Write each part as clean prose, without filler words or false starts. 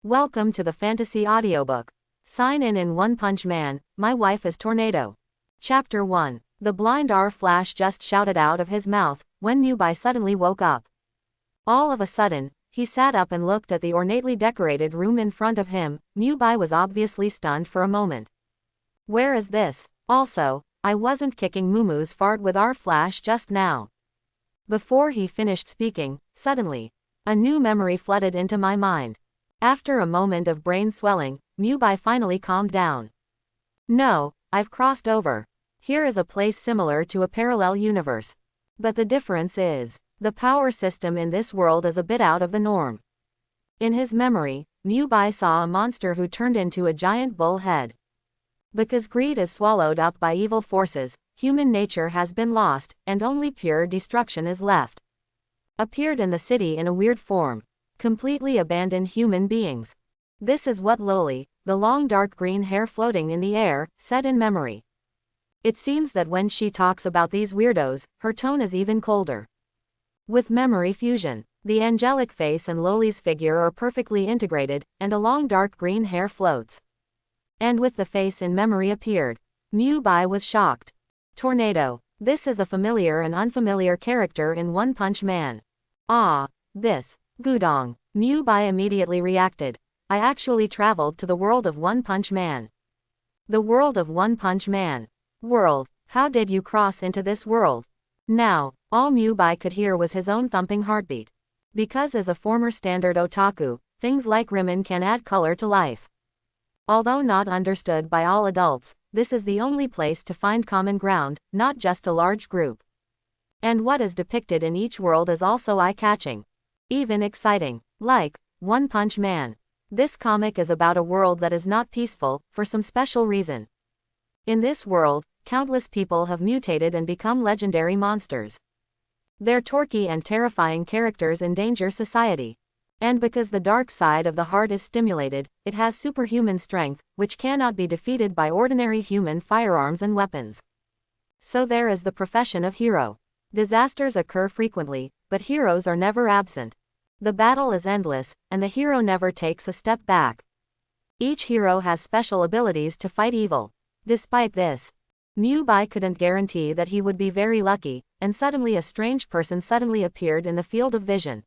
Welcome to the fantasy audiobook. Sign in One Punch Man, My Wife is Tornado. Chapter 1. The blind Flash just shouted out of his mouth, when Muai suddenly woke up. All of a sudden, he sat up and looked at the ornately decorated room in front of him. Muai was obviously stunned for a moment. Where is this? Also, I wasn't kicking Mumu's fart with Flash just now. Before he finished speaking, suddenly, a new memory flooded into my mind. After a moment of brain swelling, Muai finally calmed down. No, I've crossed over. Here is a place similar to a parallel universe. But the difference is, the power system in this world is a bit out of the norm. In his memory, Muai saw a monster who turned into a giant bull head. Because greed is swallowed up by evil forces, human nature has been lost, and only pure destruction is left. Appeared in the city in a weird form. Completely abandoned human beings. This is what Loli, the long dark green hair floating in the air, said in memory. It seems that when she talks about these weirdos, her tone is even colder. With memory fusion, the angelic face and Loli's figure are perfectly integrated, and a long dark green hair floats. And with the face in memory appeared. Muai was shocked. Tornado. This is a familiar and unfamiliar character in One Punch Man. Ah, this. Gudong. Muai immediately reacted. I actually traveled to the world of One Punch Man. The world of One Punch Man. World. How did you cross into this world? Now, all Muai could hear was his own thumping heartbeat. Because as a former standard otaku, things like rimmon can add color to life. Although not understood by all adults, this is the only place to find common ground, not just a large group. And what is depicted in each world is also eye-catching. Even exciting. Like One Punch Man. This comic is about a world that is not peaceful, for some special reason. In this world, countless people have mutated and become legendary monsters. Their torquey and terrifying characters endanger society. And because the dark side of the heart is stimulated, it has superhuman strength, which cannot be defeated by ordinary human firearms and weapons. So there is the profession of hero. Disasters occur frequently, but heroes are never absent. The battle is endless, and the hero never takes a step back. Each hero has special abilities to fight evil. Despite this, Muai couldn't guarantee that he would be very lucky, and suddenly a strange person suddenly appeared in the field of vision.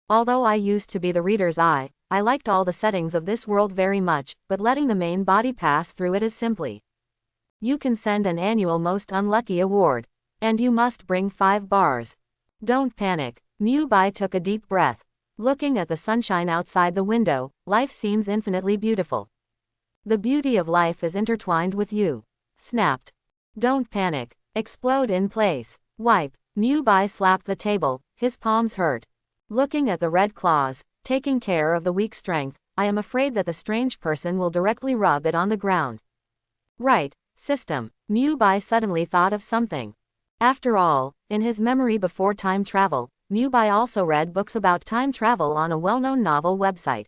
Although I used to be the reader's eye, I liked all the settings of this world very much, but letting the main body pass through it is simply. You can send an annual most unlucky award. And you must bring 5 bars. Don't panic. Muai took a deep breath. Looking at the sunshine outside the window, life seems infinitely beautiful. The beauty of life is intertwined with you. Snapped. Don't panic. Explode in place. Wipe. Muai slapped the table, his palms hurt. Looking at the red claws, taking care of the weak strength, I am afraid that the strange person will directly rub it on the ground. Right, system. Muai suddenly thought of something. After all, in his memory before time travel, Muai also read books about time travel on a well-known novel website.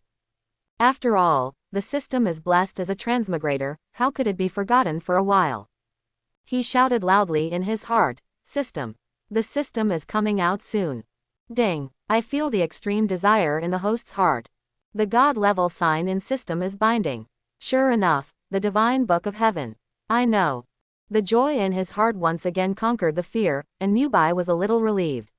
After all, the system is blessed as a transmigrator, how could it be forgotten for a while? He shouted loudly in his heart, System. The system is coming out soon. Ding, I feel the extreme desire in the host's heart. The God-level sign in system is binding. Sure enough, the divine book of heaven. I know. The joy in his heart once again conquered the fear, and Muai was a little relieved.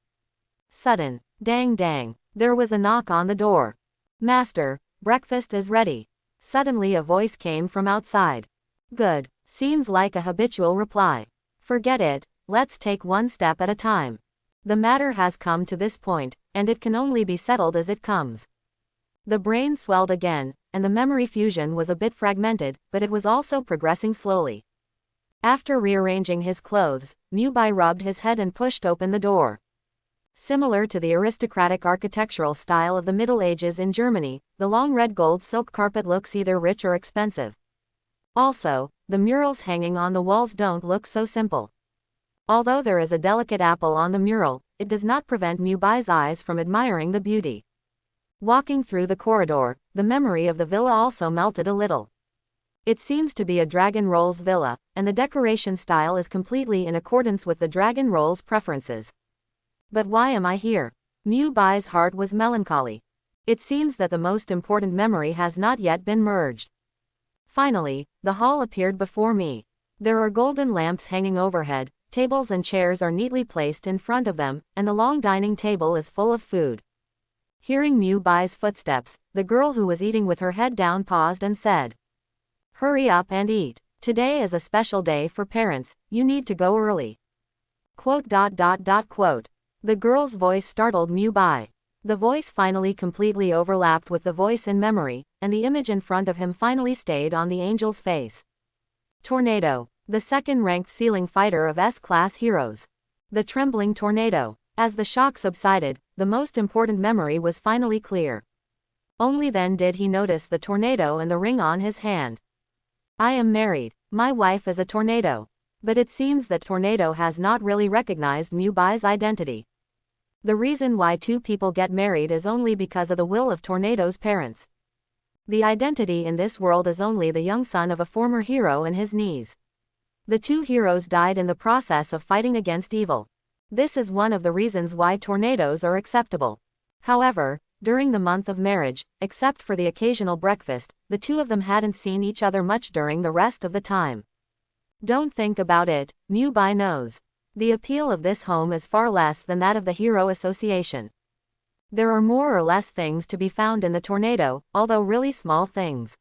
Sudden, dang dang, there was a knock on the door. Master, breakfast is ready. Suddenly a voice came from outside. Good, seems like a habitual reply. Forget it, let's take one step at a time. The matter has come to this point, and it can only be settled as it comes. The brain swelled again, and the memory fusion was a bit fragmented, but it was also progressing slowly. After rearranging his clothes, Muai rubbed his head and pushed open the door. Similar to the aristocratic architectural style of the Middle Ages in Germany, the long red gold silk carpet looks either rich or expensive. Also, the murals hanging on the walls don't look so simple. Although there is a delicate apple on the mural, it does not prevent Muai's eyes from admiring the beauty. Walking through the corridor, the memory of the villa also melted a little. It seems to be a Dragon Rolls villa, and the decoration style is completely in accordance with the Dragon Rolls preferences. But why am I here? Muai's heart was melancholy. It seems that the most important memory has not yet been merged. Finally, the hall appeared before me. There are golden lamps hanging overhead, tables and chairs are neatly placed in front of them, and the long dining table is full of food. Hearing Muai's footsteps, the girl who was eating with her head down paused and said, "Hurry up and eat. Today is a special day for parents, you need to go early." Quote. The girl's voice startled Muai. The voice finally completely overlapped with the voice in memory, and the image in front of him finally stayed on the angel's face. Tornado. The second-ranked ceiling fighter of S-class heroes. The trembling tornado. As the shock subsided, the most important memory was finally clear. Only then did he notice the tornado and the ring on his hand. I am married. My wife is a tornado. But it seems that tornado has not really recognized Muai's identity. The reason why two people get married is only because of the will of tornado's parents. The identity in this world is only the young son of a former hero and his niece. The two heroes died in the process of fighting against evil. This is one of the reasons why tornadoes are acceptable. However, during the month of marriage, except for the occasional breakfast, the two of them hadn't seen each other much during the rest of the time. Don't think about it, Muai knows. The appeal of this home is far less than that of the Hero Association. There are more or less things to be found in the tornado, although really small things.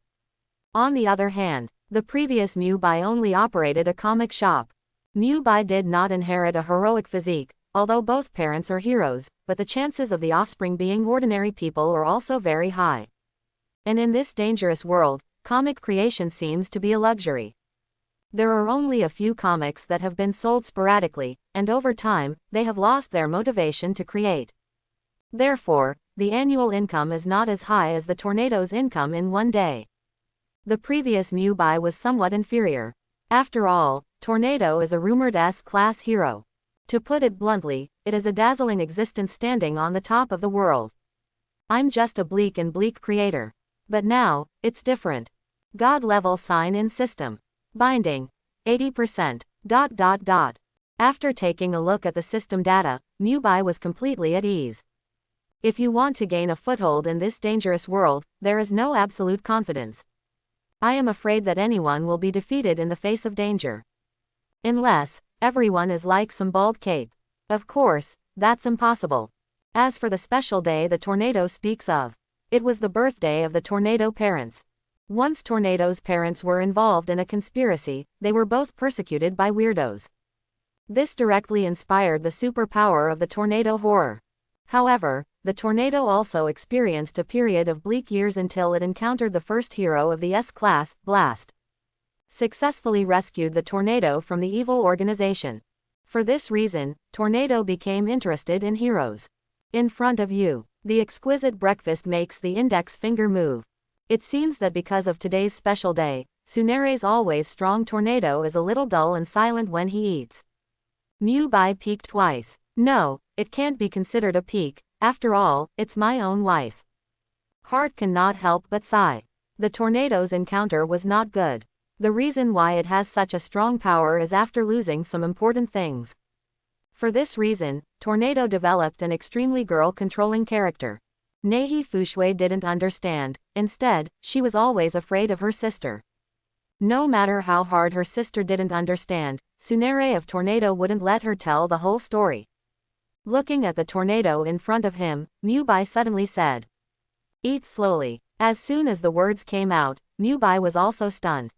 On the other hand, the previous Muai only operated a comic shop. Muai did not inherit a heroic physique, although both parents are heroes, but the chances of the offspring being ordinary people are also very high. And in this dangerous world, comic creation seems to be a luxury. There are only a few comics that have been sold sporadically, and over time, they have lost their motivation to create. Therefore, the annual income is not as high as the tornado's income in one day. The previous Muai was somewhat inferior. After all, Tornado is a rumored S-class hero. To put it bluntly, it is a dazzling existence standing on the top of the world. I'm just a bleak creator. But now, it's different. God level sign in system. Binding. 80%. After taking a look at the system data, Muai was completely at ease. If you want to gain a foothold in this dangerous world, there is no absolute confidence. I am afraid that anyone will be defeated in the face of danger. Unless, everyone is like some bald cape. Of course, that's impossible. As for the special day the tornado speaks of, it was the birthday of the tornado parents. Once Tornado's parents were involved in a conspiracy, they were both persecuted by weirdos. This directly inspired the superpower of the tornado horror. However, the tornado also experienced a period of bleak years until it encountered the first hero of the S-class, Blast. Successfully rescued the tornado from the evil organization. For this reason, Tornado became interested in heroes. In front of you, the exquisite breakfast makes the index finger move. It seems that because of today's special day, Tsunere's always strong tornado is a little dull and silent when he eats. Muai peeked twice. No, it can't be considered a peek, after all, it's my own wife. Heart cannot help but sigh. The tornado's encounter was not good. The reason why it has such a strong power is after losing some important things. For this reason, Tornado developed an extremely girl-controlling character. Nehi Fushui didn't understand, instead, she was always afraid of her sister. No matter how hard her sister didn't understand, Tsunere of Tornado wouldn't let her tell the whole story. Looking at the tornado in front of him, Muai suddenly said, "Eat slowly." As soon as the words came out, Muai was also stunned.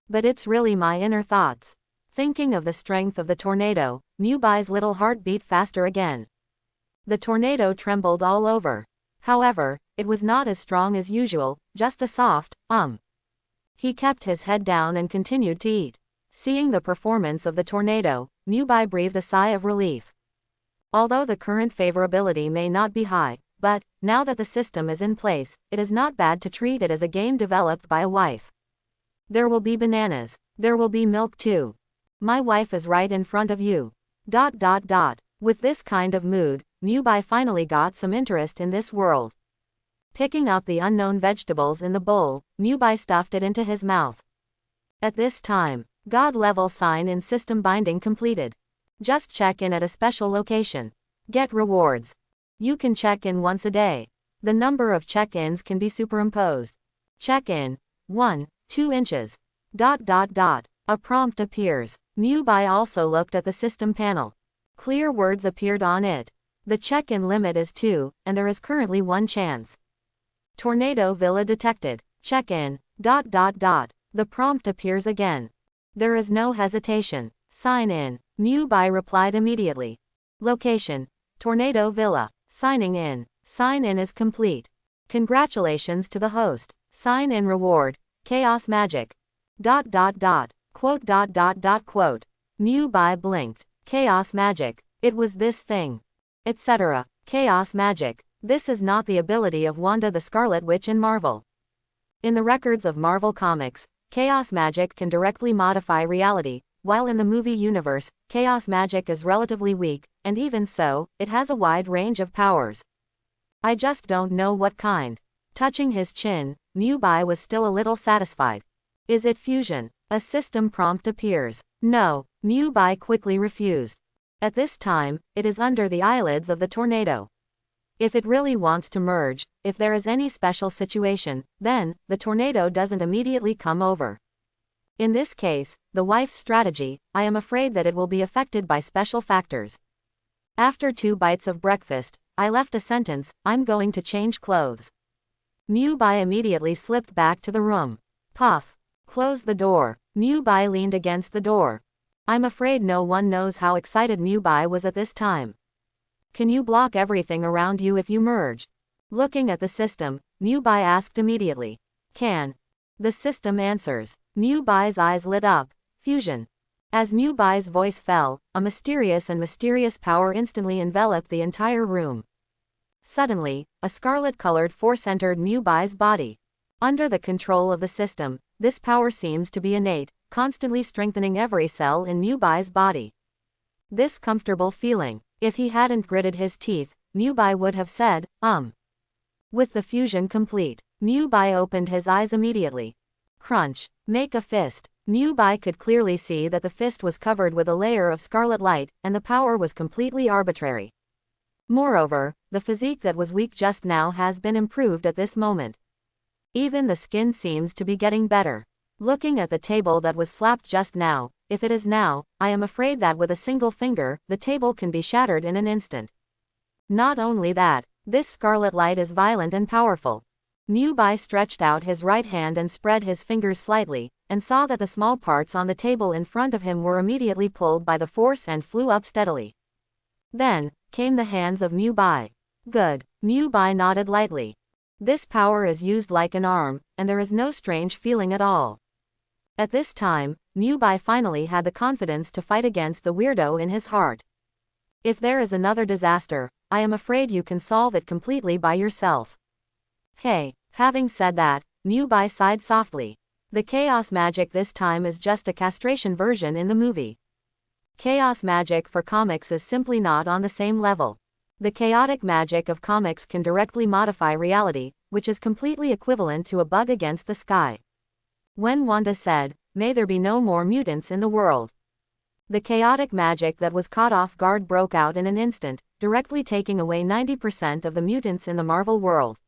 But it's really my inner thoughts. Thinking of the strength of the tornado, Muai's little heart beat faster again. The tornado trembled all over. However, it was not as strong as usual, just a soft, He kept his head down and continued to eat. Seeing the performance of the tornado, Muai breathed a sigh of relief. Although the current favorability may not be high, but, now that the system is in place, it is not bad to treat it as a game developed by a wife. There will be bananas. There will be milk too. My wife is right in front of you. With this kind of mood, Muai finally got some interest in this world. Picking up the unknown vegetables in the bowl, Muai stuffed it into his mouth. At this time, God level sign in system binding completed. Just check in at a special location. Get rewards. You can check in once a day. The number of check-ins can be superimposed. Check-in. 1, 2 inches. ... A prompt appears. Muai also looked at the system panel. Clear words appeared on it. The check-in limit is 2, and there is currently 1 chance. Tornado Villa detected. Check-in. ... The prompt appears again. There is no hesitation. Sign in. Muai replied immediately. Location. Tornado Villa. Signing in. Sign in is complete. Congratulations to the host. Sign in reward. Chaos magic. ... Quote. Muai blinked. Chaos magic. It was this thing. Etc. Chaos magic. This is not the ability of Wanda the Scarlet Witch in Marvel. In the records of Marvel Comics, chaos magic can directly modify reality, while in the movie universe, chaos magic is relatively weak, and even so, it has a wide range of powers. I just don't know what kind. Touching his chin, Muai was still a little satisfied. Is it fusion? A system prompt appears. No, Muai quickly refused. At this time, it is under the eyelids of the tornado. If it really wants to merge, if there is any special situation, then, the tornado doesn't immediately come over. In this case, the wife's strategy, I am afraid that it will be affected by special factors. After 2 bites of breakfast, I left a sentence, I'm going to change clothes. Muai immediately slipped back to the room. Puff. Close the door. Muai leaned against the door. I'm afraid no one knows how excited Muai was at this time. Can you block everything around you if you merge? Looking at the system, Muai asked immediately. Can. The system answers. Muai's eyes lit up. Fusion. As Muai's voice fell, a mysterious power instantly enveloped the entire room. Suddenly, a scarlet-colored force entered Muai's body. Under the control of the system, this power seems to be innate, constantly strengthening every cell in Muai's body. This comfortable feeling. If he hadn't gritted his teeth, Muai would have said, With the fusion complete, Muai opened his eyes immediately. Crunch. Make a fist. Muai could clearly see that the fist was covered with a layer of scarlet light, and the power was completely arbitrary. Moreover, the physique that was weak just now has been improved at this moment. Even the skin seems to be getting better. Looking at the table that was slapped just now, if it is now, I am afraid that with a single finger, the table can be shattered in an instant. Not only that, this scarlet light is violent and powerful. Muai stretched out his right hand and spread his fingers slightly, and saw that the small parts on the table in front of him were immediately pulled by the force and flew up steadily. Then, came the hands of Muai. Good. Muai nodded lightly. This power is used like an arm, and there is no strange feeling at all. At this time, Muai finally had the confidence to fight against the weirdo in his heart. If there is another disaster, I am afraid you can solve it completely by yourself. Hey. Having said that, Muai sighed softly. The chaos magic this time is just a castration version in the movie. Chaos magic for comics is simply not on the same level. The chaotic magic of comics can directly modify reality, which is completely equivalent to a bug against the sky. When Wanda said, "May there be no more mutants in the world," the chaotic magic that was caught off guard broke out in an instant, directly taking away 90% of the mutants in the Marvel world.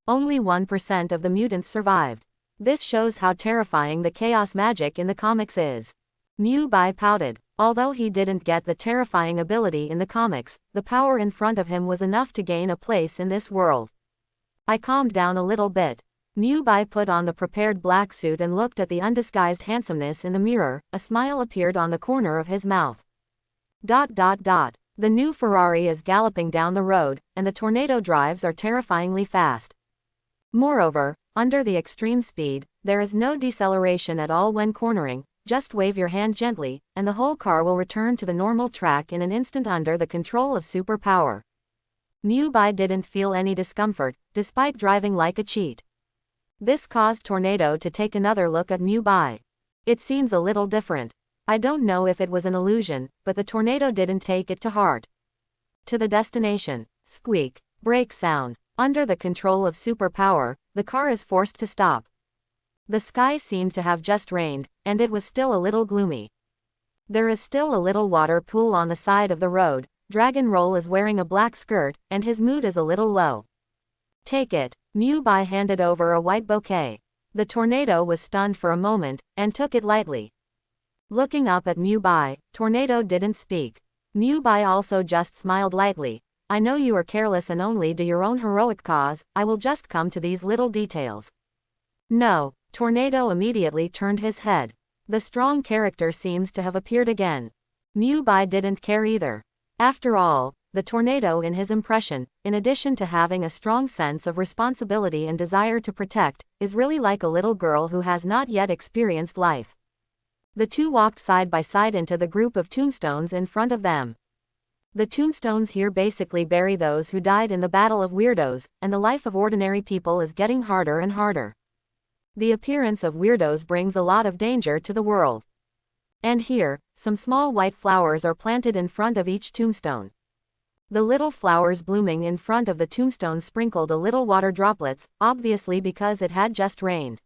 Only 1% of the mutants survived. This shows how terrifying the chaos magic in the comics is. Muai pouted. Although he didn't get the terrifying ability in the comics, the power in front of him was enough to gain a place in this world. I calmed down a little bit. Muai put on the prepared black suit and looked at the undisguised handsomeness in the mirror. A smile appeared on the corner of his mouth. The new Ferrari is galloping down the road, and the tornado drives are terrifyingly fast. Moreover, under the extreme speed, there is no deceleration at all when cornering. Just wave your hand gently, and the whole car will return to the normal track in an instant under the control of superpower. Muai didn't feel any discomfort, despite driving like a cheat. This caused Tornado to take another look at Muai. It seems a little different. I don't know if it was an illusion, but the tornado didn't take it to heart. To the destination. Squeak. Brake sound. Under the control of superpower, the car is forced to stop. The sky seemed to have just rained, and it was still a little gloomy. There is still a little water pool on the side of the road. Dragon Roll is wearing a black skirt, and his mood is a little low. Take it. Muai handed over a white bouquet. The tornado was stunned for a moment, and took it lightly. Looking up at Muai, Tornado didn't speak. Muai also just smiled lightly. I know you are careless and only do your own heroic cause, I will just come to these little details. No, Tornado immediately turned his head. The strong character seems to have appeared again. Muai didn't care either. After all, the tornado in his impression, in addition to having a strong sense of responsibility and desire to protect, is really like a little girl who has not yet experienced life. The two walked side by side into the group of tombstones in front of them. The tombstones here basically bury those who died in the Battle of Weirdos, and the life of ordinary people is getting harder and harder. The appearance of weirdos brings a lot of danger to the world. And here, some small white flowers are planted in front of each tombstone. The little flowers blooming in front of the tombstone sprinkled a little water droplets, obviously because it had just rained.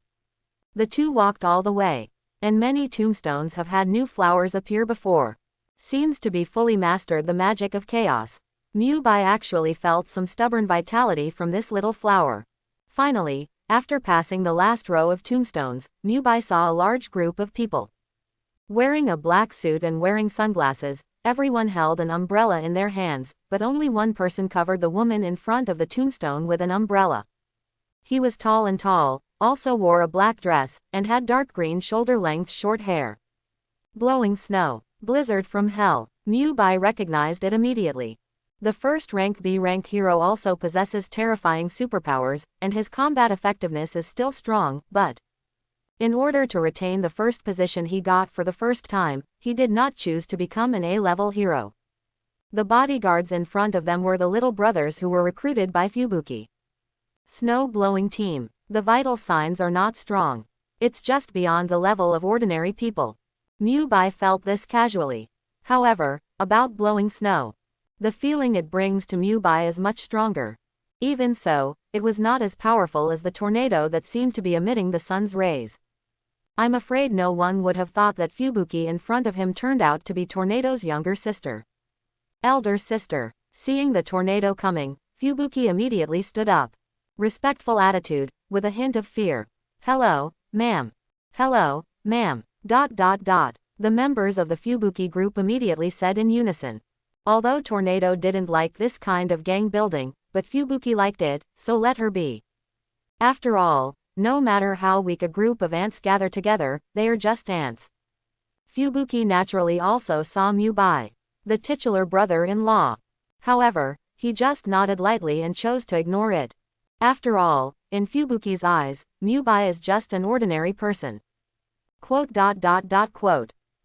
The two walked all the way. And many tombstones have had new flowers appear before. Seems to be fully mastered the magic of chaos. Muai actually felt some stubborn vitality from this little flower. Finally, after passing the last row of tombstones, Muai saw a large group of people. Wearing a black suit and wearing sunglasses, everyone held an umbrella in their hands, but only one person covered the woman in front of the tombstone with an umbrella. He was tall and tall, also wore a black dress, and had dark green shoulder-length short hair. Blowing snow. Blizzard from hell. Muai recognized it immediately. The first rank B rank hero also possesses terrifying superpowers, and his combat effectiveness is still strong, but in order to retain the first position he got for the first time, he did not choose to become an A-level hero. The bodyguards in front of them were the little brothers who were recruited by Fubuki. Snow-blowing team. The vital signs are not strong. It's just beyond the level of ordinary people. Muai felt this casually. However, about blowing snow. The feeling it brings to Muai is much stronger. Even so, it was not as powerful as the tornado that seemed to be emitting the sun's rays. I'm afraid no one would have thought that Fubuki in front of him turned out to be Tornado's younger sister. Elder sister. Seeing the tornado coming, Fubuki immediately stood up. Respectful attitude, with a hint of fear. Hello, ma'am. Hello, ma'am. ... The members of the Fubuki group immediately said in unison. Although Tornado didn't like this kind of gang building, but Fubuki liked it, so let her be. After all, no matter how weak a group of ants gather together, they are just ants. Fubuki naturally also saw Muai, the titular brother-in-law. However, he just nodded lightly and chose to ignore it. After all, in Fubuki's eyes, Muai is just an ordinary person. ...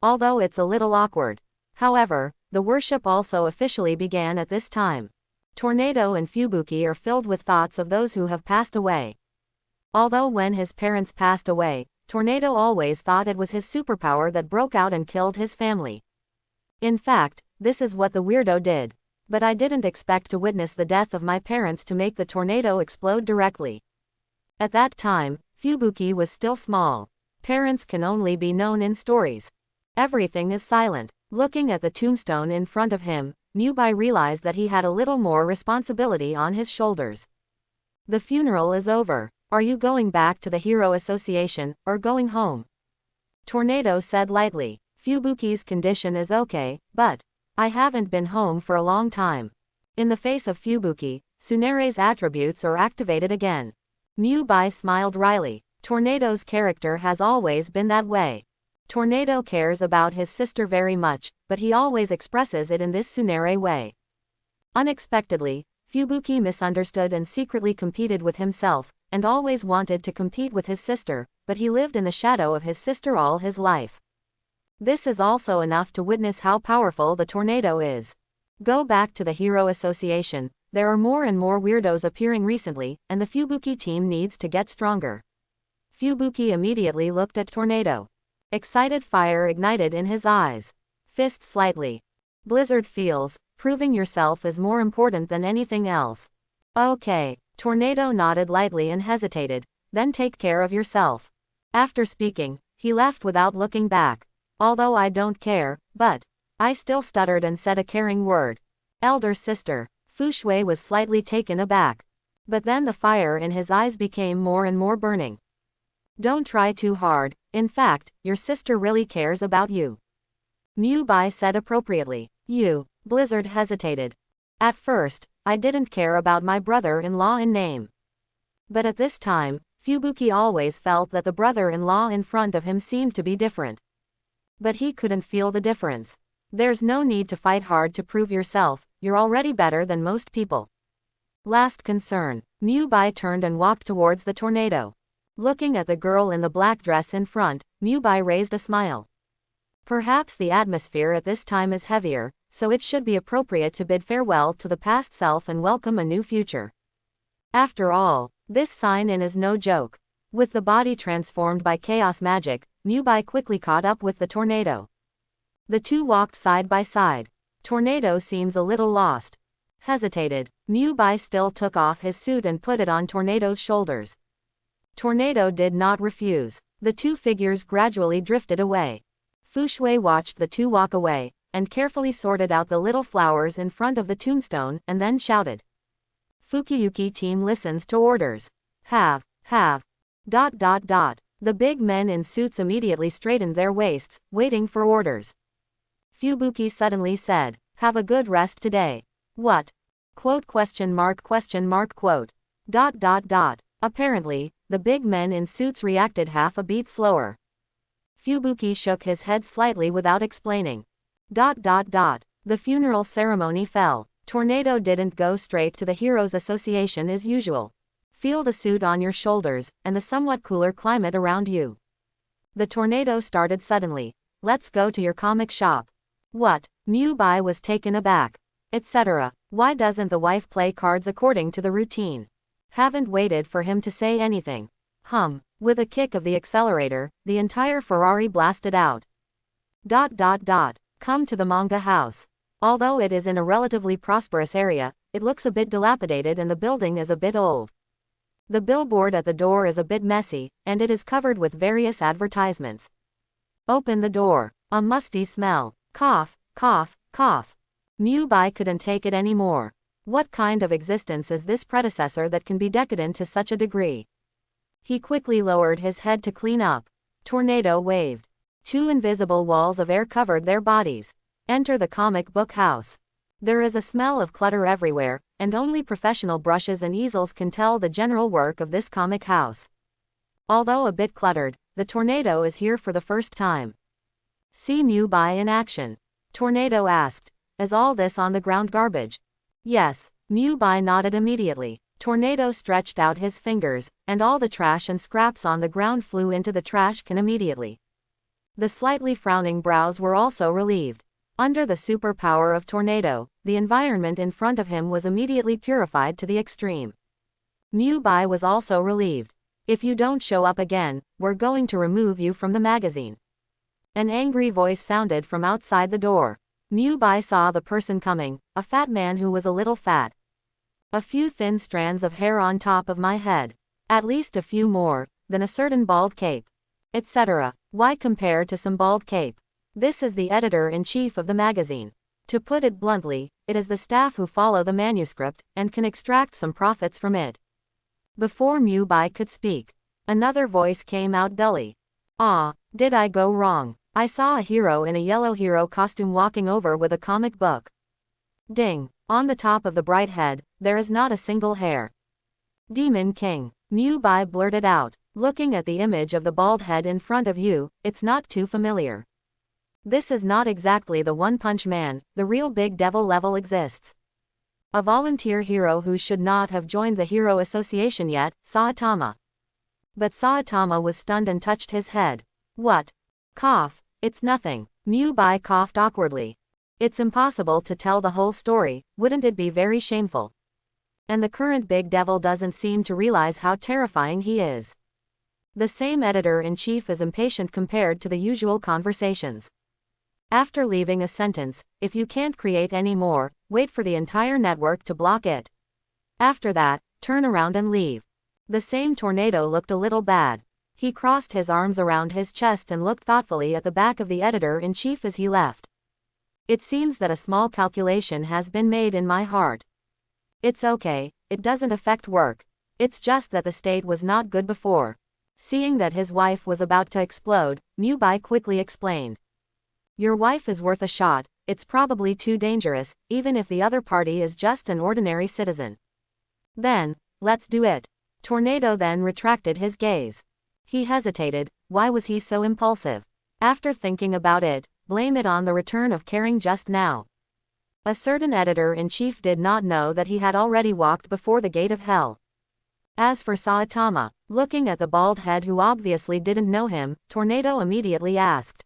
Although it's a little awkward. However, the worship also officially began at this time. Tornado and Fubuki are filled with thoughts of those who have passed away. Although when his parents passed away, Tornado always thought it was his superpower that broke out and killed his family. In fact, this is what the weirdo did. But I didn't expect to witness the death of my parents to make the tornado explode directly. At that time, Fubuki was still small. Parents can only be known in stories. Everything is silent. Looking at the tombstone in front of him, Muai realized that he had a little more responsibility on his shoulders. The funeral is over. Are you going back to the Hero Association, or going home? Tornado said lightly. Fubuki's condition is okay, but I haven't been home for a long time. In the face of Fubuki, Tsunere's attributes are activated again. Muai smiled wryly. Tornado's character has always been that way. Tornado cares about his sister very much, but he always expresses it in this Tsunere way. Unexpectedly, Fubuki misunderstood and secretly competed with himself, and always wanted to compete with his sister, but he lived in the shadow of his sister all his life. This is also enough to witness how powerful the tornado is. Go back to the Hero Association. There are more and more weirdos appearing recently, and the Fubuki team needs to get stronger. Fubuki immediately looked at Tornado. Excited fire ignited in his eyes. Fist slightly. Blizzard feels, proving yourself is more important than anything else. Okay. Tornado nodded lightly and hesitated. Then take care of yourself. After speaking, he left without looking back. Although I don't care, but I still stuttered and said a caring word. Elder sister. Fushui was slightly taken aback. But then the fire in his eyes became more and more burning. Don't try too hard, in fact, your sister really cares about you. Muai said appropriately. You. Blizzard hesitated. At first, I didn't care about my brother-in-law in name. But at this time, Fubuki always felt that the brother-in-law in front of him seemed to be different. But he couldn't feel the difference. There's no need to fight hard to prove yourself, you're already better than most people. Last concern. Muai turned and walked towards the tornado. Looking at the girl in the black dress in front, Muai raised a smile. Perhaps the atmosphere at this time is heavier, so it should be appropriate to bid farewell to the past self and welcome a new future. After all, this sign-in is no joke. With the body transformed by chaos magic, Muai quickly caught up with the tornado. The two walked side by side. Tornado seems a little lost. Hesitated. Muai still took off his suit and put it on Tornado's shoulders. Tornado did not refuse. The two figures gradually drifted away. Fushui watched the two walk away, and carefully sorted out the little flowers in front of the tombstone, and then shouted. Fukiyuki team listens to orders. Have. The big men in suits immediately straightened their waists, waiting for orders. Fubuki suddenly said, have a good rest today. What? Quote. Apparently, the big men in suits reacted half a beat slower. Fubuki shook his head slightly without explaining. The funeral ceremony fell. Tornado didn't go straight to the Heroes Association as usual. Feel the suit on your shoulders, and the somewhat cooler climate around you. The tornado started suddenly. Let's go to your comic shop. What? Muai was taken aback. Etc. Why doesn't the wife play cards according to the routine? Haven't waited for him to say anything. With a kick of the accelerator, the entire Ferrari blasted out. Come to the manga house. Although it is in a relatively prosperous area, it looks a bit dilapidated and the building is a bit old. The billboard at the door is a bit messy, and it is covered with various advertisements. Open the door. A musty smell. Cough. Muai couldn't take it anymore. What kind of existence is this predecessor that can be decadent to such a degree? He quickly lowered his head to clean up. Tornado waved. Two invisible walls of air covered their bodies. Enter the comic book house. There is a smell of clutter everywhere, and only professional brushes and easels can tell the general work of this comic house. Although a bit cluttered, the tornado is here for the first time. See Muai in action. Tornado asked. Is all this on the ground garbage? Yes. Muai nodded immediately. Tornado stretched out his fingers, and all the trash and scraps on the ground flew into the trash can immediately. The slightly frowning brows were also relieved. Under the superpower of Tornado, the environment in front of him was immediately purified to the extreme. Muai was also relieved. If you don't show up again, we're going to remove you from the magazine. An angry voice sounded from outside the door. Muai saw the person coming, a fat man who was a little fat. A few thin strands of hair on top of my head. At least a few more, than a certain bald cape. Etc. Why compare to some bald cape? This is the editor-in-chief of the magazine. To put it bluntly, it is the staff who follow the manuscript, and can extract some profits from it. Before Muai could speak, another voice came out dully. Did I go wrong? I saw a hero in a yellow hero costume walking over with a comic book. Ding. On the top of the bright head, there is not a single hair. Demon King. Muai blurted out. Looking at the image of the bald head in front of you, it's not too familiar. This is not exactly the One Punch Man, the real big devil level exists. A volunteer hero who should not have joined the Hero Association yet, Saitama. But Saitama was stunned and touched his head. What? Cough. It's nothing. Muai coughed awkwardly. It's impossible to tell the whole story, wouldn't it be very shameful? And the current big devil doesn't seem to realize how terrifying he is. The same editor-in-chief is impatient compared to the usual conversations. After leaving a sentence, if you can't create any more, wait for the entire network to block it. After that, turn around and leave. The same tornado looked a little bad. He crossed his arms around his chest and looked thoughtfully at the back of the editor-in-chief as he left. It seems that a small calculation has been made in my heart. It's okay, it doesn't affect work. It's just that the state was not good before. Seeing that his wife was about to explode, Muai quickly explained. Your wife is worth a shot, it's probably too dangerous, even if the other party is just an ordinary citizen. Then, let's do it. Tornado then retracted his gaze. He hesitated, why was he so impulsive? After thinking about it, blame it on the return of caring just now. A certain editor-in-chief did not know that he had already walked before the gate of hell. As for Saitama, looking at the bald head who obviously didn't know him, Tornado immediately asked.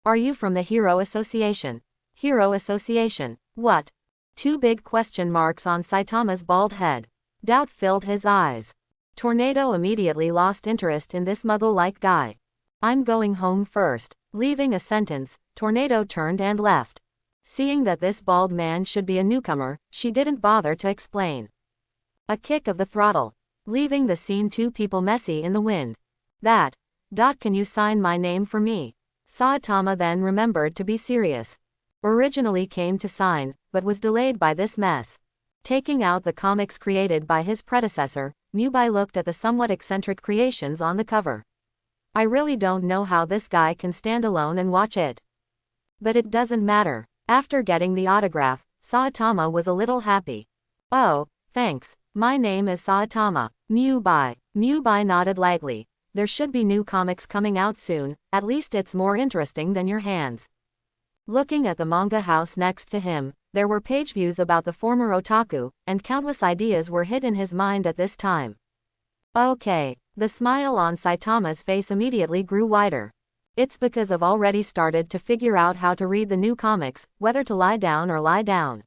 Are you from the Hero Association? Hero Association? What? Two big question marks on Saitama's bald head. Doubt filled his eyes. Tornado immediately lost interest in this muggle-like guy. I'm going home first. Leaving a sentence, Tornado turned and left. Seeing that this bald man should be a newcomer, she didn't bother to explain. A kick of the throttle. Leaving the scene, two people messy in the wind. That. Can you sign my name for me? Saitama then remembered to be serious. Originally came to sign, but was delayed by this mess. Taking out the comics created by his predecessor, Muai looked at the somewhat eccentric creations on the cover. I really don't know how this guy can stand alone and watch it. But it doesn't matter. After getting the autograph, Saitama was a little happy. Oh, thanks. My name is Saitama. Muai. Muai nodded lightly. There should be new comics coming out soon, at least it's more interesting than your hands. Looking at the manga house next to him, there were page views about the former otaku, and countless ideas were hit in his mind at this time. Okay. The smile on Saitama's face immediately grew wider. It's because I've already started to figure out how to read the new comics, whether to lie down or lie down.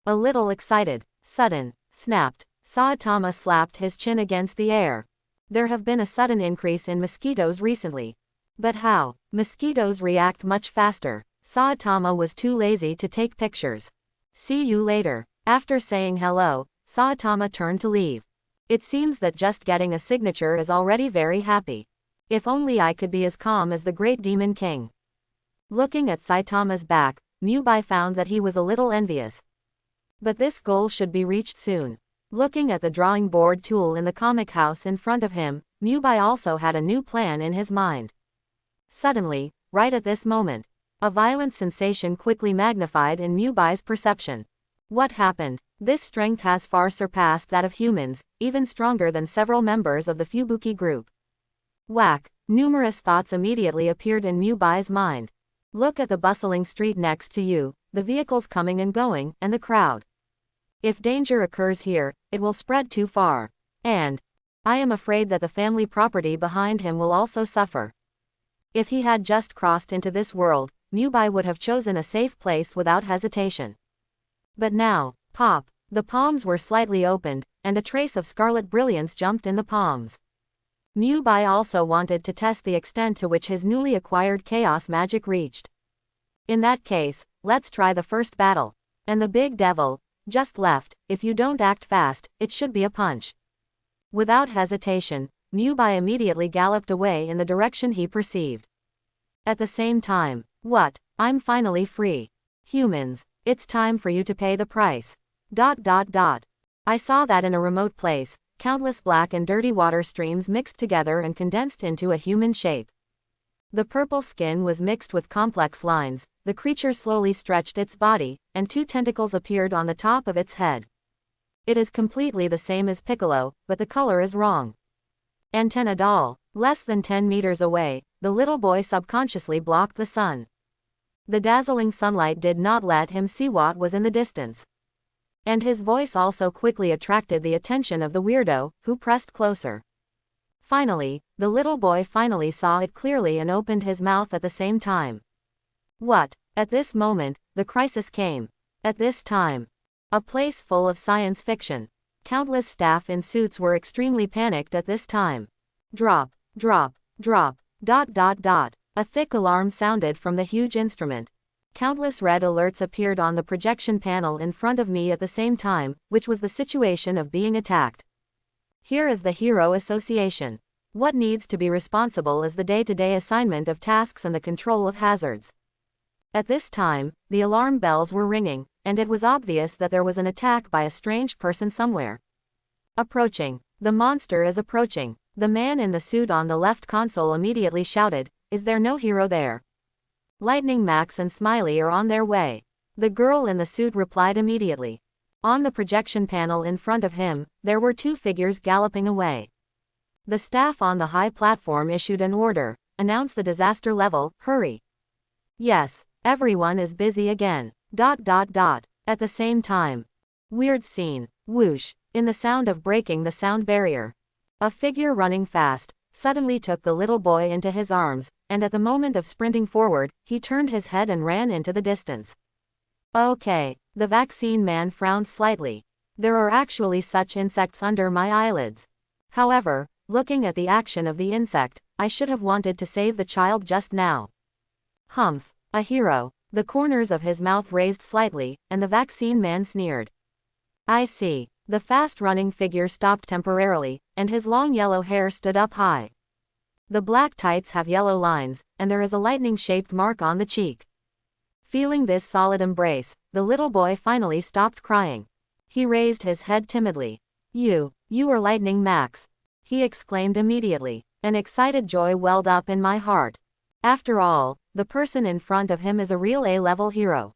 A little excited. Sudden. Snapped. Saitama slapped his chin against the air. There have been a sudden increase in mosquitoes recently. But how? Mosquitoes react much faster. Saitama was too lazy to take pictures. See you later. After saying hello, Saitama turned to leave. It seems that just getting a signature is already very happy. If only I could be as calm as the great Demon King. Looking at Saitama's back, Muai found that he was a little envious. But this goal should be reached soon. Looking at the drawing board tool in the comic house in front of him, Muai also had a new plan in his mind. Suddenly, right at this moment, a violent sensation quickly magnified in Muai's perception. What happened? This strength has far surpassed that of humans, even stronger than several members of the Fubuki group. Whack! Numerous thoughts immediately appeared in Muai's mind. Look at the bustling street next to you, the vehicles coming and going, and the crowd. If danger occurs here, it will spread too far. And I am afraid that the family property behind him will also suffer. If he had just crossed into this world, Muai would have chosen a safe place without hesitation. But now, pop! The palms were slightly opened, and a trace of scarlet brilliance jumped in the palms. Muai also wanted to test the extent to which his newly acquired chaos magic reached. In that case, let's try the first battle. And the big devil just left. If you don't act fast, it should be a punch. Without hesitation, Muai immediately galloped away in the direction he perceived. At the same time, what? I'm finally free. Humans, it's time for you to pay the price. I saw that in a remote place, countless black and dirty water streams mixed together and condensed into a human shape. The purple skin was mixed with complex lines, the creature slowly stretched its body, and two tentacles appeared on the top of its head. It is completely the same as Piccolo, but the color is wrong. Antenna doll. Less than 10 meters away, the little boy subconsciously blocked the sun. The dazzling sunlight did not let him see what was in the distance. And his voice also quickly attracted the attention of the weirdo, who pressed closer. Finally, the little boy finally saw it clearly and opened his mouth at the same time. What? At this moment, the crisis came. At this time, a place full of science fiction. Countless staff in suits were extremely panicked at this time. Drop, drop, drop, ... A thick alarm sounded from the huge instrument. Countless red alerts appeared on the projection panel in front of me at the same time, which was the situation of being attacked. Here is the Hero Association. What needs to be responsible is the day-to-day assignment of tasks and the control of hazards. At this time, the alarm bells were ringing, and it was obvious that there was an attack by a strange person somewhere. Approaching. The monster is approaching. The man in the suit on the left console immediately shouted, "Is there no hero there?" Lightning Max and Smiley are on their way. The girl in the suit replied immediately. On the projection panel in front of him, there were two figures galloping away. The staff on the high platform issued an order, "Announce the disaster level, hurry." Yes, everyone is busy again. At the same time. Weird scene. Whoosh. In the sound of breaking the sound barrier. A figure running fast suddenly took the little boy into his arms, and at the moment of sprinting forward, he turned his head and ran into the distance. Okay, the vaccine man frowned slightly. There are actually such insects under my eyelids. However, looking at the action of the insect, I should have wanted to save the child just now. Humph, a hero. The corners of his mouth raised slightly, and the vaccine man sneered. I see. The fast-running figure stopped temporarily, and his long yellow hair stood up high. The black tights have yellow lines, and there is a lightning-shaped mark on the cheek. Feeling this solid embrace, the little boy finally stopped crying. He raised his head timidly. You are Lightning Max," he exclaimed immediately. An excited joy welled up in my heart. After all, the person in front of him is a real A-level hero.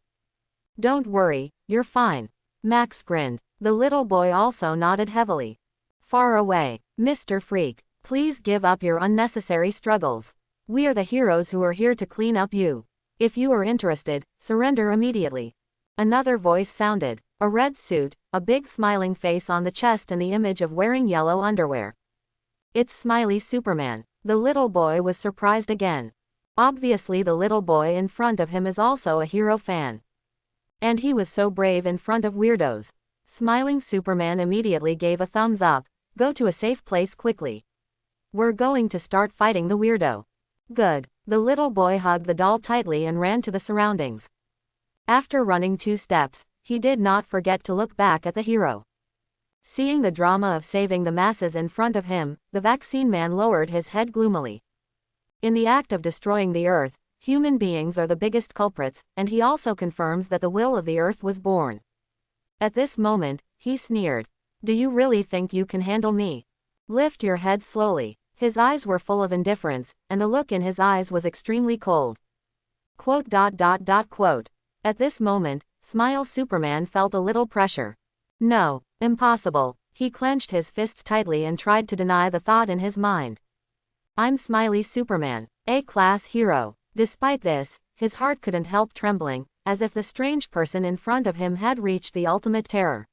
"Don't worry, you're fine." Max grinned. The little boy also nodded heavily. Far away. "Mr. Freak, please give up your unnecessary struggles. We are the heroes who are here to clean up you. If you are interested, surrender immediately." Another voice sounded. A red suit, a big smiling face on the chest and the image of wearing yellow underwear. It's Smiley Superman. The little boy was surprised again. Obviously the little boy in front of him is also a hero fan. And he was so brave in front of weirdos. Smiling Superman immediately gave a thumbs up. "Go to a safe place quickly. We're going to start fighting the weirdo." Good. The little boy hugged the doll tightly and ran to the surroundings. After running 2 steps, he did not forget to look back at the hero. Seeing the drama of saving the masses in front of him, the vaccine man lowered his head gloomily. In the act of destroying the Earth, human beings are the biggest culprits, and he also confirms that the will of the Earth was born. At this moment, he sneered. "Do you really think you can handle me? Lift your head slowly." His eyes were full of indifference, and the look in his eyes was extremely cold. At this moment, Smile Superman felt a little pressure. No, impossible. He clenched his fists tightly and tried to deny the thought in his mind. I'm Smiley Superman, A-class hero. Despite this, his heart couldn't help trembling, as if the strange person in front of him had reached the ultimate terror.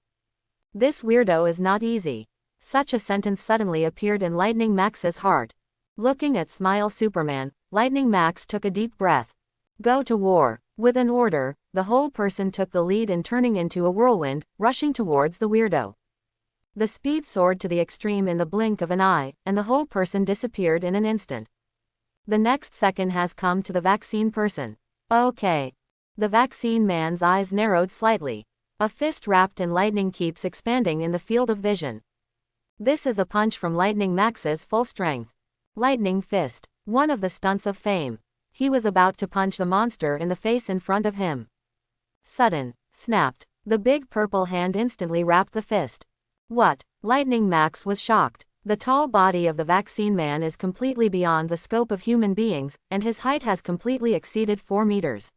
This weirdo is not easy. Such a sentence suddenly appeared in Lightning Max's heart. Looking at Smile Superman, Lightning Max took a deep breath. Go to war. With an order, the whole person took the lead in turning into a whirlwind, rushing towards the weirdo. The speed soared to the extreme in the blink of an eye, and the whole person disappeared in an instant. The next second has come to the vaccine person. Okay. The vaccine man's eyes narrowed slightly. A fist wrapped in lightning keeps expanding in the field of vision. This is a punch from Lightning Max's full strength. Lightning Fist. One of the stunts of fame. He was about to punch the monster in the face in front of him. Sudden. Snapped. The big purple hand instantly wrapped the fist. What? Lightning Max was shocked. The tall body of the vaccine man is completely beyond the scope of human beings, and his height has completely exceeded 4 meters.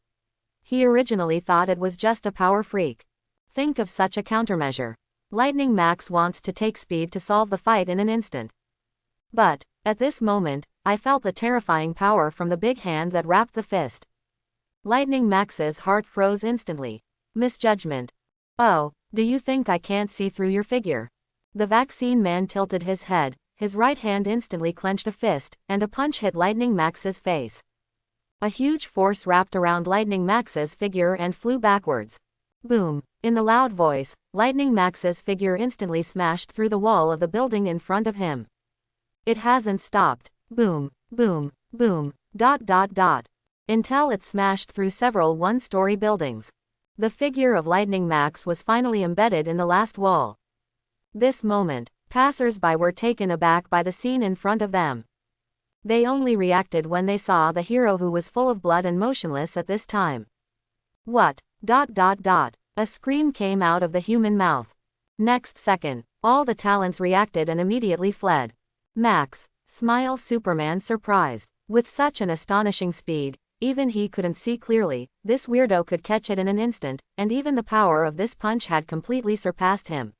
He originally thought it was just a power freak. Think of such a countermeasure. Lightning Max wants to take speed to solve the fight in an instant. But, at this moment, I felt the terrifying power from the big hand that wrapped the fist. Lightning Max's heart froze instantly. Misjudgment. Oh, do you think I can't see through your figure? The vaccine man tilted his head, his right hand instantly clenched a fist, and a punch hit Lightning Max's face. A huge force wrapped around Lightning Max's figure and flew backwards. Boom. In the loud voice, Lightning Max's figure instantly smashed through the wall of the building in front of him. It hasn't stopped. Boom, boom, boom, ... until it smashed through several one-story buildings. The figure of Lightning Max was finally embedded in the last wall. This moment, passers-by were taken aback by the scene in front of them. They only reacted when they saw the hero who was full of blood and motionless at this time. What? A scream came out of the human mouth. Next second, all the talents reacted and immediately fled. Max, smile Superman surprised. With such an astonishing speed, even he couldn't see clearly, this weirdo could catch it in an instant, and even the power of this punch had completely surpassed him.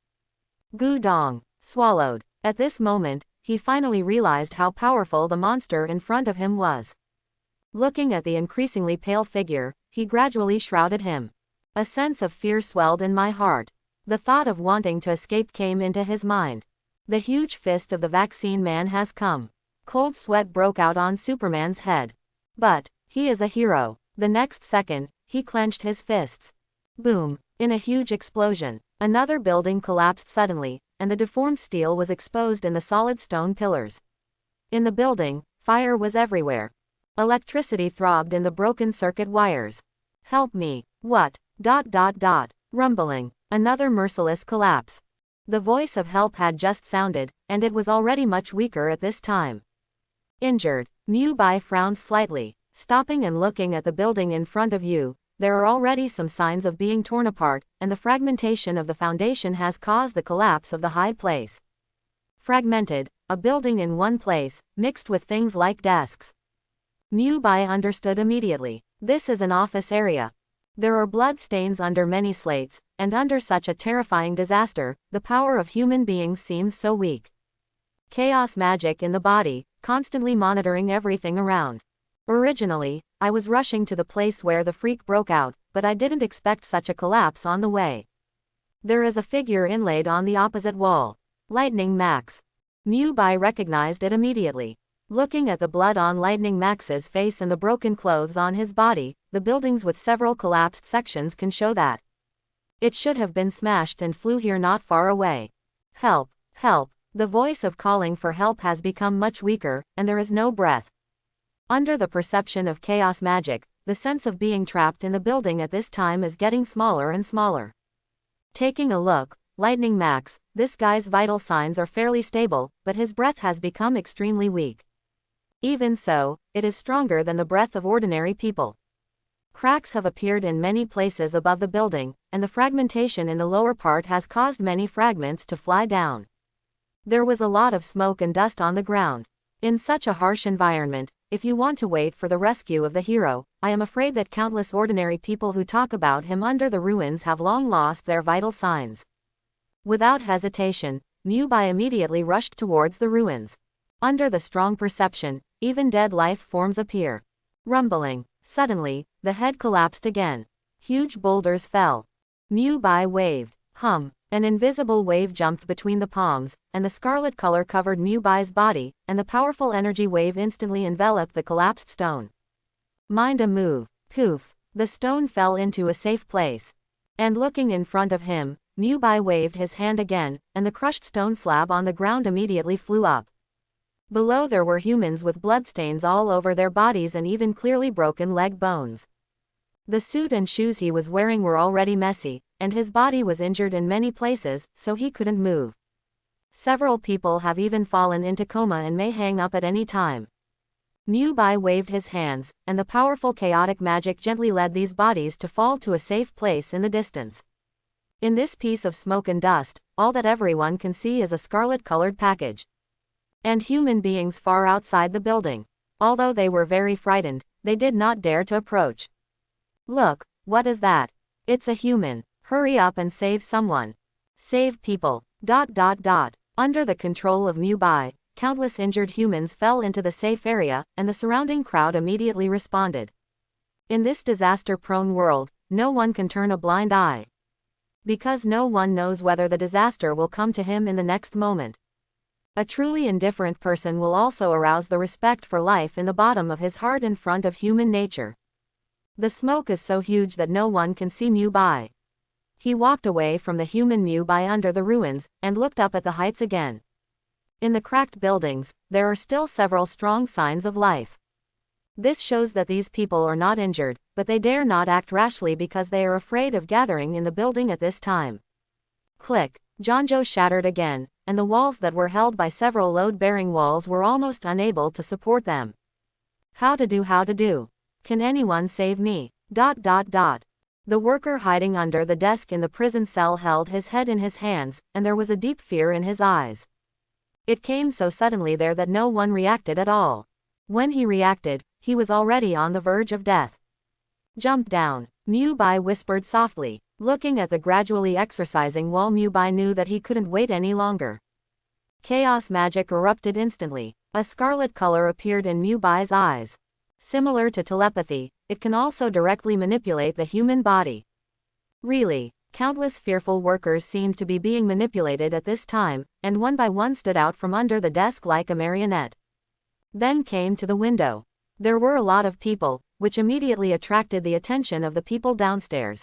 Gudong, swallowed. At this moment, he finally realized how powerful the monster in front of him was. Looking at the increasingly pale figure, he gradually shrouded him. A sense of fear swelled in my heart. The thought of wanting to escape came into his mind. The huge fist of the vaccine man has come. Cold sweat broke out on Superman's head. But he is a hero. The next second, he clenched his fists. Boom! In a huge explosion, another building collapsed suddenly, and the deformed steel was exposed in the solid stone pillars. In the building, fire was everywhere. Electricity throbbed in the broken circuit wires. Help me! What? ... Rumbling. Another merciless collapse. The voice of help had just sounded, and it was already much weaker at this time. Injured. Muai frowned slightly. Stopping and looking at the building in front of you, there are already some signs of being torn apart, and the fragmentation of the foundation has caused the collapse of the high place. Fragmented, a building in one place, mixed with things like desks. Muai understood immediately. This is an office area. There are blood stains under many slates, and under such a terrifying disaster, the power of human beings seems so weak. Chaos magic in the body, constantly monitoring everything around. Originally, I was rushing to the place where the freak broke out, but I didn't expect such a collapse on the way. There is a figure inlaid on the opposite wall. Lightning Max. Muai recognized it immediately. Looking at the blood on Lightning Max's face and the broken clothes on his body, the buildings with several collapsed sections can show that. It should have been smashed and flew here not far away. Help! Help! The voice of calling for help has become much weaker, and there is no breath. Under the perception of chaos magic, the sense of being trapped in the building at this time is getting smaller and smaller. Taking a look, Lightning Max, this guy's vital signs are fairly stable, but his breath has become extremely weak. Even so, it is stronger than the breath of ordinary people. Cracks have appeared in many places above the building, and the fragmentation in the lower part has caused many fragments to fly down. There was a lot of smoke and dust on the ground. In such a harsh environment, if you want to wait for the rescue of the hero, I am afraid that countless ordinary people who talk about him under the ruins have long lost their vital signs. Without hesitation, Muai immediately rushed towards the ruins. Under the strong perception, even dead life forms appear. Rumbling. Suddenly, the head collapsed again. Huge boulders fell. Muai waved. An invisible wave jumped between the palms, and the scarlet color covered Muai's body, and the powerful energy wave instantly enveloped the collapsed stone. Mind a move. Poof. The stone fell into a safe place. And looking in front of him, Muai waved his hand again, and the crushed stone slab on the ground immediately flew up. Below there were humans with bloodstains all over their bodies and even clearly broken leg bones. The suit and shoes he was wearing were already messy, and his body was injured in many places, so he couldn't move. Several people have even fallen into coma and may hang up at any time. Muai waved his hands, and the powerful chaotic magic gently led these bodies to fall to a safe place in the distance. In this piece of smoke and dust, all that everyone can see is a scarlet-colored package. And human beings far outside the building. Although they were very frightened, they did not dare to approach. Look, what is that? It's a human. Hurry up and save someone. Save people. ... Under the control of Muai, countless injured humans fell into the safe area, and the surrounding crowd immediately responded. In this disaster-prone world, no one can turn a blind eye. Because no one knows whether the disaster will come to him in the next moment. A truly indifferent person will also arouse the respect for life in the bottom of his heart in front of human nature. The smoke is so huge that no one can see Muai. He walked away from the human Muai under the ruins, and looked up at the heights again. In the cracked buildings, there are still several strong signs of life. This shows that these people are not injured, but they dare not act rashly because they are afraid of gathering in the building at this time. Click. Jonjo shattered again, and the walls that were held by several load-bearing walls were almost unable to support them. How to do? Can anyone save me? The worker hiding under the desk in the prison cell held his head in his hands, and there was a deep fear in his eyes. It came so suddenly there that no one reacted at all. When he reacted, he was already on the verge of death. Jump down, Muai whispered softly. Looking at the gradually exercising wall, Muai knew that he couldn't wait any longer. Chaos magic erupted instantly. A scarlet color appeared in Muai's eyes. Similar to telepathy, it can also directly manipulate the human body. Really, countless fearful workers seemed to be being manipulated at this time, and one by one stood out from under the desk like a marionette. Then came to the window. There were a lot of people, which immediately attracted the attention of the people downstairs.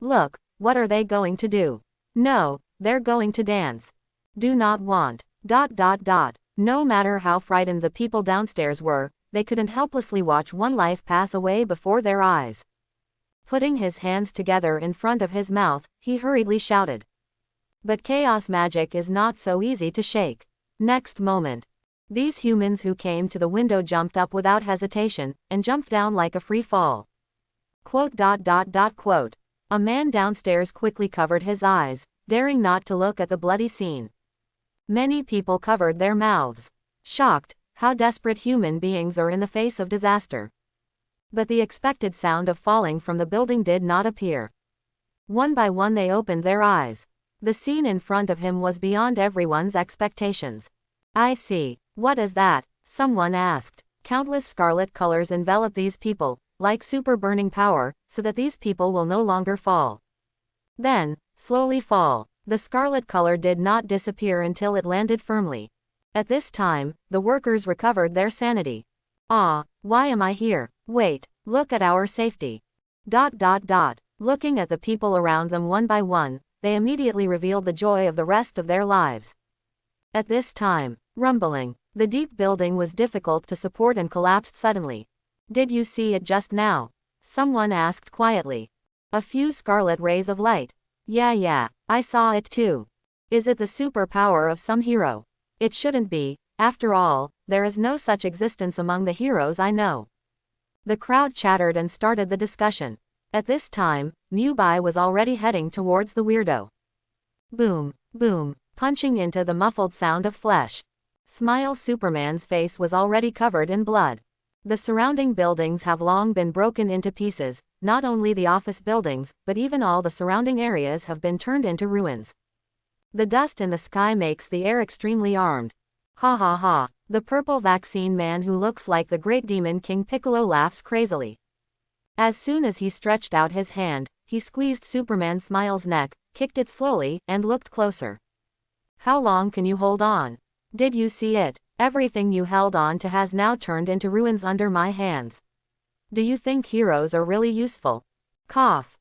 Look, what are they going to do? No, they're going to dance. Do not want. ... No matter how frightened the people downstairs were, they couldn't helplessly watch one life pass away before their eyes. Putting his hands together in front of his mouth, he hurriedly shouted. But chaos magic is not so easy to shake. Next moment, these humans who came to the window jumped up without hesitation, and jumped down like a free fall. ... A man downstairs quickly covered his eyes, daring not to look at the bloody scene. Many people covered their mouths, shocked. How desperate human beings are in the face of disaster. But the expected sound of falling from the building did not appear. One by one they opened their eyes. The scene in front of him was beyond everyone's expectations. I see. What is that? Someone asked. Countless scarlet colors envelop these people, like super burning power, so that these people will no longer fall. Then, slowly fall. The scarlet color did not disappear until it landed firmly. At this time, the workers recovered their sanity. Ah, why am I here? Wait, look at our safety. ... Looking at the people around them one by one, they immediately revealed the joy of the rest of their lives. At this time, rumbling, the deep building was difficult to support and collapsed suddenly. Did you see it just now? Someone asked quietly. A few scarlet rays of light. Yeah, I saw it too. Is it the superpower of some hero? It shouldn't be. After all, there is no such existence among the heroes I know. The crowd chattered and started the discussion. At this time, Muai was already heading towards the weirdo. Boom, boom, punching into the muffled sound of flesh. Smile Superman's face was already covered in blood. The surrounding buildings have long been broken into pieces. Not only the office buildings, but even all the surrounding areas have been turned into ruins. The dust in the sky makes the air extremely armed. Ha ha ha. The purple vaccine man who looks like the great demon King Piccolo laughs crazily. As soon as he stretched out his hand, he squeezed Superman Smile's neck, kicked it slowly, and looked closer. How long can you hold on? Did you see it? Everything you held on to has now turned into ruins under my hands. Do you think heroes are really useful? Cough.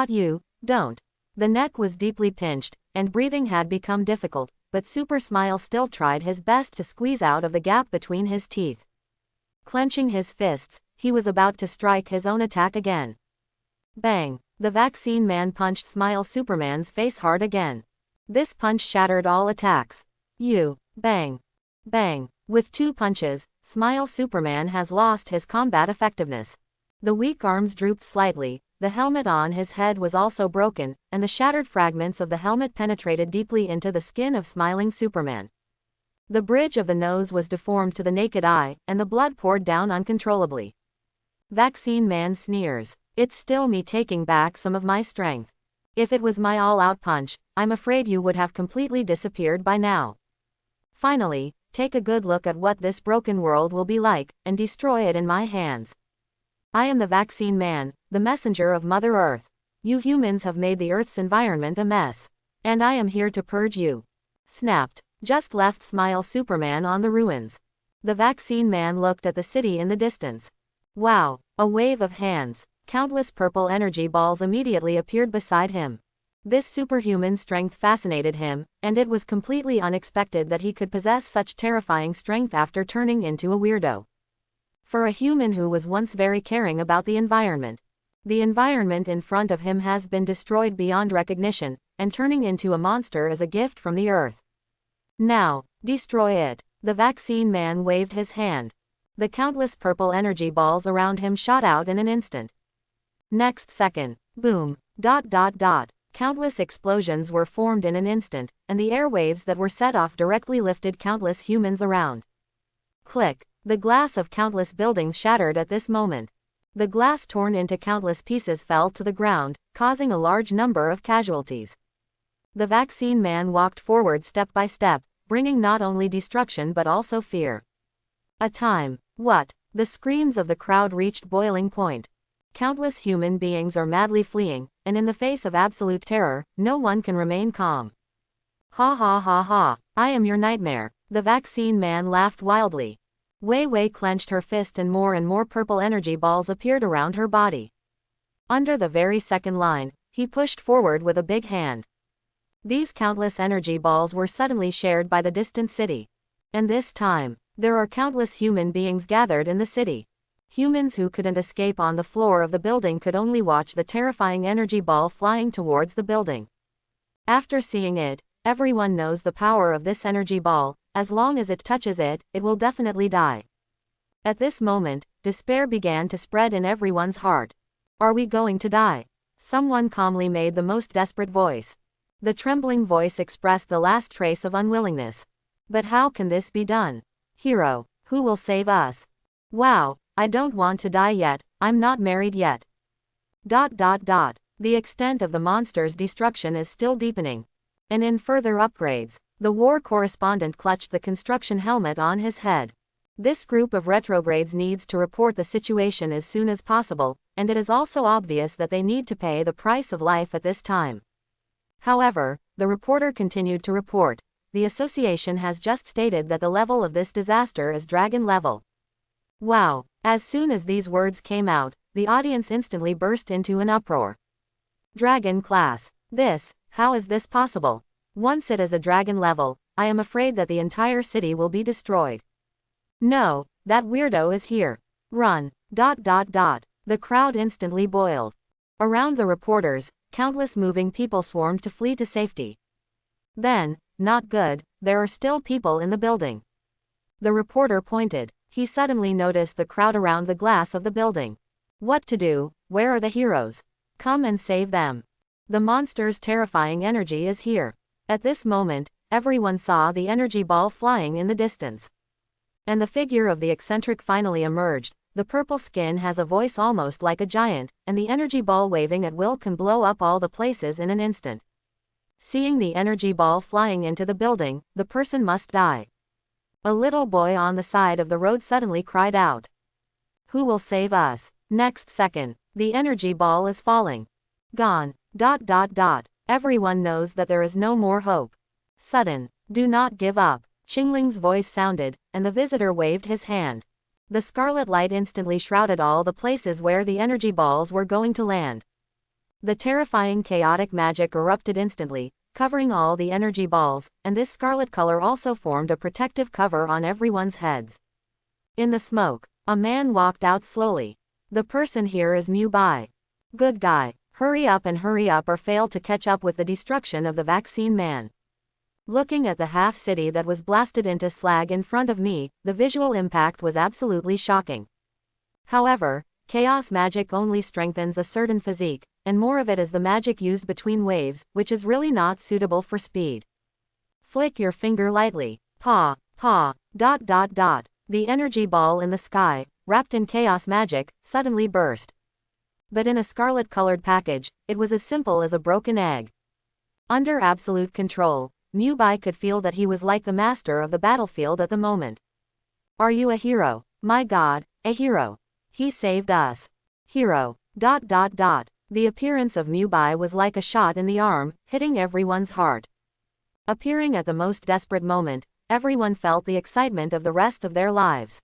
You don't. The neck was deeply pinched, and breathing had become difficult, but Super Smile still tried his best to squeeze out of the gap between his teeth. Clenching his fists, he was about to strike his own attack again. Bang! The vaccine man punched Smile Superman's face hard again. This punch shattered all attacks. Bang! Bang! With two punches, Smile Superman has lost his combat effectiveness. The weak arms drooped slightly. The helmet on his head was also broken, and the shattered fragments of the helmet penetrated deeply into the skin of smiling Superman. The bridge of the nose was deformed to the naked eye, and the blood poured down uncontrollably. Vaccine man sneers. It's still me taking back some of my strength. If it was my all-out punch, I'm afraid you would have completely disappeared by now. Finally, take a good look at what this broken world will be like, and destroy it in my hands. I am the vaccine man, the messenger of Mother Earth. You humans have made the Earth's environment a mess. And I am here to purge you. Snapped. Just left Smile Superman on the ruins. The vaccine man looked at the city in the distance. Wow, a wave of hands. Countless purple energy balls immediately appeared beside him. This superhuman strength fascinated him, and it was completely unexpected that he could possess such terrifying strength after turning into a weirdo. For a human who was once very caring about the environment in front of him has been destroyed beyond recognition, and turning into a monster is a gift from the Earth. Now, destroy it. The vaccine man waved his hand. The countless purple energy balls around him shot out in an instant. Next second, Boom. Countless explosions were formed in an instant, and the airwaves that were set off directly lifted countless humans around. Click. The glass of countless buildings shattered at this moment. The glass torn into countless pieces fell to the ground, causing a large number of casualties. The vaccine man walked forward step by step, bringing not only destruction but also fear. A time. What? The screams of the crowd reached boiling point. Countless human beings are madly fleeing, and in the face of absolute terror, no one can remain calm. Ha ha ha ha, I am your nightmare. The vaccine man laughed wildly. Wei Wei clenched her fist and more purple energy balls appeared around her body. Under the very second line, he pushed forward with a big hand. These countless energy balls were suddenly shared by the distant city. And this time, there are countless human beings gathered in the city. Humans who couldn't escape on the floor of the building could only watch the terrifying energy ball flying towards the building. After seeing it, everyone knows the power of this energy ball. As long as it touches it, it will definitely die. At this moment, despair began to spread in everyone's heart. Are we going to die? Someone calmly made the most desperate voice. The trembling voice expressed the last trace of unwillingness. But how can this be done? Hero, who will save us? Wow, I don't want to die yet, I'm not married yet. The extent of the monster's destruction is still deepening. And in further upgrades, the war correspondent clutched the construction helmet on his head. This group of retrogrades needs to report the situation as soon as possible, and it is also obvious that they need to pay the price of life at this time. However, the reporter continued to report. The association has just stated that the level of this disaster is dragon level. Wow! As soon as these words came out, the audience instantly burst into an uproar. Dragon class. How is this possible? Once it is a dragon level, I am afraid that the entire city will be destroyed. No, that weirdo is here. Run. The crowd instantly boiled. Around the reporters, countless moving people swarmed to flee to safety. Then, not good, there are still people in the building. The reporter pointed. He suddenly noticed the crowd around the glass of the building. What to do? Where are the heroes? Come and save them. The monster's terrifying energy is here. At this moment, everyone saw the energy ball flying in the distance. And the figure of the eccentric finally emerged. The purple skin has a voice almost like a giant, and the energy ball waving at will can blow up all the places in an instant. Seeing the energy ball flying into the building, the person must die. A little boy on the side of the road suddenly cried out. Who will save us? Next second, the energy ball is falling. Gone. Everyone knows that there is no more hope. Sudden. Do not give up. Qingling's voice sounded, and the visitor waved his hand. The scarlet light instantly shrouded all the places where the energy balls were going to land. The terrifying chaotic magic erupted instantly, covering all the energy balls, and this scarlet color also formed a protective cover on everyone's heads. In the smoke, a man walked out slowly. The person here is Muai. Good guy, hurry up or fail to catch up with the destruction of the vaccine man. Looking at the half city that was blasted into slag in front of me, the visual impact was absolutely shocking. However, chaos magic only strengthens a certain physique, and more of it is the magic used between waves, which is really not suitable for speed. Flick your finger lightly. The energy ball in the sky, wrapped in chaos magic, suddenly burst. But in a scarlet-colored package, it was as simple as a broken egg. Under absolute control, Muai could feel that he was like the master of the battlefield at the moment. Are you a hero? My God, a hero. He saved us. Hero. The appearance of Muai was like a shot in the arm, hitting everyone's heart. Appearing at the most desperate moment, everyone felt the excitement of the rest of their lives.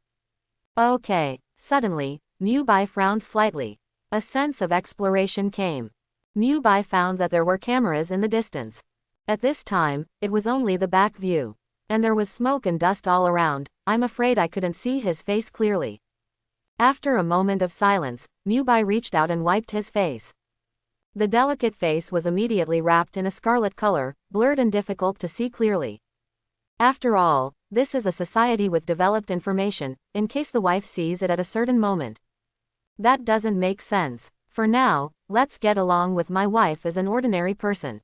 Okay. Suddenly, Muai frowned slightly. A sense of exploration came. Muai found that there were cameras in the distance. At this time, it was only the back view. And there was smoke and dust all around. I'm afraid I couldn't see his face clearly. After a moment of silence, Muai reached out and wiped his face. The delicate face was immediately wrapped in a scarlet color, blurred and difficult to see clearly. After all, this is a society with developed information, in case the wife sees it at a certain moment. That doesn't make sense. For now, let's get along with my wife as an ordinary person.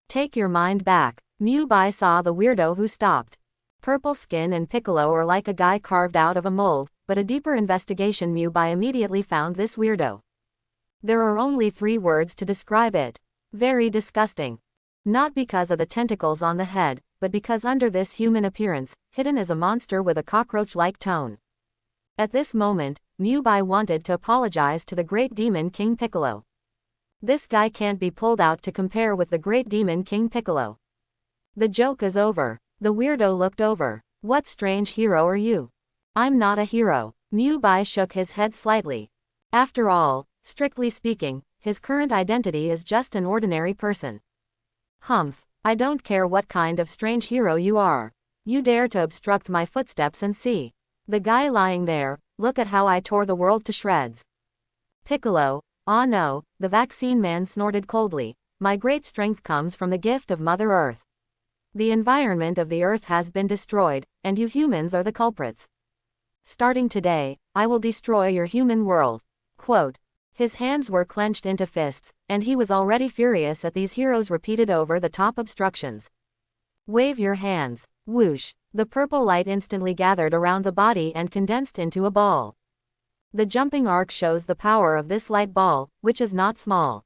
Take your mind back. Muai saw the weirdo who stopped. Purple skin and Piccolo are like a guy carved out of a mold, but a deeper investigation Muai immediately found this weirdo. There are only 3 words to describe it. Very disgusting. Not because of the tentacles on the head, but because under this human appearance, hidden is a monster with a cockroach-like tone. At this moment, Muai wanted to apologize to the Great Demon King Piccolo. This guy can't be pulled out to compare with the Great Demon King Piccolo. The joke is over. The weirdo looked over. What strange hero are you? I'm not a hero. Muai shook his head slightly. After all, strictly speaking, his current identity is just an ordinary person. Humph, I don't care what kind of strange hero you are. You dare to obstruct my footsteps and see. The guy lying there, look at how I tore the world to shreds. Piccolo, ah no, the vaccine man snorted coldly. My great strength comes from the gift of Mother Earth. The environment of the Earth has been destroyed, and you humans are the culprits. Starting today, I will destroy your human world. Quote. His hands were clenched into fists, and he was already furious at these heroes' repeated over-the-top obstructions. Wave your hands. Whoosh. The purple light instantly gathered around the body and condensed into a ball. The jumping arc shows the power of this light ball, which is not small.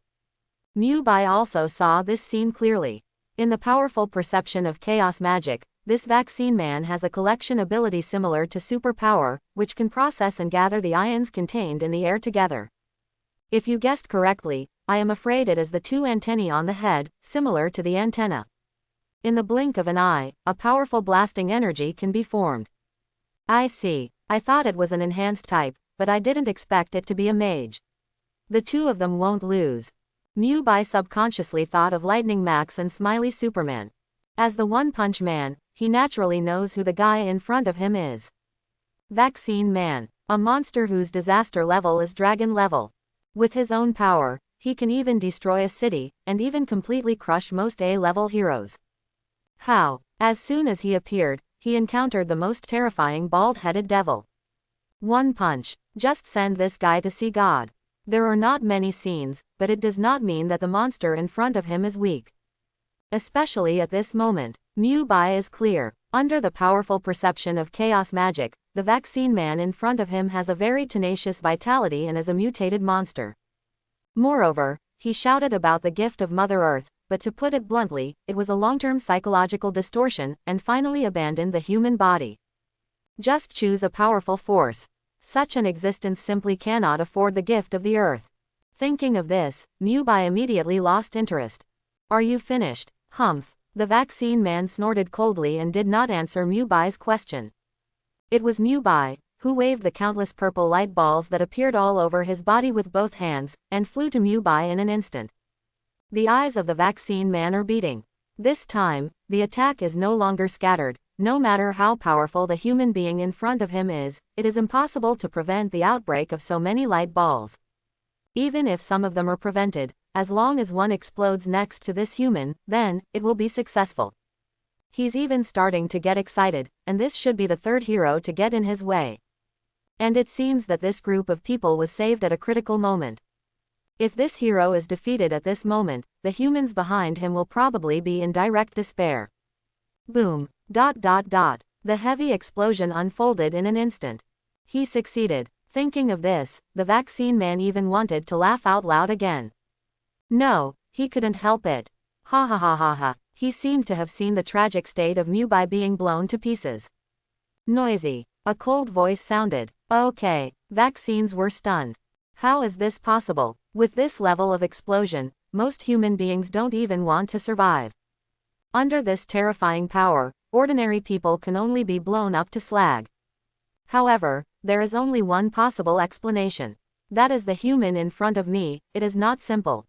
Muai also saw this scene clearly. In the powerful perception of chaos magic, this vaccine man has a collection ability similar to superpower, which can process and gather the ions contained in the air together. If you guessed correctly, I am afraid it is the 2 antennae on the head, similar to the antenna. In the blink of an eye, a powerful blasting energy can be formed. I see. I thought it was an enhanced type, but I didn't expect it to be a mage. The 2 of them won't lose. Muai subconsciously thought of Lightning Max and Smiley Superman. As the One Punch Man, he naturally knows who the guy in front of him is. Vaccine Man, a monster whose disaster level is dragon level. With his own power, he can even destroy a city, and even completely crush most A-level heroes. How? As soon as he appeared, he encountered the most terrifying bald-headed devil. One punch. Just send this guy to see God. There are not many scenes, but it does not mean that the monster in front of him is weak. Especially at this moment, Muai is clear. Under the powerful perception of chaos magic, the vaccine man in front of him has a very tenacious vitality and is a mutated monster. Moreover, he shouted about the gift of Mother Earth, but to put it bluntly, it was a long-term psychological distortion, and finally abandoned the human body. Just choose a powerful force. Such an existence simply cannot afford the gift of the earth. Thinking of this, Muai immediately lost interest. Are you finished? Humph. The vaccine man snorted coldly and did not answer Muai's question. It was Muai, who waved the countless purple light balls that appeared all over his body with both hands, and flew to Muai in an instant. The eyes of the vaccine man are beating. This time, the attack is no longer scattered. No matter how powerful the human being in front of him is, it is impossible to prevent the outbreak of so many light balls. Even if some of them are prevented, as long as one explodes next to this human, then, it will be successful. He's even starting to get excited, and this should be the 3rd hero to get in his way. And it seems that this group of people was saved at a critical moment. If this hero is defeated at this moment, the humans behind him will probably be in direct despair. Boom. ... The heavy explosion unfolded in an instant. He succeeded. Thinking of this, the vaccine man even wanted to laugh out loud again. No, he couldn't help it. Ha ha ha ha ha. He seemed to have seen the tragic state of Muai being blown to pieces. Noisy. A cold voice sounded. Okay. Vaccines were stunned. How is this possible? With this level of explosion, most human beings don't even want to survive. Under this terrifying power, ordinary people can only be blown up to slag. However, there is only one possible explanation. That is the human in front of me. It is not simple.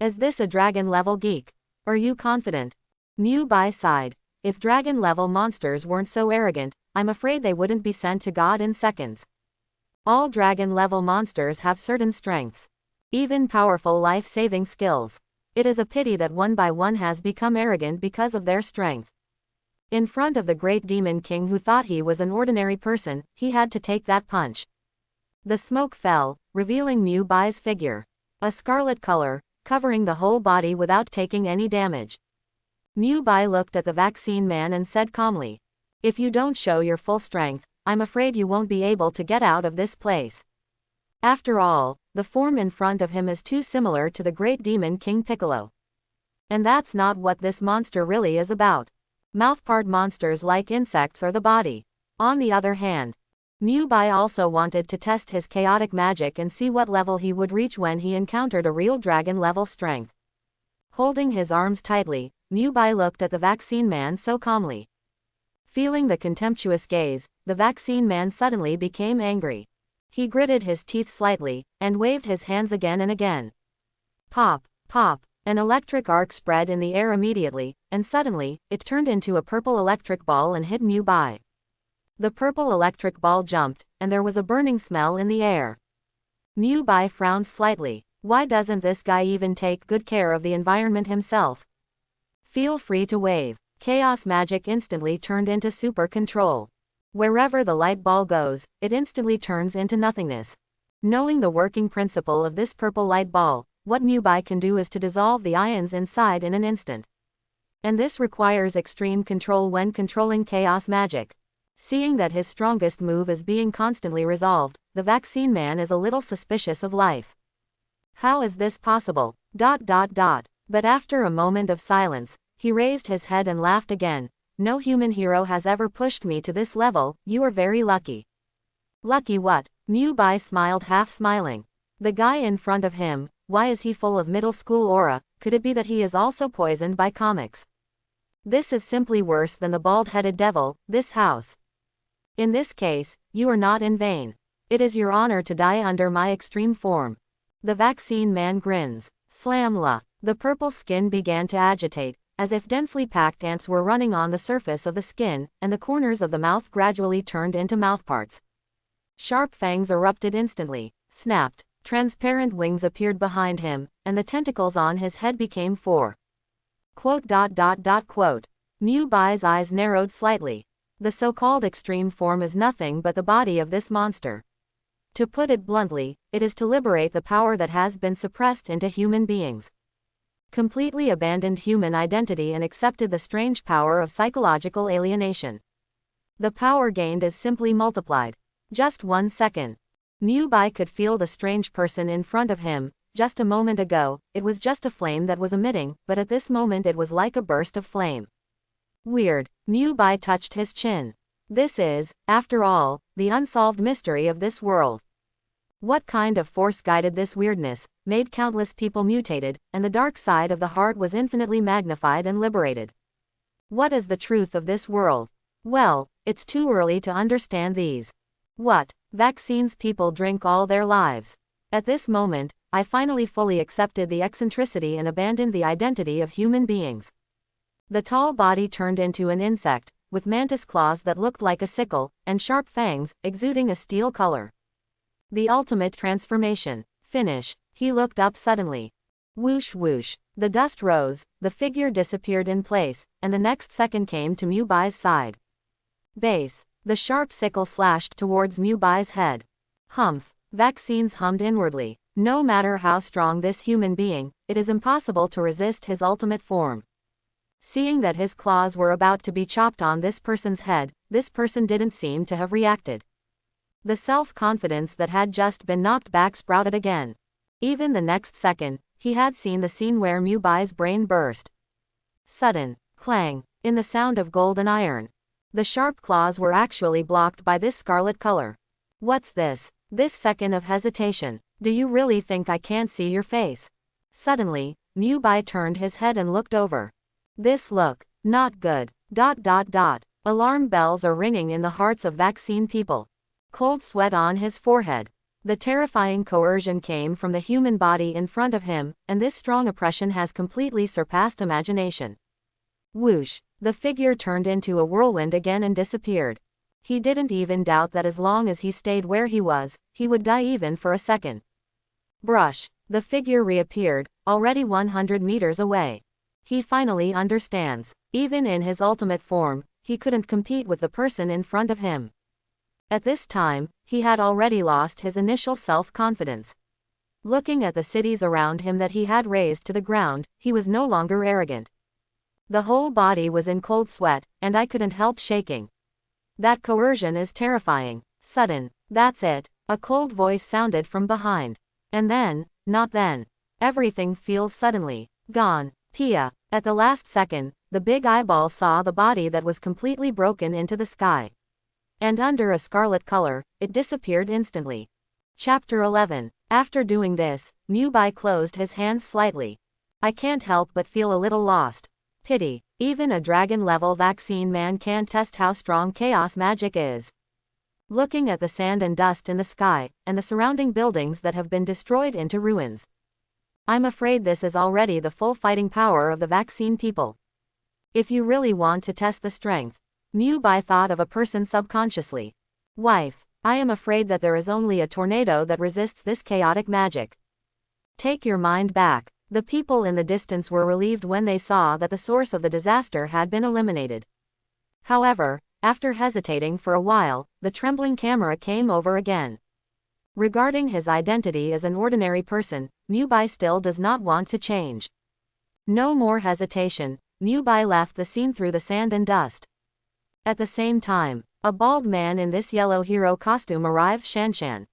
Is this a dragon-level geek? Are you confident? Muai sighed. If dragon-level monsters weren't so arrogant, I'm afraid they wouldn't be sent to God in seconds. All dragon-level monsters have certain strengths. Even powerful life-saving skills. It is a pity that one by one has become arrogant because of their strength. In front of the great demon king who thought he was an ordinary person, he had to take that punch. The smoke fell, revealing Muai's figure. A scarlet color, covering the whole body without taking any damage. Muai looked at the vaccine man and said calmly, "If you don't show your full strength, I'm afraid you won't be able to get out of this place." After all, the form in front of him is too similar to the great demon King Piccolo. And that's not what this monster really is about. Mouthpart monsters like insects or the body. On the other hand, Muai also wanted to test his chaotic magic and see what level he would reach when he encountered a real dragon-level strength. Holding his arms tightly, Muai looked at the vaccine man so calmly. Feeling the contemptuous gaze, the vaccine man suddenly became angry. He gritted his teeth slightly, and waved his hands again and again. Pop, pop, an electric arc spread in the air immediately, and suddenly, it turned into a purple electric ball and hit Muai. The purple electric ball jumped, and there was a burning smell in the air. Muai frowned slightly. Why doesn't this guy even take good care of the environment himself? Feel free to wave. Chaos magic instantly turned into super control. Wherever the light ball goes, it instantly turns into nothingness. Knowing the working principle of this purple light ball, what Muai can do is to dissolve the ions inside in an instant. And this requires extreme control when controlling chaos magic. Seeing that his strongest move is being constantly resolved, the vaccine man is a little suspicious of life. How is this possible? But after a moment of silence, he raised his head and laughed again. No human hero has ever pushed me to this level, you are very lucky. Lucky what? Muai smiled, half smiling. The guy in front of him, why is he full of middle school aura? Could it be that he is also poisoned by comics? This is simply worse than the bald-headed devil, this house. In this case, you are not in vain. It is your honor to die under my extreme form. The vaccine man grins. Slam-la. The purple skin began to agitate, as if densely packed ants were running on the surface of the skin, and the corners of the mouth gradually turned into mouthparts. Sharp fangs erupted instantly, snapped, transparent wings appeared behind him, and the tentacles on his head became four. Muai's eyes narrowed slightly. The so-called extreme form is nothing but the body of this monster. To put it bluntly, it is to liberate the power that has been suppressed into human beings. Completely abandoned human identity and accepted the strange power of psychological alienation. The power gained is simply multiplied. Just 1 second. Muai could feel the strange person in front of him. Just a moment ago, it was just a flame that was emitting, but at this moment it was like a burst of flame. Weird. Muai touched his chin. This is, after all, the unsolved mystery of this world. What kind of force guided this weirdness, made countless people mutated, and the dark side of the heart was infinitely magnified and liberated? What is the truth of this world? Well, it's too early to understand these. What? Vaccines people drink all their lives. At this moment, I finally fully accepted the eccentricity and abandoned the identity of human beings. The tall body turned into an insect, with mantis claws that looked like a sickle, and sharp fangs, exuding a steel color. The ultimate transformation. Finish. He looked up suddenly. Whoosh whoosh. The dust rose, the figure disappeared in place, and the next second came to Muai's side. Base. The sharp sickle slashed towards Muai's head. Humph. Vaccines hummed inwardly. No matter how strong this human being, it is impossible to resist his ultimate form. Seeing that his claws were about to be chopped on this person's head, this person didn't seem to have reacted. The self-confidence that had just been knocked back sprouted again. Even the next second, he had seen the scene where Muai's brain burst. Sudden clang in the sound of gold and iron. The sharp claws were actually blocked by this scarlet color. What's this? This second of hesitation. Do you really think I can't see your face? Suddenly, Muai turned his head and looked over. This look, not good. Alarm bells are ringing in the hearts of vaccine people. Cold sweat on his forehead. The terrifying coercion came from the human body in front of him, and this strong oppression has completely surpassed imagination. Whoosh. The figure turned into a whirlwind again and disappeared. He didn't even doubt that as long as he stayed where he was, he would die even for a second. Brush. The figure reappeared, already 100 meters away. He finally understands. Even in his ultimate form, he couldn't compete with the person in front of him. At this time, he had already lost his initial self-confidence. Looking at the cities around him that he had razed to the ground, he was no longer arrogant. The whole body was in cold sweat, and I couldn't help shaking. That coercion is terrifying. Sudden. That's it. A cold voice sounded from behind. And then, not then. Everything feels suddenly gone. Pia. At the last second, the big eyeball saw the body that was completely broken into the sky. And under a scarlet color, it disappeared instantly. Chapter 11. After doing this, Muai closed his hands slightly. I can't help but feel a little lost. Pity. Even a dragon-level vaccine man can't test how strong chaos magic is. Looking at the sand and dust in the sky, and the surrounding buildings that have been destroyed into ruins. I'm afraid this is already the full fighting power of the vaccine people. If you really want to test the strength. Muai thought of a person subconsciously. Wife, I am afraid that there is only a tornado that resists this chaotic magic. Take your mind back. The people in the distance were relieved when they saw that the source of the disaster had been eliminated. However, after hesitating for a while, the trembling camera came over again. Regarding his identity as an ordinary person, Muai still does not want to change. No more hesitation, Muai left the scene through the sand and dust. At the same time, a bald man in this yellow hero costume arrives Shanshan.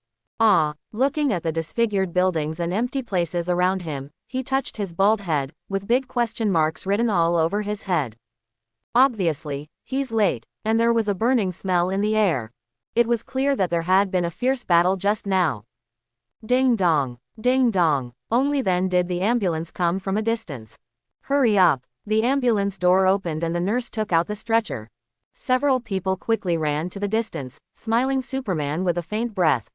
Looking at the disfigured buildings and empty places around him, he touched his bald head, with big question marks written all over his head. Obviously, he's late, and there was a burning smell in the air. It was clear that there had been a fierce battle just now. Ding dong, ding dong. Only then did the ambulance come from a distance. Hurry up. The ambulance door opened and the nurse took out the stretcher. Several people quickly ran to the distance, smiling Superman with a faint breath.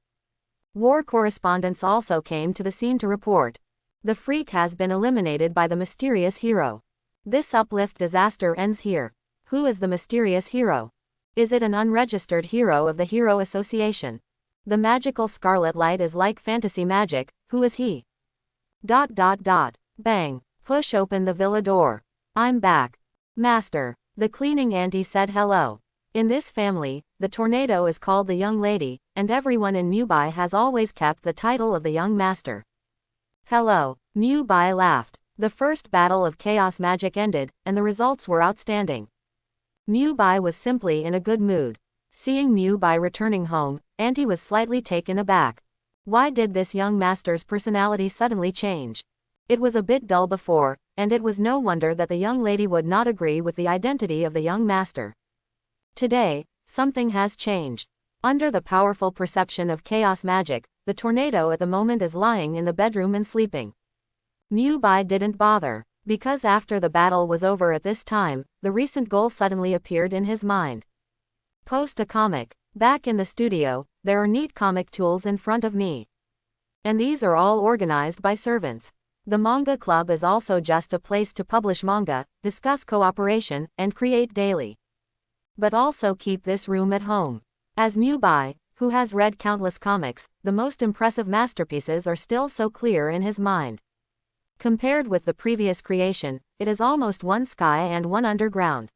War correspondents also came to the scene to report. The freak has been eliminated by the mysterious hero. This uplift disaster ends here. Who is the mysterious hero? Is it an unregistered hero of the Hero Association? The magical scarlet light is like fantasy magic. Who is he? ... Bang. Push open the villa door. I'm back. Master. The cleaning auntie said hello. In this family, the tornado is called the young lady, and everyone in Muai has always kept the title of the young master. Hello. Muai laughed. The first battle of chaos magic ended, and the results were outstanding. Muai was simply in a good mood. Seeing Muai returning home, Auntie was slightly taken aback. Why did this young master's personality suddenly change? It was a bit dull before, and it was no wonder that the young lady would not agree with the identity of the young master. Today, something has changed. Under the powerful perception of chaos magic, the tornado at the moment is lying in the bedroom and sleeping. Muai didn't bother, because after the battle was over at this time, the recent goal suddenly appeared in his mind. Post a comic. Back in the studio, there are neat comic tools in front of me. And these are all organized by servants. The manga club is also just a place to publish manga, discuss cooperation, and create daily. But also keep this room at home. As Muai, who has read countless comics, the most impressive masterpieces are still so clear in his mind. Compared with the previous creation, it is almost one sky and one underground.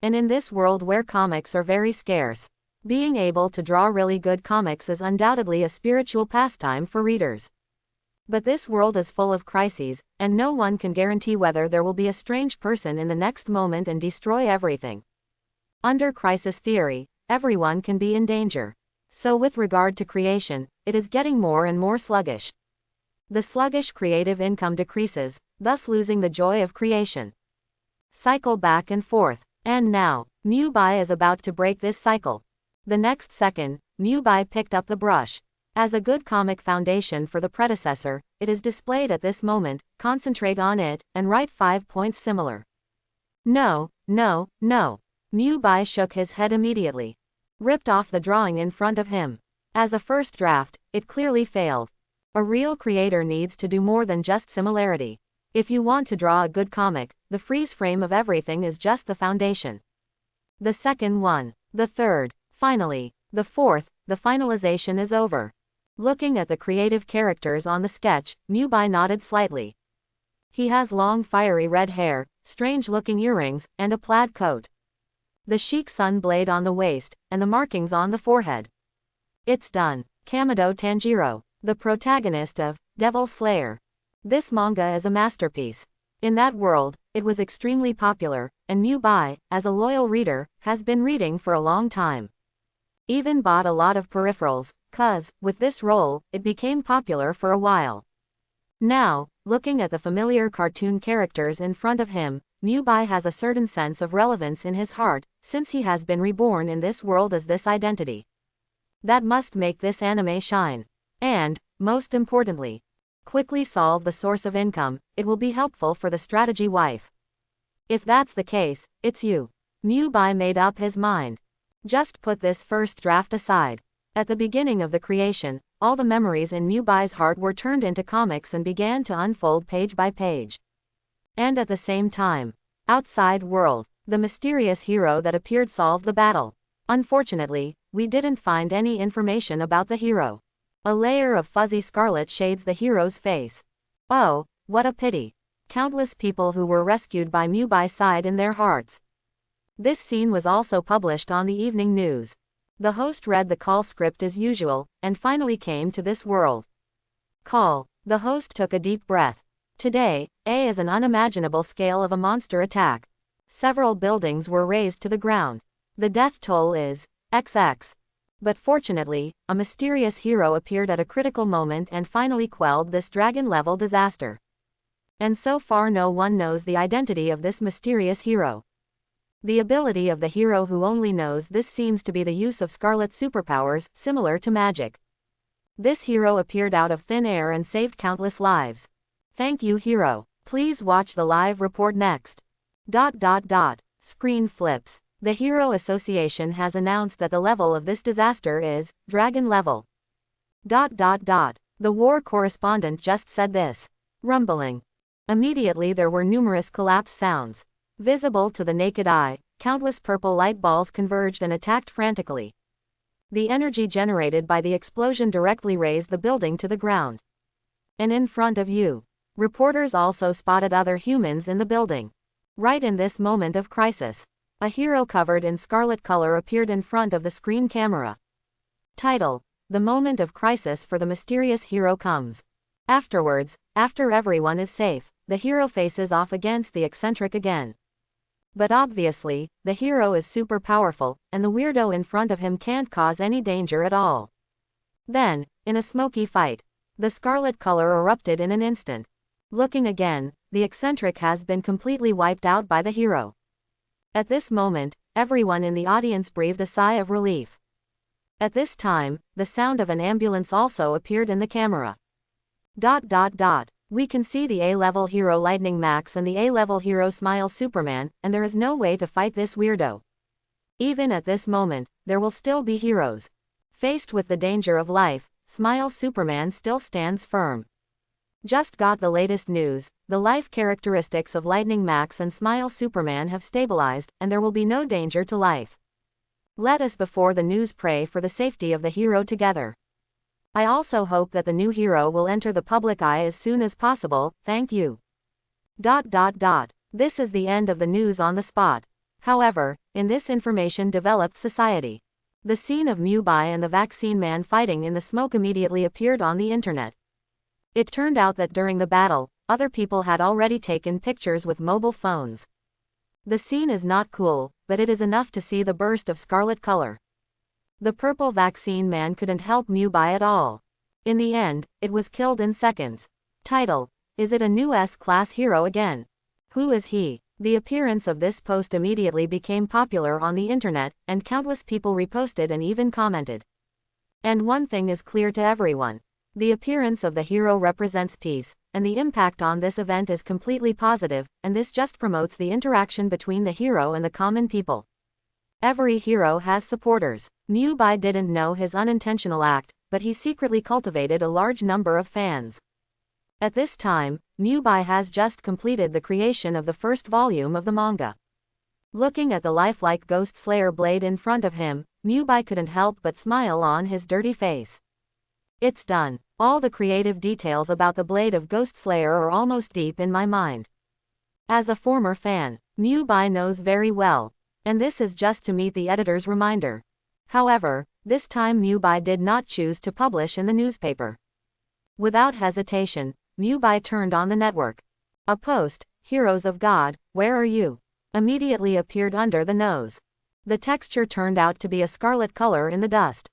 And in this world where comics are very scarce, being able to draw really good comics is undoubtedly a spiritual pastime for readers. But this world is full of crises, and no one can guarantee whether there will be a strange person in the next moment and destroy everything. Under crisis theory, everyone can be in danger. So with regard to creation, it is getting more and more sluggish. The sluggish creative income decreases, thus losing the joy of creation. Cycle back and forth. And now, Muai is about to break this cycle. The next second, Muai picked up the brush. As a good comic foundation for the predecessor, it is displayed at this moment. Concentrate on it, and write 5 points similar. No. Muai shook his head immediately. Ripped off the drawing in front of him. As a first draft, it clearly failed. A real creator needs to do more than just similarity. If you want to draw a good comic, the freeze frame of everything is just the foundation. The second one. The third. Finally. The fourth. The finalization is over. Looking at the creative characters on the sketch, Muai nodded slightly. He has long fiery red hair, strange-looking earrings, and a plaid coat. The chic sun blade on the waist, and the markings on the forehead. It's done. Kamado Tanjiro, the protagonist of Devil Slayer. This manga is a masterpiece. In that world, it was extremely popular, and Muai, as a loyal reader, has been reading for a long time. Even bought a lot of peripherals, cause, with this role, it became popular for a while. Now, looking at the familiar cartoon characters in front of him, Muai has a certain sense of relevance in his heart, since he has been reborn in this world as this identity. That must make this anime shine. And, most importantly, quickly solve the source of income. It will be helpful for the strategy wife. If that's the case, it's you. Muai made up his mind. Just put this first draft aside. At the beginning of the creation, all the memories in Muai's heart were turned into comics and began to unfold page by page. And at the same time, outside world, the mysterious hero that appeared solved the battle. Unfortunately, we didn't find any information about the hero. A layer of fuzzy scarlet shades the hero's face. Oh, what a pity. Countless people who were rescued by Muai sighed in their hearts. This scene was also published on the evening news. The host read the call script as usual, and finally came to this world. Call. The host took a deep breath. Today, A is an unimaginable scale of a monster attack. Several buildings were razed to the ground. The death toll is XX. But fortunately, a mysterious hero appeared at a critical moment and finally quelled this dragon-level disaster. And so far no one knows the identity of this mysterious hero. The ability of the hero who only knows this seems to be the use of scarlet superpowers, similar to magic. This hero appeared out of thin air and saved countless lives. Thank you, hero. Please watch the live report next. Screen flips. The Hero Association has announced that the level of this disaster is dragon level. The war correspondent just said this. Rumbling. Immediately there were numerous collapse sounds. Visible to the naked eye, countless purple light balls converged and attacked frantically. The energy generated by the explosion directly raised the building to the ground. And in front of you, reporters also spotted other humans in the building. Right in this moment of crisis, a hero covered in scarlet color appeared in front of the screen camera. Title: The moment of crisis for the mysterious hero comes. Afterwards, after everyone is safe, the hero faces off against the eccentric again. But obviously, the hero is super powerful, and the weirdo in front of him can't cause any danger at all. Then, in a smoky fight, the scarlet color erupted in an instant. Looking again, the eccentric has been completely wiped out by the hero. At this moment, everyone in the audience breathed a sigh of relief. At this time, the sound of an ambulance also appeared in the camera. We can see the A-level hero Lightning Max and the A-level hero Smile Superman, and there is no way to fight this weirdo. Even at this moment, there will still be heroes. Faced with the danger of life, Smile Superman still stands firm. Just got the latest news, the life characteristics of Lightning Max and Smile Superman have stabilized, and there will be no danger to life. Let us before the news pray for the safety of the hero together. I also hope that the new hero will enter the public eye as soon as possible, thank you. This is the end of the news on the spot. However, in this information developed society, the scene of Muai and the vaccine man fighting in the smoke immediately appeared on the internet. It turned out that during the battle, other people had already taken pictures with mobile phones. The scene is not cool, but it is enough to see the burst of scarlet color. The purple vaccine man couldn't help Muai at all. In the end, it was killed in seconds. Title: Is it a new S-class hero again? Who is he? The appearance of this post immediately became popular on the internet, and countless people reposted and even commented. And one thing is clear to everyone. The appearance of the hero represents peace, and the impact on this event is completely positive, and this just promotes the interaction between the hero and the common people. Every hero has supporters. Muai didn't know his unintentional act, but he secretly cultivated a large number of fans. At this time, Muai has just completed the creation of the first volume of the manga. Looking at the lifelike Ghost Slayer blade in front of him, Muai couldn't help but smile on his dirty face. It's done. All the creative details about the blade of Ghost Slayer are almost deep in my mind. As a former fan, Muai knows very well. And this is just to meet the editor's reminder. However, this time Muai did not choose to publish in the newspaper. Without hesitation, Muai turned on the network. A post, "Heroes of God, where are you?" immediately appeared under the nose. The texture turned out to be a scarlet color in the dust.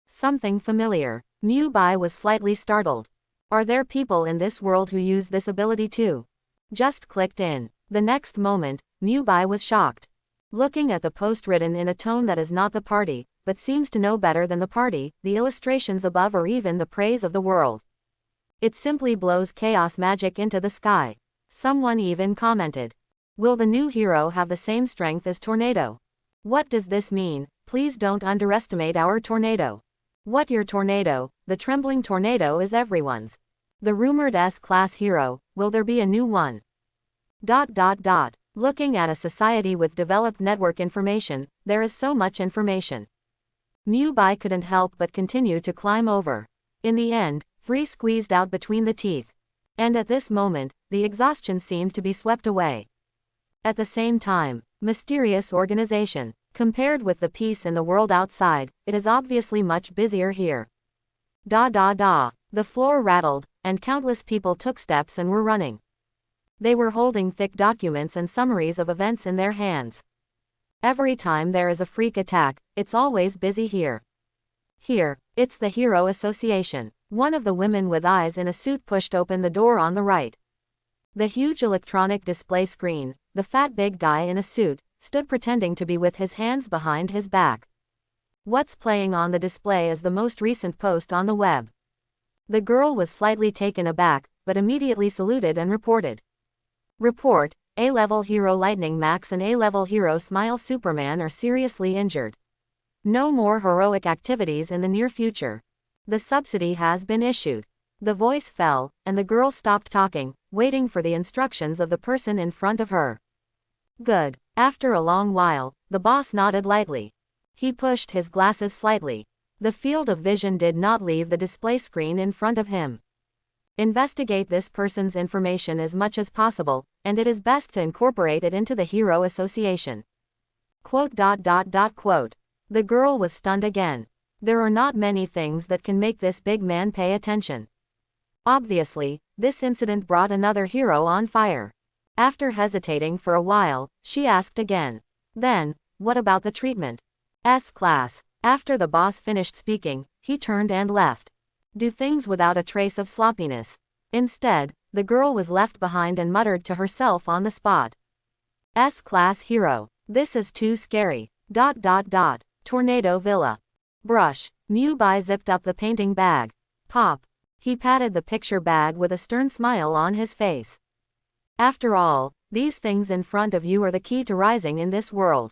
Something familiar. Muai was slightly startled. Are there people in this world who use this ability too? Just clicked in. The next moment, Muai was shocked. Looking at the post written in a tone that is not the party, but seems to know better than the party, the illustrations above or even the praise of the world. It simply blows chaos magic into the sky. Someone even commented, "Will the new hero have the same strength as Tornado? What does this mean? Please don't underestimate our Tornado. What your Tornado, the trembling Tornado is everyone's. The rumored S-class hero, will there be a new one?" Looking at a society with developed network information, there is so much information. Muai couldn't help but continue to climb over. In the end, 3 squeezed out between the teeth. And at this moment, the exhaustion seemed to be swept away. At the same time, mysterious organization. Compared with the peace in the world outside, it is obviously much busier here. The floor rattled, and countless people took steps and were running. They were holding thick documents and summaries of events in their hands. Every time there is a freak attack, it's always busy here. Here, it's the Hero Association. One of the women with eyes in a suit pushed open the door on the right. The huge electronic display screen, the fat big guy in a suit, stood pretending to be with his hands behind his back. What's playing on the display is the most recent post on the web. The girl was slightly taken aback, but immediately saluted and reported. Report, A-level hero Lightning Max and A-level hero Smile Superman are seriously injured. No more heroic activities in the near future. The subsidy has been issued. The voice fell, and the girl stopped talking, waiting for the instructions of the person in front of her. Good. After a long while, the boss nodded lightly. He pushed his glasses slightly. The field of vision did not leave the display screen in front of him. Investigate this person's information as much as possible, and it is best to incorporate it into the Hero Association. The girl was stunned again. There are not many things that can make this big man pay attention. Obviously, this incident brought another hero on fire. After hesitating for a while, she asked again. Then, what about the treatment? S-class. After the boss finished speaking, he turned and left. Do things without a trace of sloppiness. Instead, the girl was left behind and muttered to herself on the spot. S-class hero. This is too scary. Tornado Villa. Brush. Muai zipped up the painting bag. Pop. He patted the picture bag with a stern smile on his face. After all, these things in front of you are the key to rising in this world.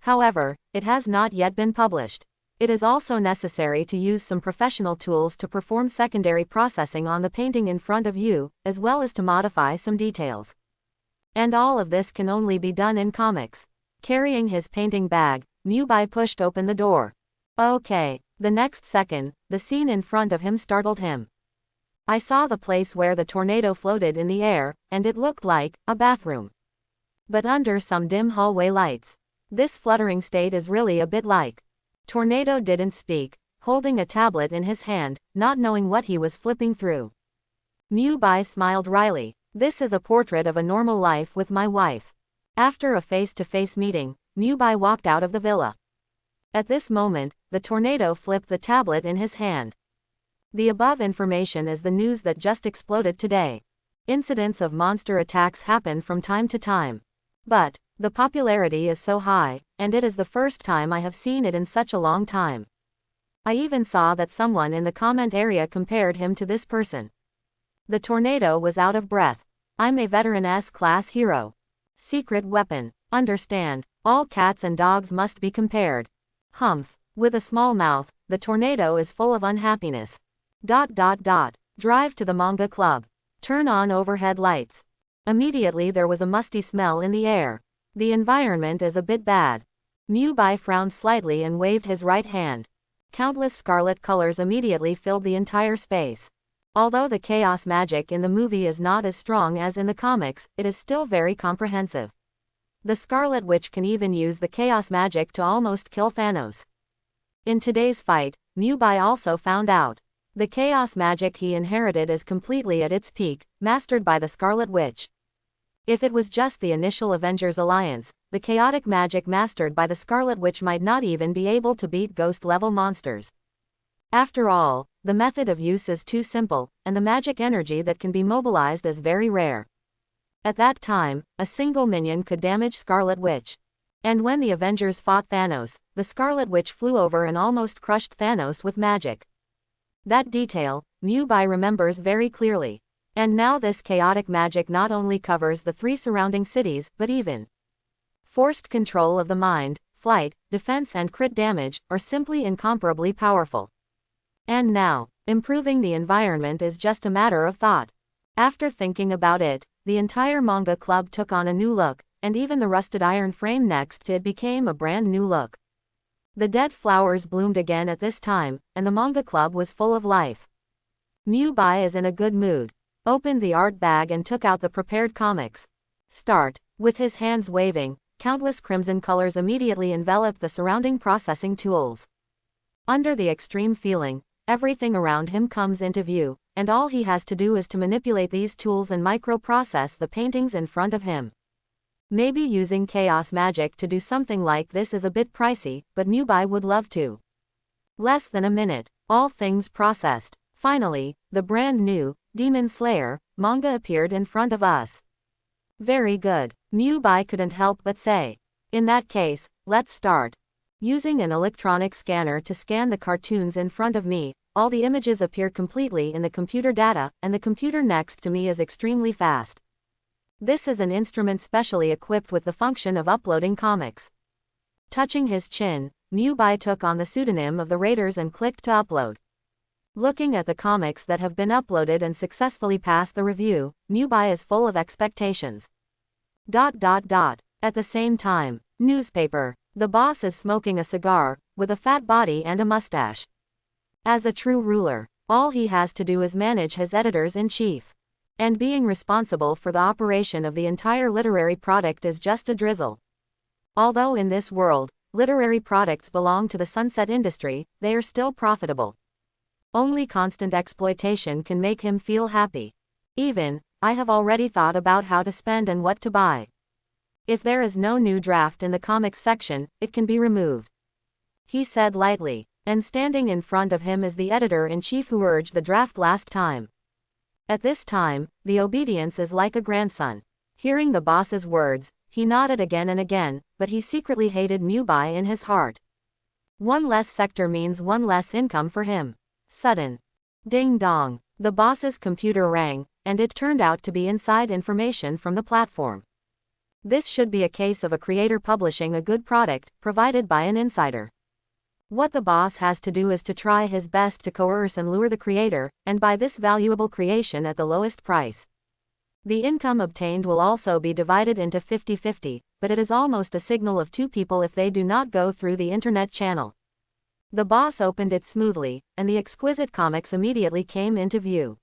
However, it has not yet been published. It is also necessary to use some professional tools to perform secondary processing on the painting in front of you, as well as to modify some details. And all of this can only be done in comics. Carrying his painting bag, Muai pushed open the door. Okay. The next second, the scene in front of him startled him. I saw the place where the tornado floated in the air, and it looked like a bathroom. But under some dim hallway lights. This fluttering state is really a bit like. Tornado didn't speak, holding a tablet in his hand, not knowing what he was flipping through. Muai smiled wryly. This is a portrait of a normal life with my wife. After a face-to-face meeting, Muai walked out of the villa. At this moment, the tornado flipped the tablet in his hand. The above information is the news that just exploded today. Incidents of monster attacks happen from time to time. But, the popularity is so high, and it is the first time I have seen it in such a long time. I even saw that someone in the comment area compared him to this person. The tornado was out of breath. I'm a veteran S-class hero. Secret weapon. Understand, all cats and dogs must be compared. Humph. With a small mouth, the tornado is full of unhappiness. Drive to the manga club. Turn on overhead lights. Immediately there was a musty smell in the air. The environment is a bit bad. Muai frowned slightly and waved his right hand. Countless scarlet colors immediately filled the entire space. Although the chaos magic in the movie is not as strong as in the comics, it is still very comprehensive. The Scarlet Witch can even use the chaos magic to almost kill Thanos. In today's fight, Muai also found out. The chaos magic he inherited is completely at its peak, mastered by the Scarlet Witch. If it was just the initial Avengers Alliance, the chaotic magic mastered by the Scarlet Witch might not even be able to beat ghost-level monsters. After all, the method of use is too simple, and the magic energy that can be mobilized is very rare. At that time, a single minion could damage Scarlet Witch. And when the Avengers fought Thanos, the Scarlet Witch flew over and almost crushed Thanos with magic. That detail, Muai remembers very clearly. And now this chaotic magic not only covers the 3 surrounding cities, but even forced control of the mind, flight, defense and crit damage, are simply incomparably powerful. And now, improving the environment is just a matter of thought. After thinking about it, the entire manga club took on a new look, and even the rusted iron frame next to it became a brand new look. The dead flowers bloomed again at this time, and the manga club was full of life. Muai is in a good mood. Opened the art bag and took out the prepared comics. Start. With his hands waving, countless crimson colors immediately enveloped the surrounding processing tools. Under the extreme feeling, everything around him comes into view, and all he has to do is to manipulate these tools and microprocess the paintings in front of him. Maybe using chaos magic to do something like this is a bit pricey, but Muai would love to. Less than a minute, all things processed. Finally, the brand new Demon Slayer manga appeared in front of us. Very good, Muai couldn't help but say. In that case, let's start. Using an electronic scanner to scan the cartoons in front of me, all the images appear completely in the computer data, and the computer next to me is extremely fast. This is an instrument specially equipped with the function of uploading comics. Touching his chin, Muai took on the pseudonym of the Raiders and clicked to upload. Looking at the comics that have been uploaded and successfully passed the review, Muai is full of expectations. At the same time, newspaper. The boss is smoking a cigar, with a fat body and a mustache. As a true ruler, all he has to do is manage his editors-in-chief. And being responsible for the operation of the entire literary product is just a drizzle. Although in this world, literary products belong to the sunset industry, they are still profitable. Only constant exploitation can make him feel happy. Even, I have already thought about how to spend and what to buy. If there is no new draft in the comics section, it can be removed. He said lightly, and standing in front of him is the editor-in-chief who urged the draft last time. At this time, the obedience is like a grandson. Hearing the boss's words, he nodded again and again, but he secretly hated Muai in his heart. One less sector means one less income for him. Sudden. Ding dong. The boss's computer rang, and it turned out to be inside information from the platform. This should be a case of a creator publishing a good product, provided by an insider. What the boss has to do is to try his best to coerce and lure the creator, and buy this valuable creation at the lowest price. The income obtained will also be divided into 50-50, but it is almost a signal of 2 people if they do not go through the internet channel. The boss opened it smoothly, and the exquisite comics immediately came into view.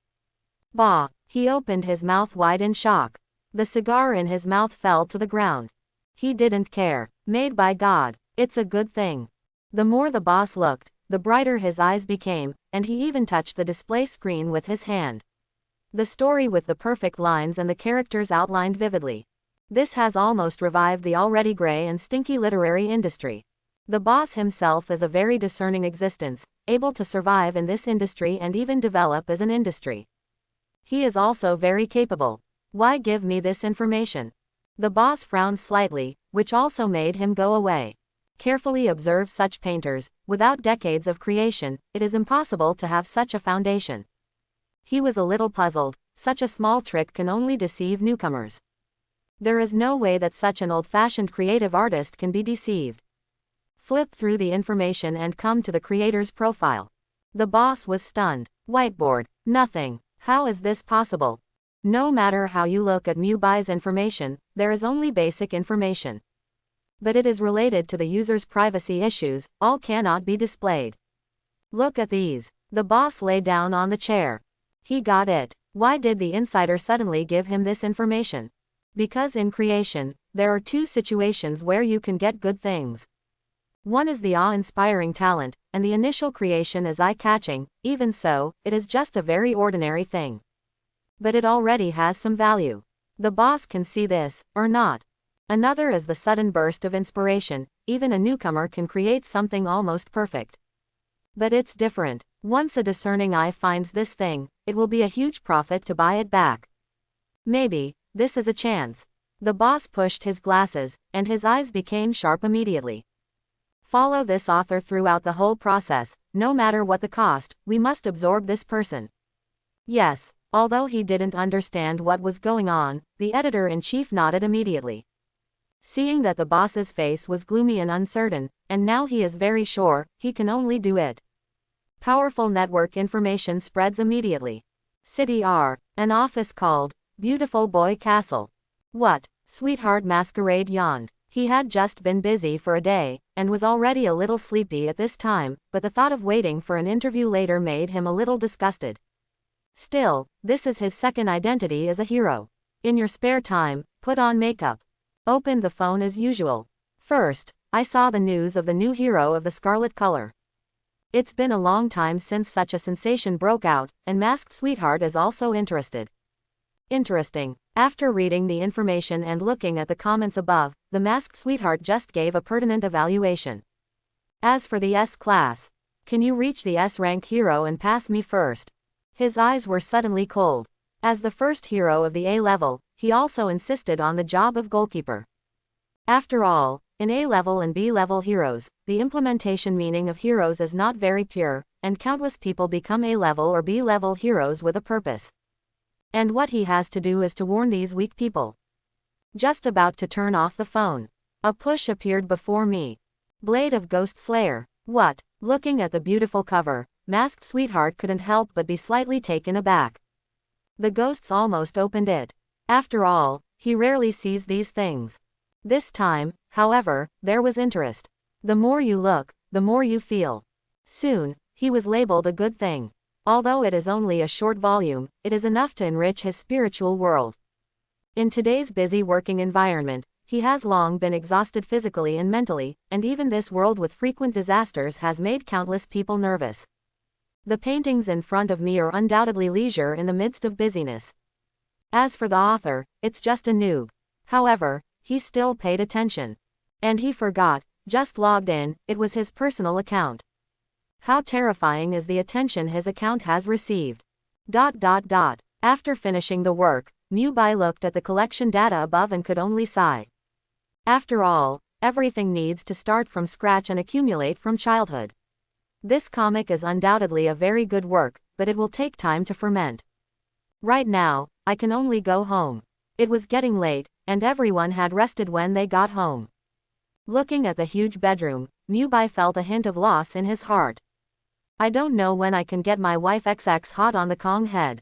Bah! He opened his mouth wide in shock. The cigar in his mouth fell to the ground. He didn't care. Made by God. It's a good thing. The more the boss looked, the brighter his eyes became, and he even touched the display screen with his hand. The story with the perfect lines and the characters outlined vividly. This has almost revived the already gray and stinky literary industry. The boss himself is a very discerning existence, able to survive in this industry and even develop as an industry. He is also very capable. Why give me this information? The boss frowned slightly, which also made him go away. Carefully observe such painters. Without decades of creation, it is impossible to have such a foundation. He was a little puzzled. Such a small trick can only deceive newcomers. There is no way that such an old-fashioned creative artist can be deceived. Flip through the information and come to the creator's profile. The boss was stunned. Whiteboard. Nothing. How is this possible? No matter how you look at Muai's information, there is only basic information. But it is related to the user's privacy issues, all cannot be displayed. Look at these. The boss lay down on the chair. He got it. Why did the insider suddenly give him this information? Because in creation, there are two situations where you can get good things. One is the awe-inspiring talent, and the initial creation is eye-catching. Even so, it is just a very ordinary thing. But it already has some value. The boss can see this, or not. Another is the sudden burst of inspiration. Even a newcomer can create something almost perfect. But it's different. Once a discerning eye finds this thing, it will be a huge profit to buy it back. Maybe, this is a chance. The boss pushed his glasses, and his eyes became sharp immediately. Follow this author throughout the whole process, no matter what the cost, we must absorb this person. Yes, although he didn't understand what was going on, the editor-in-chief nodded immediately. Seeing that the boss's face was gloomy and uncertain, and now he is very sure, he can only do it. Powerful network information spreads immediately. City R. An office called Beautiful Boy Castle. What? Sweetheart Masquerade yawned. He had just been busy for a day, and was already a little sleepy at this time, but the thought of waiting for an interview later made him a little disgusted. Still, this is his second identity as a hero. In your spare time, put on makeup. Open the phone as usual. First, I saw the news of the new hero of the Scarlet Color. It's been a long time since such a sensation broke out, and Masked Sweetheart is also interested. Interesting. After reading the information and looking at the comments above, the Masked Sweetheart just gave a pertinent evaluation. As for the S-class, can you reach the S-rank hero and pass me first? His eyes were suddenly cold. As the first hero of the A-level, he also insisted on the job of goalkeeper. After all, in A-level and B-level heroes, the implementation meaning of heroes is not very pure, and countless people become A-level or B-level heroes with a purpose. And what he has to do is to warn these weak people. Just about to turn off the phone. A push appeared before me. Blade of Ghost Slayer. What? Looking at the beautiful cover, Masked Sweetheart couldn't help but be slightly taken aback. The ghosts almost opened it. After all, he rarely sees these things. This time, however, there was interest. The more you look, the more you feel. Soon, he was labeled a good thing. Although it is only a short volume, it is enough to enrich his spiritual world. In today's busy working environment, he has long been exhausted physically and mentally, and even this world with frequent disasters has made countless people nervous. The paintings in front of me are undoubtedly leisure in the midst of busyness. As for the author, it's just a noob. However, he still paid attention. And he forgot, just logged in, it was his personal account. How terrifying is the attention his account has received. After finishing the work, Muai looked at the collection data above and could only sigh. After all, everything needs to start from scratch and accumulate from childhood. This comic is undoubtedly a very good work, but it will take time to ferment. Right now, I can only go home. It was getting late, and everyone had rested when they got home. Looking at the huge bedroom, Muai felt a hint of loss in his heart. I don't know when I can get my wife XX hot on the Kong head.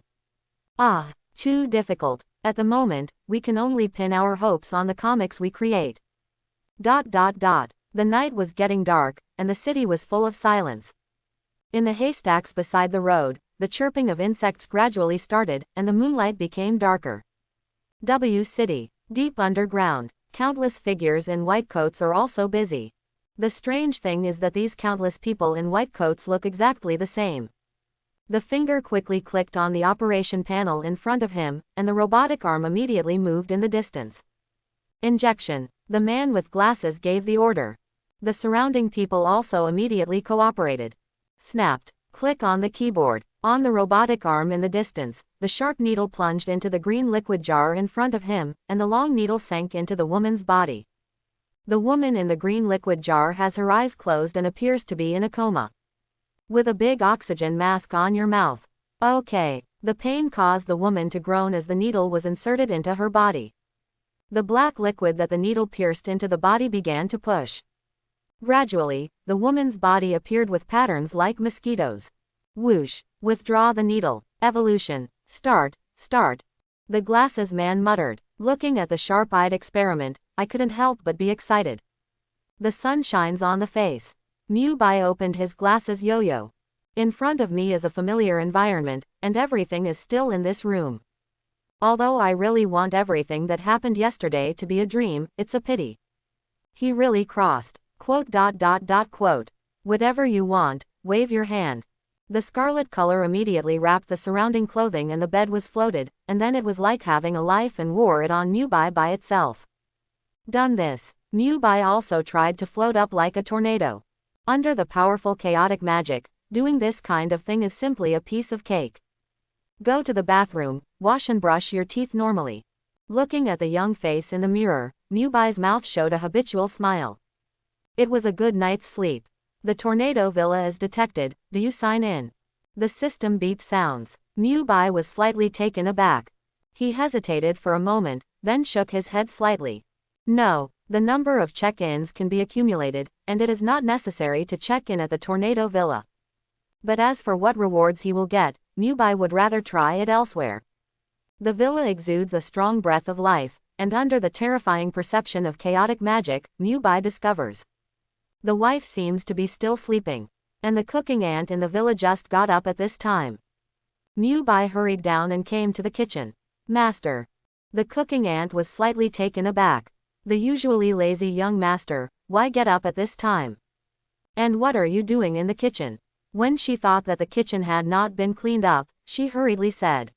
Ah, too difficult. At the moment, we can only pin our hopes on the comics we create. The night was getting dark, and the city was full of silence. In the haystacks beside the road, the chirping of insects gradually started, and the moonlight became darker. City. Deep underground, countless figures in white coats are also busy. The strange thing is that these countless people in white coats look exactly the same. The finger quickly clicked on the operation panel in front of him, and the robotic arm immediately moved in the distance. Injection. The man with glasses gave the order. The surrounding people also immediately cooperated. Snapped. Click on the keyboard. On the robotic arm in the distance, the sharp needle plunged into the green liquid jar in front of him, and the long needle sank into the woman's body. The woman in the green liquid jar has her eyes closed and appears to be in a coma. With a big oxygen mask on your mouth. Okay. The pain caused the woman to groan as the needle was inserted into her body. The black liquid that the needle pierced into the body began to push. Gradually, the woman's body appeared with patterns like mosquitoes. Whoosh. Withdraw the needle. Evolution. Start. The glasses man muttered. Looking at the sharp-eyed experiment, I couldn't help but be excited. The sun shines on the face. Muai opened his glasses yo-yo. In front of me is a familiar environment, and everything is still in this room. Although I really want everything that happened yesterday to be a dream, it's a pity. He really crossed. Quote. Whatever you want, wave your hand. The scarlet color immediately wrapped the surrounding clothing and the bed was floated, and then it was like having a life and wore it on Muai by itself. Done this, Muai also tried to float up like a tornado. Under the powerful chaotic magic, doing this kind of thing is simply a piece of cake. Go to the bathroom, wash and brush your teeth normally. Looking at the young face in the mirror, Muai's mouth showed a habitual smile. It was a good night's sleep. The tornado villa is detected, do you sign in? The system beep sounds. Muai was slightly taken aback. He hesitated for a moment, then shook his head slightly. No, the number of check-ins can be accumulated, and it is not necessary to check in at the tornado villa. But as for what rewards he will get, Muai would rather try it elsewhere. The villa exudes a strong breath of life, and under the terrifying perception of chaotic magic, Muai discovers the wife seems to be still sleeping, and the cooking ant in the villa just got up at this time. Muai hurried down and came to the kitchen. Master. The cooking ant was slightly taken aback. The usually lazy young master, why get up at this time? And what are you doing in the kitchen? When she thought that the kitchen had not been cleaned up, she hurriedly said,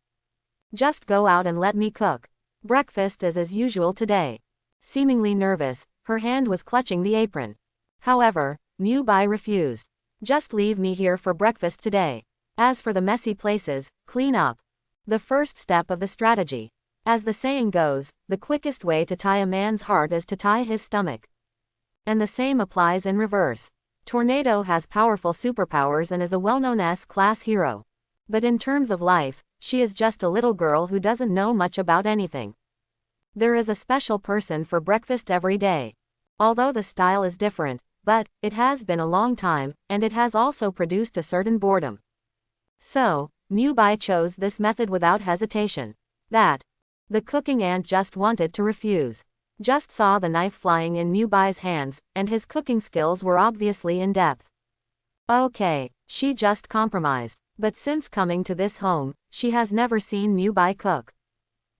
just go out and let me cook. Breakfast is as usual today. Seemingly nervous, her hand was clutching the apron. However, Muai refused. Just leave me here for breakfast today. As for the messy places, clean up. The first step of the strategy. As the saying goes, the quickest way to tie a man's heart is to tie his stomach. And the same applies in reverse. Tornado has powerful superpowers and is a well-known S-class hero. But in terms of life, she is just a little girl who doesn't know much about anything. There is a special person for breakfast every day. Although the style is different, but it has been a long time, and it has also produced a certain boredom. So, Muai chose this method without hesitation. That. The cooking ant just wanted to refuse. Just saw the knife flying in Muai's hands, and his cooking skills were obviously in depth. Okay, she just compromised, but since coming to this home, she has never seen Muai cook.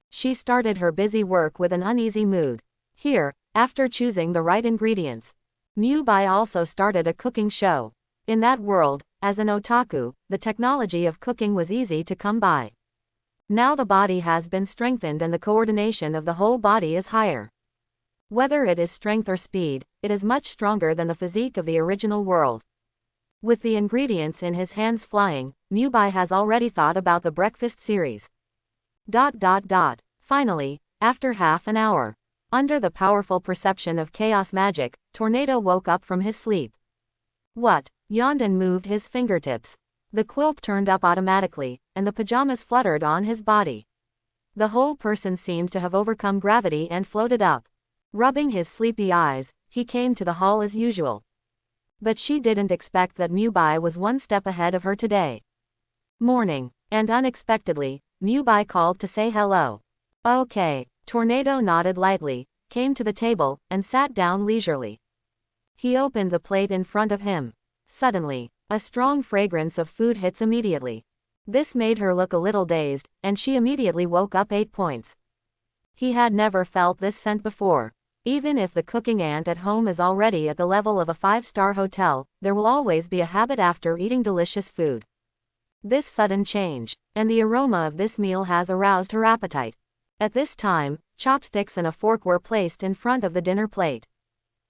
She started her busy work with an uneasy mood. Here, after choosing the right ingredients, Muai also started a cooking show. In that world, as an otaku, the technology of cooking was easy to come by. Now the body has been strengthened and the coordination of the whole body is higher. Whether it is strength or speed, it is much stronger than the physique of the original world. With the ingredients in his hands flying, Muai has already thought about the breakfast series. Finally, after half an hour, under the powerful perception of chaos magic, Tornado woke up from his sleep. What? Yawned and moved his fingertips. The quilt turned up automatically, and the pajamas fluttered on his body. The whole person seemed to have overcome gravity and floated up. Rubbing his sleepy eyes, he came to the hall as usual. But she didn't expect that Muai was one step ahead of her today. Morning, and unexpectedly, Muai called to say hello. Okay. Tornado nodded lightly, came to the table, and sat down leisurely. He opened the plate in front of him. Suddenly, a strong fragrance of food hits immediately. This made her look a little dazed, and she immediately woke up 8 points. He had never felt this scent before. Even if the cooking ant at home is already at the level of a 5-star hotel, there will always be a habit after eating delicious food. This sudden change, and the aroma of this meal has aroused her appetite. At this time, chopsticks and a fork were placed in front of the dinner plate.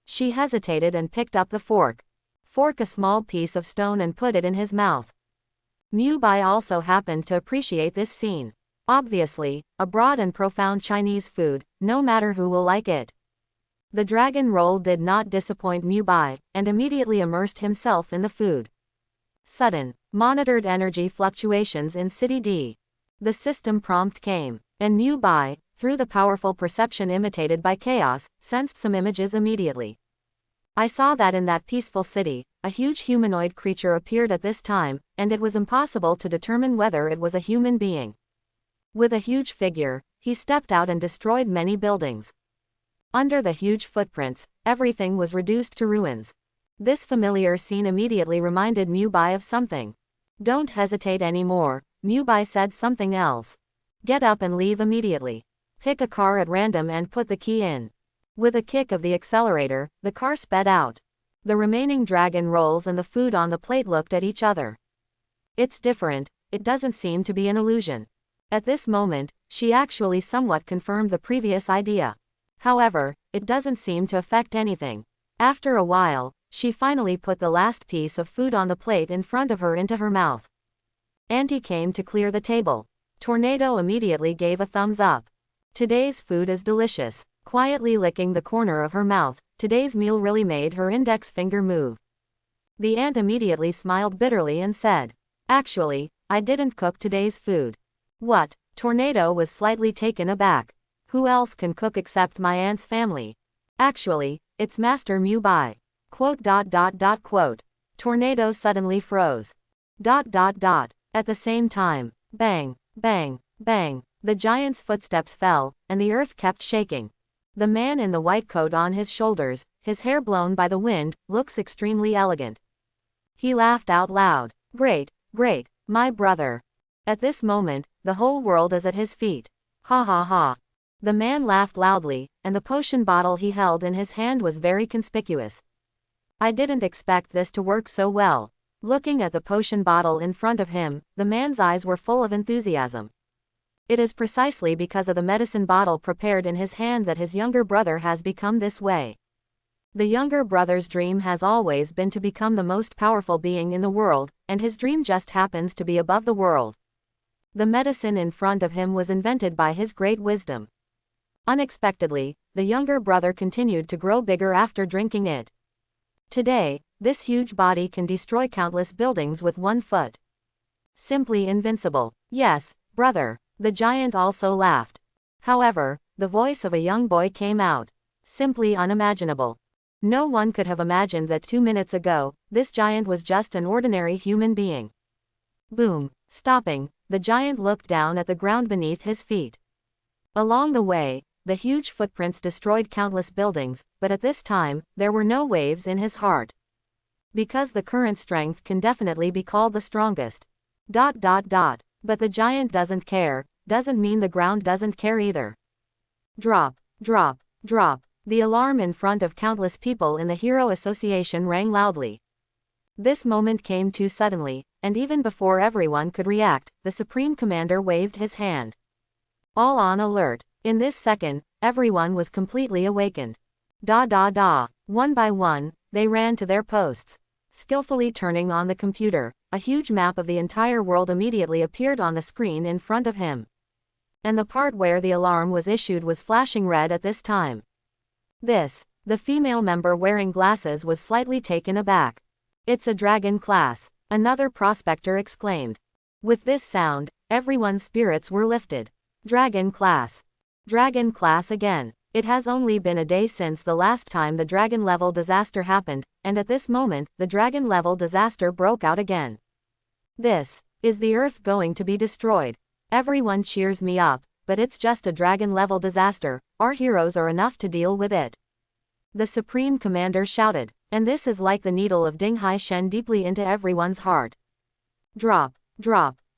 She hesitated and picked up the fork. Fork a small piece of stone and put it in his mouth. Muai also happened to appreciate this scene. Obviously, a broad and profound Chinese food, no matter who will like it. The dragon roll did not disappoint Muai, and immediately immersed himself in the food. Sudden, monitored energy fluctuations in City D. The system prompt came, and Muai, through the powerful perception imitated by chaos, sensed some images immediately. I saw that in that peaceful city, a huge humanoid creature appeared at this time, and it was impossible to determine whether it was a human being. With a huge figure, he stepped out and destroyed many buildings. Under the huge footprints, everything was reduced to ruins. This familiar scene immediately reminded Muai of something. Don't hesitate anymore, Muai said something else. Get up and leave immediately. Pick a car at random and put the key in. With a kick of the accelerator, the car sped out. The remaining dragon rolls and the food on the plate looked at each other. It's different, it doesn't seem to be an illusion. At this moment, she actually somewhat confirmed the previous idea. However, it doesn't seem to affect anything. After a while, she finally put the last piece of food on the plate in front of her into her mouth. Auntie came to clear the table. Tornado immediately gave a thumbs up. Today's food is delicious. Quietly licking the corner of her mouth, today's meal really made her index finger move. The aunt immediately smiled bitterly and said, "Actually, I didn't cook today's food." "What?" Tornado was slightly taken aback. "Who else can cook except my aunt's family?" "Actually, it's Master Muai." Quote. Tornado suddenly froze. At the same time, bang, bang, bang, the giant's footsteps fell, and the earth kept shaking. The man in the white coat on his shoulders, his hair blown by the wind, looks extremely elegant. He laughed out loud. Great, my brother." At this moment, the whole world is at his feet. Ha ha ha. The man laughed loudly, and the potion bottle he held in his hand was very conspicuous. "I didn't expect this to work so well." Looking at the potion bottle in front of him, the man's eyes were full of enthusiasm. It is precisely because of the medicine bottle prepared in his hand that his younger brother has become this way. The younger brother's dream has always been to become the most powerful being in the world, and his dream just happens to be above the world. The medicine in front of him was invented by his great wisdom. Unexpectedly, the younger brother continued to grow bigger after drinking it. Today, this huge body can destroy countless buildings with one foot. Simply invincible. "Yes, brother." The giant also laughed. However, the voice of a young boy came out. Simply unimaginable. No one could have imagined that 2 minutes ago, this giant was just an ordinary human being. Boom. Stopping, the giant looked down at the ground beneath his feet. Along the way, the huge footprints destroyed countless buildings, but at this time, there were no waves in his heart. Because the current strength can definitely be called the strongest. But the giant doesn't care, doesn't mean the ground doesn't care either. Drop. The alarm in front of countless people in the Hero Association rang loudly. This moment came too suddenly, and even before everyone could react, the Supreme Commander waved his hand. All on alert. In this second, everyone was completely awakened. One by one, they ran to their posts. Skillfully turning on the computer, a huge map of the entire world immediately appeared on the screen in front of him. And the part where the alarm was issued was flashing red at this time. The female member wearing glasses was slightly taken aback. "It's a dragon class," another prospector exclaimed. With this sound, everyone's spirits were lifted. Dragon class again. It has only been a day since the last time the dragon level disaster happened, and at this moment, the dragon level disaster broke out again. Is the earth going to be destroyed? Everyone cheers me up, but it's just a dragon level disaster, our heroes are enough to deal with it. The Supreme Commander shouted, and this is like the needle of Ding Hai Shen deeply into everyone's heart. Drop.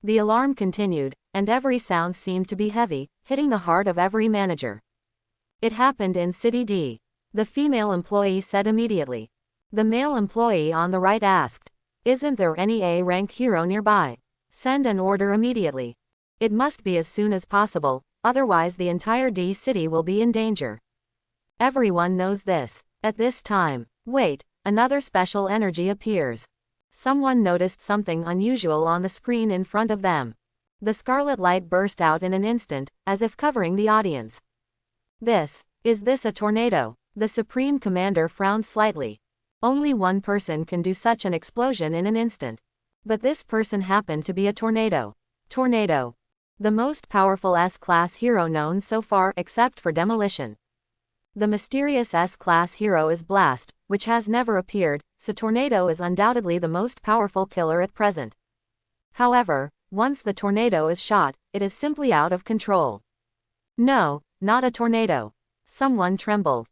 The alarm continued, and every sound seemed to be heavy, hitting the heart of every manager. "It happened in City D." The female employee said immediately. The male employee on the right asked, "Isn't there any A-rank hero nearby? Send an order immediately. It must be as soon as possible, otherwise the entire D city will be in danger." Everyone knows this. At this time, wait, another special energy appears. Someone noticed something unusual on the screen in front of them. The scarlet light burst out in an instant, as if covering the audience. Is this a tornado? The Supreme Commander frowned slightly. Only one person can do such an explosion in an instant. But this person happened to be a tornado. The most powerful S-class hero known so far except for demolition. The mysterious S-class hero is Blast, which has never appeared, so Tornado is undoubtedly the most powerful killer at present. However, once the tornado is shot, it is simply out of control. No, not a tornado. Someone trembled.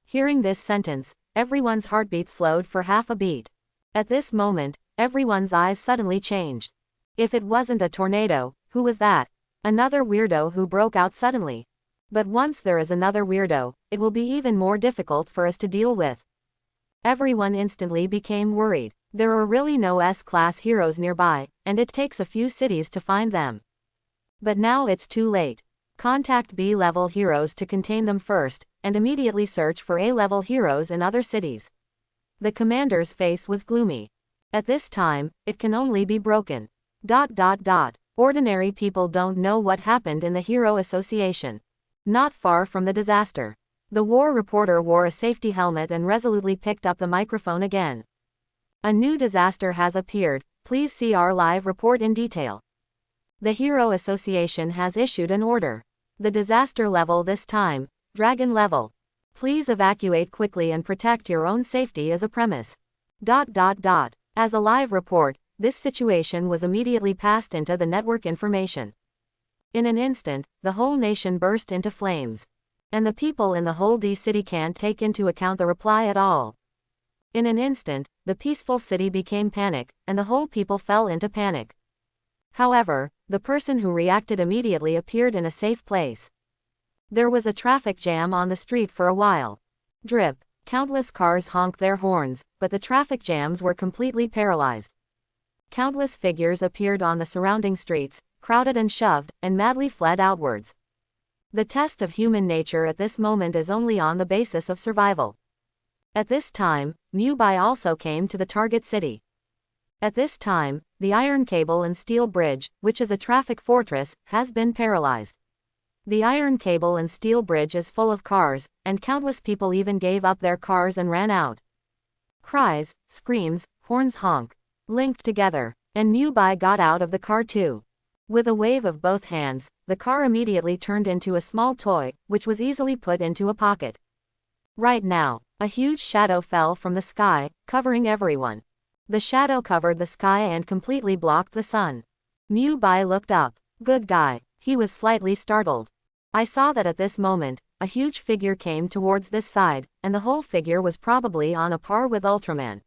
Hearing this sentence, everyone's heartbeat slowed for half a beat. At this moment, everyone's eyes suddenly changed. If it wasn't a tornado, who was that? Another weirdo who broke out suddenly. But once there is another weirdo, it will be even more difficult for us to deal with. Everyone instantly became worried. There are really no S-class heroes nearby, and it takes a few cities to find them. But now it's too late. Contact B-level heroes to contain them first, and immediately search for A-level heroes in other cities. The commander's face was gloomy. At this time, it can only be broken. Ordinary people don't know what happened in the Hero Association. Not far from the disaster. The war reporter wore a safety helmet and resolutely picked up the microphone again. A new disaster has appeared, please see our live report in detail. The Hero Association has issued an order. The disaster level this time, Dragon level. Please evacuate quickly and protect your own safety as a premise. As a live report, this situation was immediately passed into the network information. In an instant, the whole nation burst into flames. And the people in the whole D city can't take into account the reply at all. In an instant, the peaceful city became panic, and the whole people fell into panic. However, the person who reacted immediately appeared in a safe place. There was a traffic jam on the street for a while. Drip, countless cars honked their horns, but the traffic jams were completely paralyzed. Countless figures appeared on the surrounding streets, crowded and shoved, and madly fled outwards. The test of human nature at this moment is only on the basis of survival. At this time, Muai also came to the target city. At this time, the iron cable and steel bridge, which is a traffic fortress, has been paralyzed. The iron cable and steel bridge is full of cars, and countless people even gave up their cars and ran out. Cries, screams, horns honk, linked together, and Muai got out of the car too. With a wave of both hands, the car immediately turned into a small toy, which was easily put into a pocket. Right now, a huge shadow fell from the sky, covering everyone. The shadow covered the sky and completely blocked the sun. Muai looked up. Good guy. He was slightly startled. I saw that at this moment, a huge figure came towards this side, and the whole figure was probably on a par with Ultraman.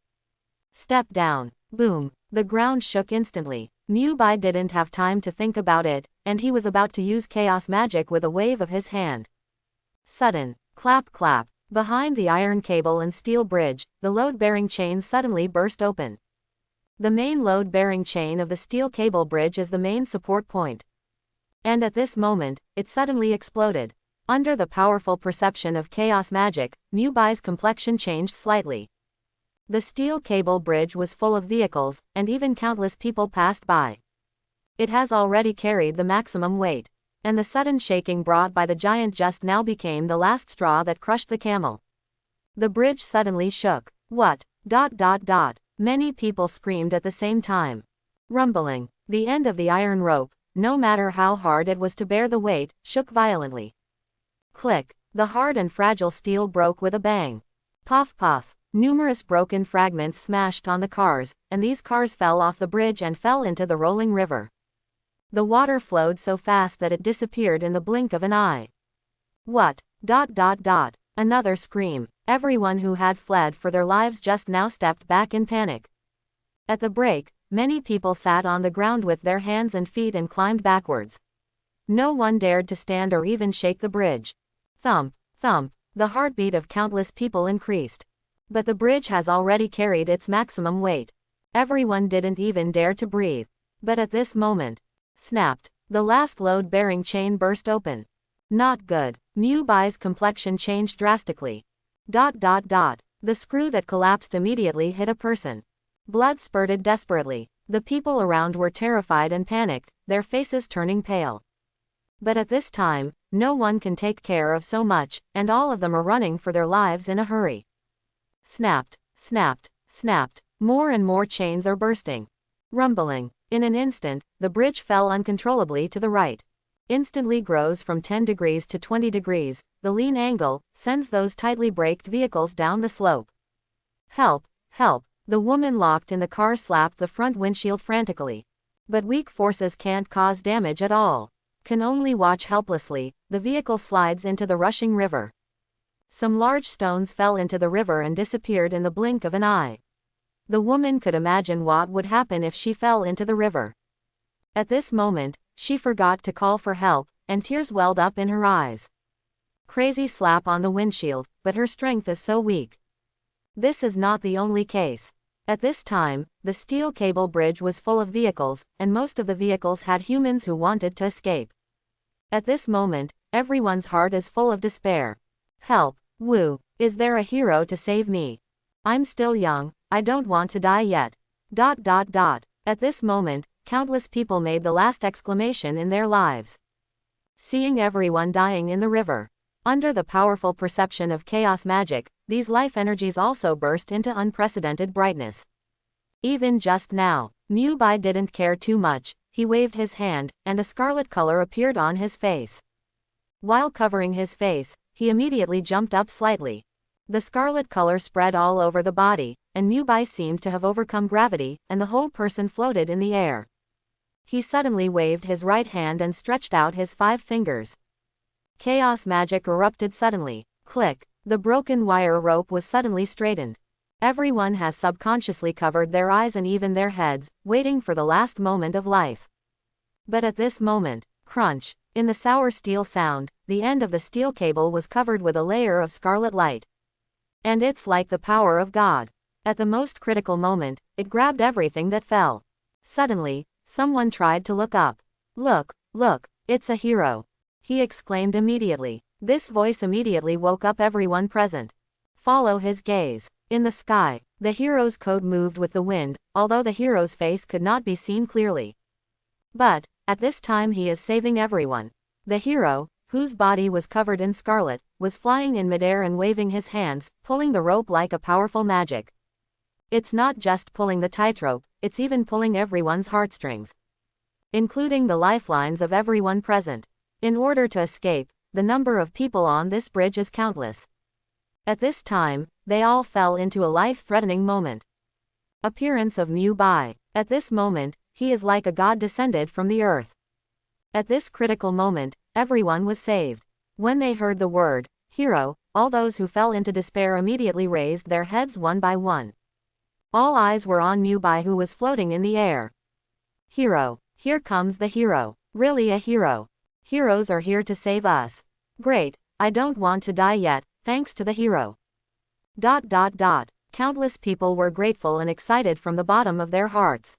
Step down. Boom. The ground shook instantly. Muai didn't have time to think about it, and he was about to use chaos magic with a wave of his hand. Sudden. Clap clap. Behind the iron cable and steel bridge, the load-bearing chain suddenly burst open. The main load-bearing chain of the steel cable bridge is the main support point. And at this moment, it suddenly exploded. Under the powerful perception of chaos magic, Muai's complexion changed slightly. The steel cable bridge was full of vehicles, and even countless people passed by. It has already carried the maximum weight. And the sudden shaking brought by the giant just now became the last straw that crushed the camel. The bridge suddenly shook. What? Many people screamed at the same time. Rumbling. The end of the iron rope, no matter how hard it was to bear the weight, shook violently. Click. The hard and fragile steel broke with a bang. Puff puff. Numerous broken fragments smashed on the cars, and these cars fell off the bridge and fell into the rolling river. The water flowed so fast that it disappeared in the blink of an eye. What? Another scream. Everyone who had fled for their lives just now stepped back in panic. At the break, many people sat on the ground with their hands and feet and climbed backwards. No one dared to stand or even shake the bridge. Thump, thump, the heartbeat of countless people increased. But the bridge has already carried its maximum weight. Everyone didn't even dare to breathe. But at this moment, snapped. The last load-bearing chain burst open. Not good. Muai's complexion changed drastically. The screw that collapsed immediately hit a person. Blood spurted desperately. The people around were terrified and panicked, their faces turning pale. But at this time, no one can take care of so much, and all of them are running for their lives in a hurry. Snapped, snapped, snapped. More and more chains are bursting. Rumbling. In an instant, the bridge fell uncontrollably to the right. Instantly grows from 10 degrees to 20 degrees, the lean angle sends those tightly braked vehicles down the slope. Help, help. The woman locked in the car slapped the front windshield frantically. But weak forces can't cause damage at all. Can only watch helplessly, the vehicle slides into the rushing river. Some large stones fell into the river and disappeared in the blink of an eye. The woman could imagine what would happen if she fell into the river. At this moment, She forgot to call for help, and tears welled up in her eyes. Crazy slap on the windshield, but her strength is so weak. This is not the only case. At this time, the steel cable bridge was full of vehicles, and most of the vehicles had humans who wanted to escape. At this moment, everyone's heart is full of despair. Help, woo, is there a hero to save me? I'm still young, I don't want to die yet. At this moment, countless people made the last exclamation in their lives. Seeing everyone dying in the river. Under the powerful perception of chaos magic, these life energies also burst into unprecedented brightness. Even just now, Muai didn't care too much. He waved his hand, and a scarlet color appeared on his face. While covering his face, he immediately jumped up slightly. The scarlet color spread all over the body, and Muai seemed to have overcome gravity, and the whole person floated in the air. He suddenly waved his right hand and stretched out his 5 fingers. Chaos magic erupted suddenly. Click. The broken wire rope was suddenly straightened. Everyone has subconsciously covered their eyes and even their heads, waiting for the last moment of life. But at this moment, crunch, in the sour steel sound, the end of the steel cable was covered with a layer of scarlet light. And it's like the power of God. At the most critical moment, it grabbed everything that fell. Suddenly, someone tried to look up. Look, it's a hero. He exclaimed immediately. This voice immediately woke up everyone present. Follow his gaze. In the sky, the hero's coat moved with the wind, although the hero's face could not be seen clearly. But, at this time he is saving everyone. The hero, whose body was covered in scarlet, was flying in midair and waving his hands, pulling the rope like a powerful magic. It's not just pulling the tightrope, it's even pulling everyone's heartstrings, including the lifelines of everyone present. In order to escape, the number of people on this bridge is countless. At this time, they all fell into a life-threatening moment. Appearance of Muai. At this moment, he is like a god descended from the earth. At this critical moment, everyone was saved. When they heard the word, hero, all those who fell into despair immediately raised their heads one by one. All eyes were on Muai, who was floating in the air. Hero. Here comes the hero. Really a hero. Heroes are here to save us. Great, I don't want to die yet, thanks to the hero. Countless people were grateful and excited from the bottom of their hearts.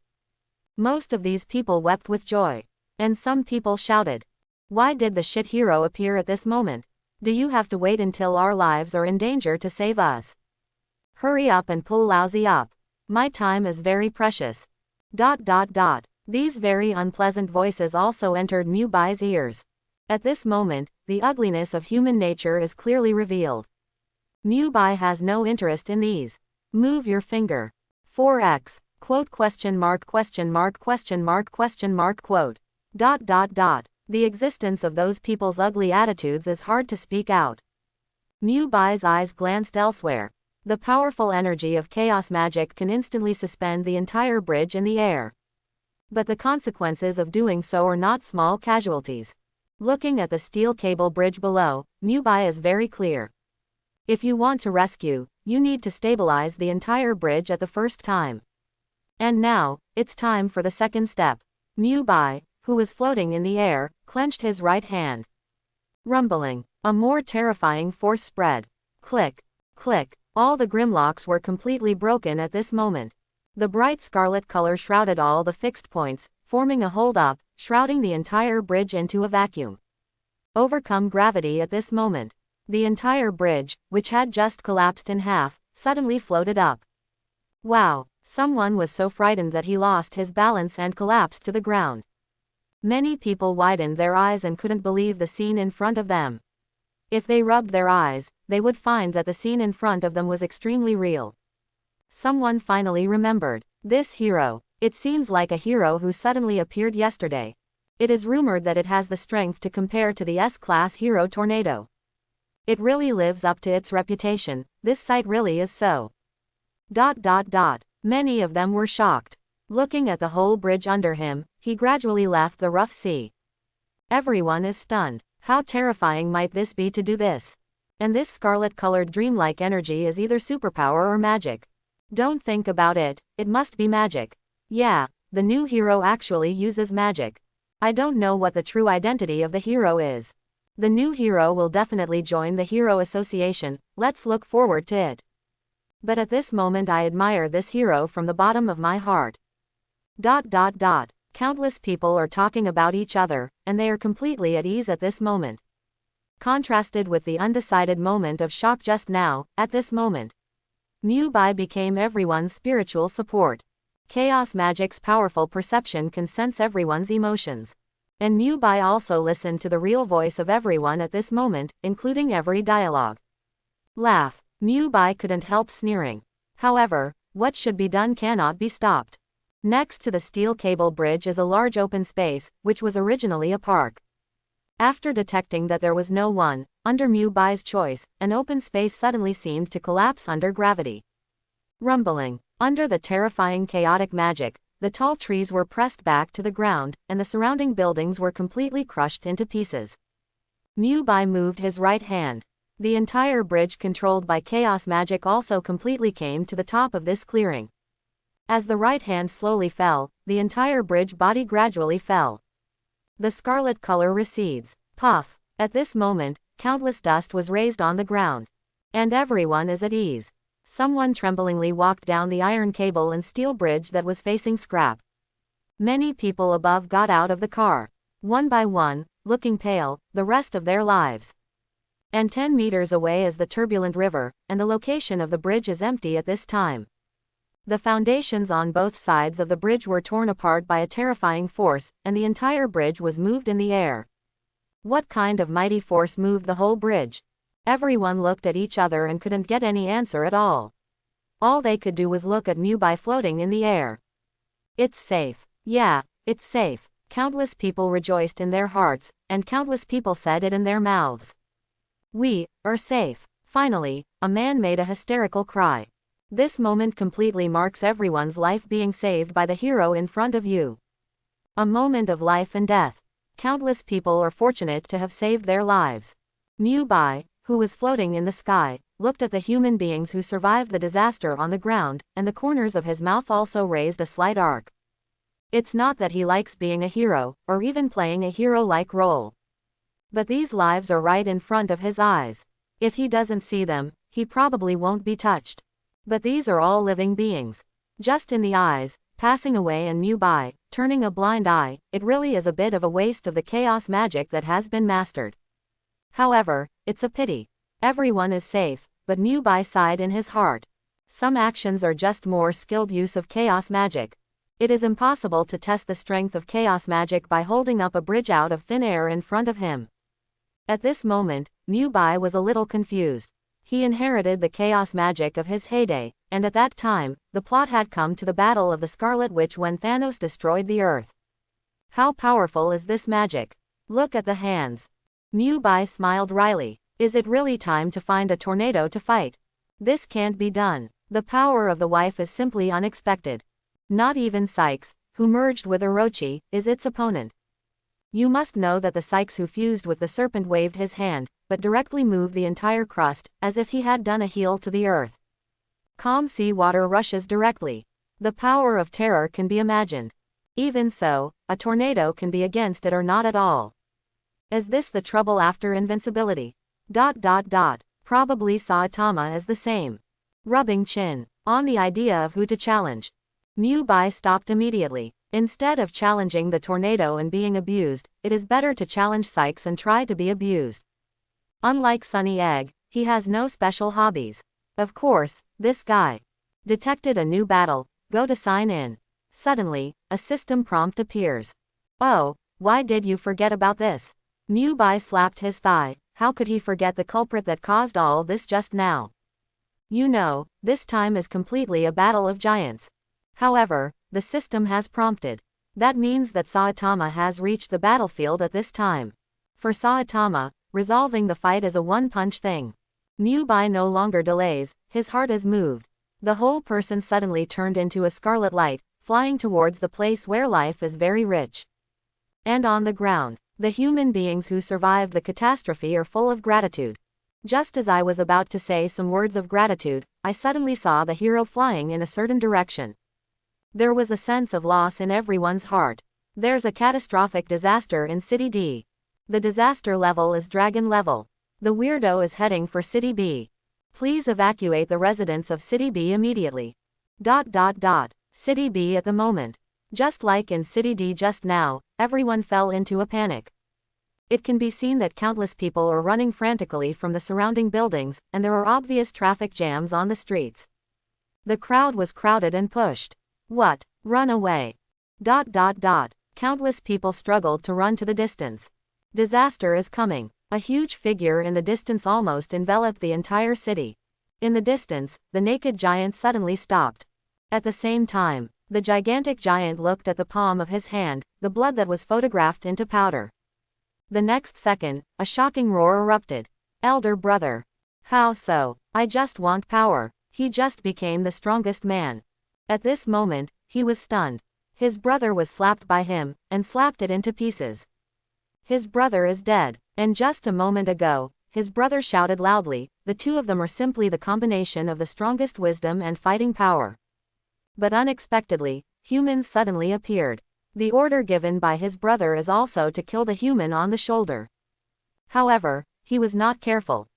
Most of these people wept with joy. And some people shouted. Why did the shit hero appear at this moment? Do you have to wait until our lives are in danger to save us? Hurry up and pull lousy up. My time is very precious. These very unpleasant voices also entered Muai's ears. At this moment, the ugliness of human nature is clearly revealed. Muai has no interest in these. Move your finger. 4x. Quote question mark question mark question mark question mark quote. The existence of those people's ugly attitudes is hard to speak out. Muai's eyes glanced elsewhere. The powerful energy of chaos magic can instantly suspend the entire bridge in the air. But the consequences of doing so are not small casualties. Looking at the steel cable bridge below, Muai is very clear. If you want to rescue, you need to stabilize the entire bridge at the first time. And now, it's time for the second step. Muai, who was floating in the air, clenched his right hand. Rumbling. A more terrifying force spread. Click. Click. All the grimlocks were completely broken at this moment. The bright scarlet color shrouded all the fixed points, forming a hold-up, shrouding the entire bridge into a vacuum. Overcome gravity at this moment. The entire bridge, which had just collapsed in half, suddenly floated up. Wow, someone was so frightened that he lost his balance and collapsed to the ground. Many people widened their eyes and couldn't believe the scene in front of them. If they rubbed their eyes, they would find that the scene in front of them was extremely real. Someone finally remembered. This hero. It seems like a hero who suddenly appeared yesterday. It is rumored that it has the strength to compare to the S-class hero Tornado. It really lives up to its reputation. This site really is so. Many of them were shocked. Looking at the whole bridge under him, he gradually left the rough sea. Everyone is stunned. How terrifying might this be to do this? And this scarlet-colored dreamlike energy is either superpower or magic. Don't think about it, it must be magic. Yeah, the new hero actually uses magic. I don't know what the true identity of the hero is. The new hero will definitely join the Hero Association, let's look forward to it. But at this moment I admire this hero from the bottom of my heart. ... Countless people are talking about each other, and they are completely at ease at this moment. Contrasted with the undecided moment of shock just now, at this moment, Muai became everyone's spiritual support. Chaos magic's powerful perception can sense everyone's emotions. And Muai also listened to the real voice of everyone at this moment, including every dialogue. Laugh. Muai couldn't help sneering. However, what should be done cannot be stopped. Next to the steel cable bridge is a large open space, which was originally a park. After detecting that there was no one, under Muai's choice, an open space suddenly seemed to collapse under gravity. Rumbling. Under the terrifying chaotic magic, the tall trees were pressed back to the ground, and the surrounding buildings were completely crushed into pieces. Muai moved his right hand. The entire bridge controlled by chaos magic also completely came to the top of this clearing. As the right hand slowly fell, the entire bridge body gradually fell. The scarlet color recedes. Puff. At this moment, countless dust was raised on the ground. And everyone is at ease. Someone tremblingly walked down the iron cable and steel bridge that was facing scrap. Many people above got out of the car. One by one, looking pale, the rest of their lives. And 10 meters away is the turbulent river, and the location of the bridge is empty at this time. The foundations on both sides of the bridge were torn apart by a terrifying force, and the entire bridge was moved in the air. What kind of mighty force moved the whole bridge? Everyone looked at each other and couldn't get any answer at all. All they could do was look at Muai floating in the air. It's safe. Yeah, it's safe. Countless people rejoiced in their hearts, and countless people said it in their mouths. We are safe. Finally, a man made a hysterical cry. This moment completely marks everyone's life being saved by the hero in front of you. A moment of life and death. Countless people are fortunate to have saved their lives. Muai, who was floating in the sky, looked at the human beings who survived the disaster on the ground, and the corners of his mouth also raised a slight arc. It's not that he likes being a hero, or even playing a hero-like role. But these lives are right in front of his eyes. If he doesn't see them, he probably won't be touched. But these are all living beings. Just in the eyes, passing away, and Muai, turning a blind eye. It really is a bit of a waste of the chaos magic that has been mastered. However, it's a pity. Everyone is safe, but Muai sighed in his heart. Some actions are just more skilled use of chaos magic. It is impossible to test the strength of chaos magic by holding up a bridge out of thin air in front of him. At this moment, Muai was a little confused. He inherited the chaos magic of his heyday, and at that time, the plot had come to the Battle of the Scarlet Witch when Thanos destroyed the Earth. How powerful is this magic? Look at the hands. Muai smiled wryly. Is it really time to find a tornado to fight? This can't be done. The power of the wife is simply unexpected. Not even Sykes, who merged with Orochi, is its opponent. You must know that the Sykes who fused with the serpent waved his hand, but directly moved the entire crust, as if he had done a heel to the earth. Calm sea water rushes directly. The power of terror can be imagined. Even so, a tornado can be against it or not at all. Is this the trouble after invincibility? Probably Saitama is the same. Rubbing chin. On the idea of who to challenge. Muai stopped immediately. Instead of challenging the tornado and being abused, it is better to challenge Sykes and try to be abused. Unlike Sunny Egg, he has no special hobbies. Of course, this guy detected a new battle. Go to sign in. Suddenly, a system prompt appears. Oh, why did you forget about this? Muai slapped his thigh. How could he forget the culprit that caused all this just now? You know, this time is completely a battle of giants. However, the system has prompted. That means that Saitama has reached the battlefield at this time. For Saitama, resolving the fight is a one-punch thing. Muai no longer delays, his heart is moved. The whole person suddenly turned into a scarlet light, flying towards the place where life is very rich. And on the ground, the human beings who survived the catastrophe are full of gratitude. Just as I was about to say some words of gratitude, I suddenly saw the hero flying in a certain direction. There was a sense of loss in everyone's heart. There's a catastrophic disaster in City D. The disaster level is Dragon level. The weirdo is heading for City B. Please evacuate the residents of City B immediately. City B at the moment. Just like in City D just now, everyone fell into a panic. It can be seen that countless people are running frantically from the surrounding buildings, and there are obvious traffic jams on the streets. The crowd was crowded and pushed. What? Run away. Countless people struggled to run to the distance. Disaster is coming. A huge figure in the distance almost enveloped the entire city. In the distance, the naked giant suddenly stopped. At the same time, the gigantic giant looked at the palm of his hand, the blood that was photographed into powder. The next second, a shocking roar erupted. Elder brother. How so? I just want power. He just became the strongest man. At this moment, he was stunned. His brother was slapped by him, and slapped it into pieces. His brother is dead, and just a moment ago, his brother shouted loudly, the two of them are simply the combination of the strongest wisdom and fighting power. But unexpectedly, humans suddenly appeared. The order given by his brother is also to kill the human on the shoulder. However, he was not careful.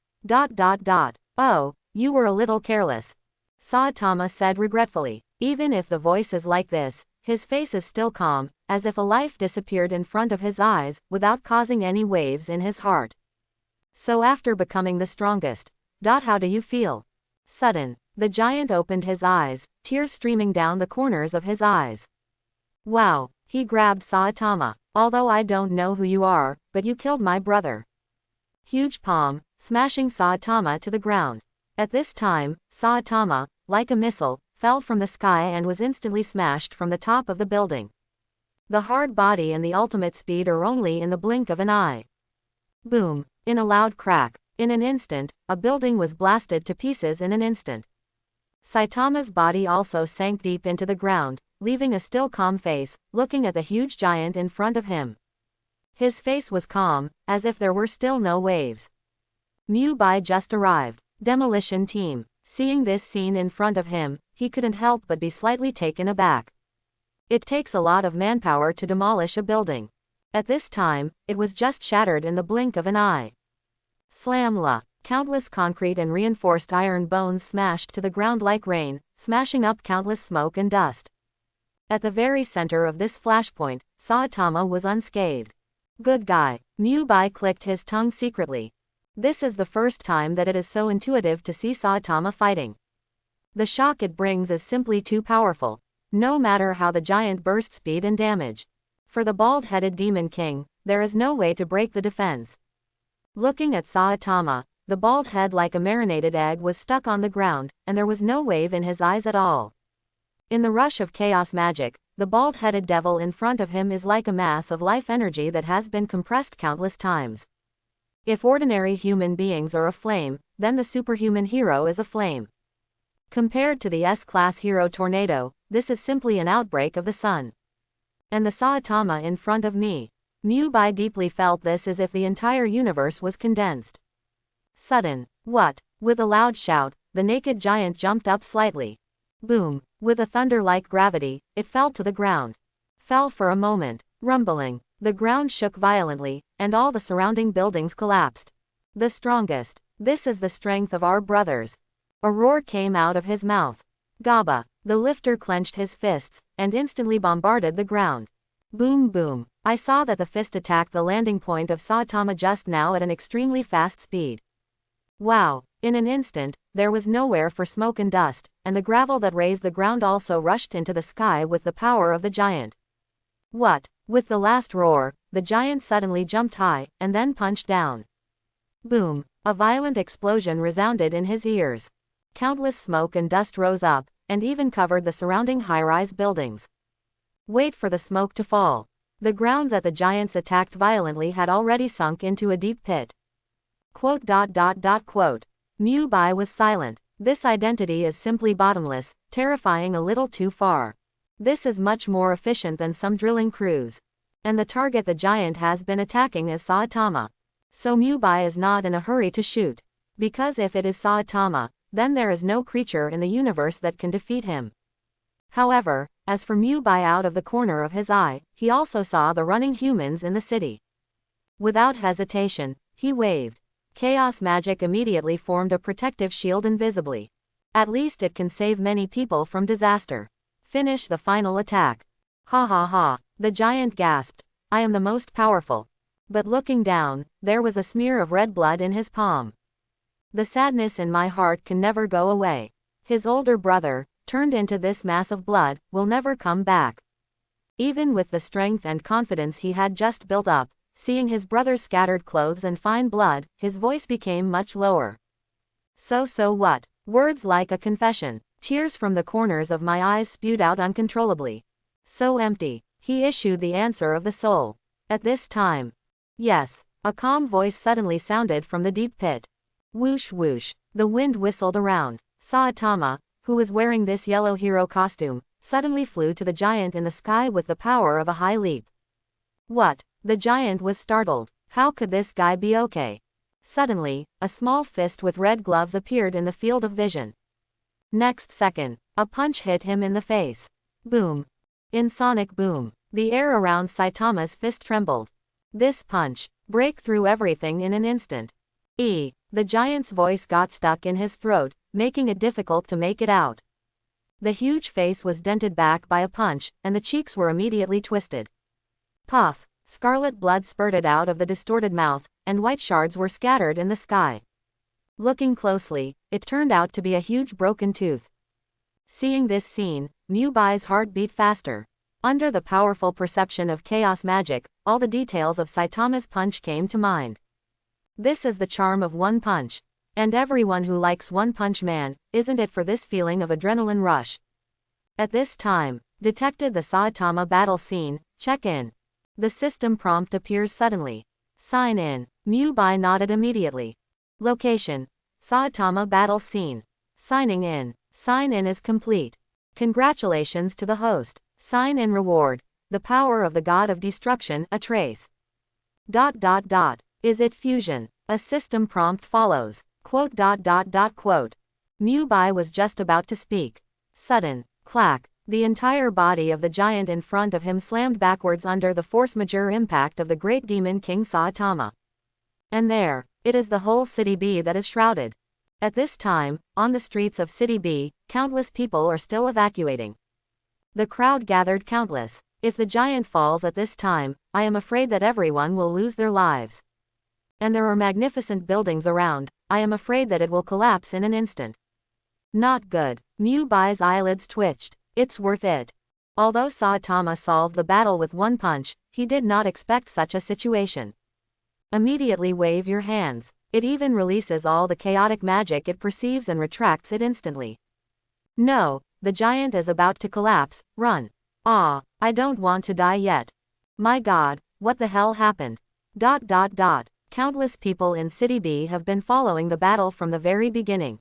Oh, you were a little careless. Saitama said regretfully. Even if the voice is like this, his face is still calm, as if a life disappeared in front of his eyes, without causing any waves in his heart. So after becoming the strongest, how do you feel? Sudden, the giant opened his eyes, tears streaming down the corners of his eyes. Wow, he grabbed Saitama. Although I don't know who you are, but you killed my brother. Huge palm, smashing Saitama to the ground. At this time, Saitama, like a missile, fell from the sky and was instantly smashed from the top of the building. The hard body and the ultimate speed are only in the blink of an eye. Boom. In a loud crack. In an instant, a building was blasted to pieces in an instant. Saitama's body also sank deep into the ground, leaving a still calm face, looking at the huge giant in front of him. His face was calm, as if there were still no waves. Muai just arrived. Demolition team. Seeing this scene in front of him, he couldn't help but be slightly taken aback. It takes a lot of manpower to demolish a building. At this time, it was just shattered in the blink of an eye. Slamla. Countless concrete and reinforced iron bones smashed to the ground like rain, smashing up countless smoke and dust. At the very center of this flashpoint, Saitama was unscathed. Good guy. Muai clicked his tongue secretly. This is the first time that it is so intuitive to see Saitama fighting. The shock it brings is simply too powerful. No matter how the giant bursts speed and damage. For the bald-headed Demon King, there is no way to break the defense. Looking at Saitama, the bald head like a marinated egg was stuck on the ground, and there was no wave in his eyes at all. In the rush of chaos magic, the bald-headed devil in front of him is like a mass of life energy that has been compressed countless times. If ordinary human beings are a flame, then the superhuman hero is a flame. Compared to the S-class hero Tornado, this is simply an outbreak of the sun. And the Saitama in front of me. Muai deeply felt this as if the entire universe was condensed. Sudden. What? With a loud shout, the naked giant jumped up slightly. Boom. With a thunder-like gravity, it fell to the ground. Fell for a moment. Rumbling. The ground shook violently, and all the surrounding buildings collapsed. The strongest. This is the strength of our brothers. A roar came out of his mouth. Gaba. The lifter clenched his fists, and instantly bombarded the ground. Boom boom. I saw that the fist attacked the landing point of Saitama just now at an extremely fast speed. Wow. In an instant, there was nowhere for smoke and dust, and the gravel that raised the ground also rushed into the sky with the power of the giant. What? With the last roar, the giant suddenly jumped high, and then punched down. Boom. A violent explosion resounded in his ears. Countless smoke and dust rose up, and even covered the surrounding high-rise buildings. Wait for the smoke to fall. The ground that the giants attacked violently had already sunk into a deep pit. Muai was silent. This identity is simply bottomless, terrifying a little too far. This is much more efficient than some drilling crews. And the target the giant has been attacking is Saitama. So Muai is not in a hurry to shoot. Because if it is Saitama, then there is no creature in the universe that can defeat him. However, As for Muai, out of the corner of his eye, he also saw the running humans in the city. Without hesitation, he waved. Chaos magic immediately formed a protective shield invisibly. At least it can save many people from disaster. Finish the final attack. Ha ha ha, the giant gasped. I am the most powerful. But looking down, there was a smear of red blood in his palm. The sadness in my heart can never go away. His older brother, turned into this mass of blood, will never come back. Even with the strength and confidence he had just built up, seeing his brother's scattered clothes and fine blood, his voice became much lower. So what? Words like a confession. Tears from the corners of my eyes spewed out uncontrollably. So empty. He issued the answer of the soul. At this time. Yes. A calm voice suddenly sounded from the deep pit. Whoosh whoosh. The wind whistled around. Saitama, who was wearing this yellow hero costume, suddenly flew to the giant in the sky with the power of a high leap. What? The giant was startled. How could this guy be okay? Suddenly, a small fist with red gloves appeared in the field of vision. Next second, a punch hit him in the face. Boom. In sonic boom, the air around Saitama's fist trembled. This punch break through everything in an instant. The giant's voice got stuck in his throat, making it difficult to make it out. The huge face was dented back by a punch, and the cheeks were immediately twisted. Puff. Scarlet blood spurted out of the distorted mouth, and white shards were scattered in the sky. Looking closely, it turned out to be a huge broken tooth. Seeing this scene, Muai's heart beat faster. Under the powerful perception of chaos magic, all the details of Saitama's punch came to mind. This is the charm of One Punch. And everyone who likes One Punch Man, isn't it for this feeling of adrenaline rush? At this time, detected the Saitama battle scene, check in. The system prompt appears suddenly. Sign in. Muai nodded immediately. Location. Saitama battle scene. Signing in. Sign in is complete. Congratulations to the host. Sign in reward. The power of the god of destruction, a trace. ... Is it fusion? A system prompt follows. Quote. Muai was just about to speak. Sudden clack. The entire body of the giant in front of him slammed backwards under the force majeure impact of the great demon King Saitama. And there, it is the whole City B that is shrouded. At this time, on the streets of City B, countless people are still evacuating. The crowd gathered countless. If the giant falls at this time, I am afraid that everyone will lose their lives. And there are magnificent buildings around, I am afraid that it will collapse in an instant. Not good. Muai's eyelids twitched. It's worth it. Although Saitama solved the battle with one punch, he did not expect such a situation. Immediately wave your hands. It even releases all the chaotic magic it perceives and retracts it instantly. No, the giant is about to collapse, run. I don't want to die yet. My god, what the hell happened? ... Countless people in City B have been following the battle from the very beginning.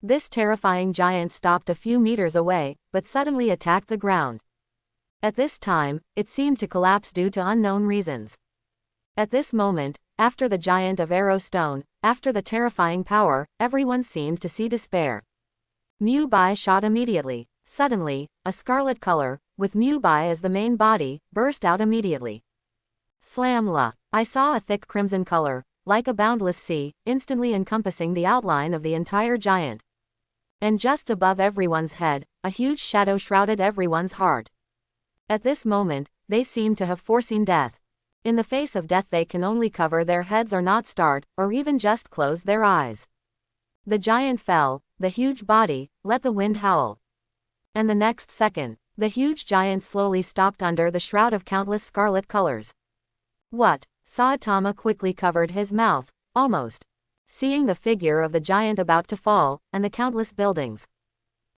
This terrifying giant stopped a few meters away, but suddenly attacked the ground. At this time, it seemed to collapse due to unknown reasons. At this moment, after the giant of Arrow Stone, after the terrifying power, everyone seemed to see despair. Muai shot immediately. Suddenly, a scarlet color, with Muai as the main body, burst out immediately. Slamla! I saw a thick crimson color, like a boundless sea, instantly encompassing the outline of the entire giant. And just above everyone's head, a huge shadow shrouded everyone's heart. At this moment, they seemed to have foreseen death. In the face of death they can only cover their heads or not start, or even just close their eyes. The giant fell, the huge body, let the wind howl. And the next second, the huge giant slowly stopped under the shroud of countless scarlet colors. What? Saitama quickly covered his mouth, almost. Seeing the figure of the giant about to fall, and the countless buildings.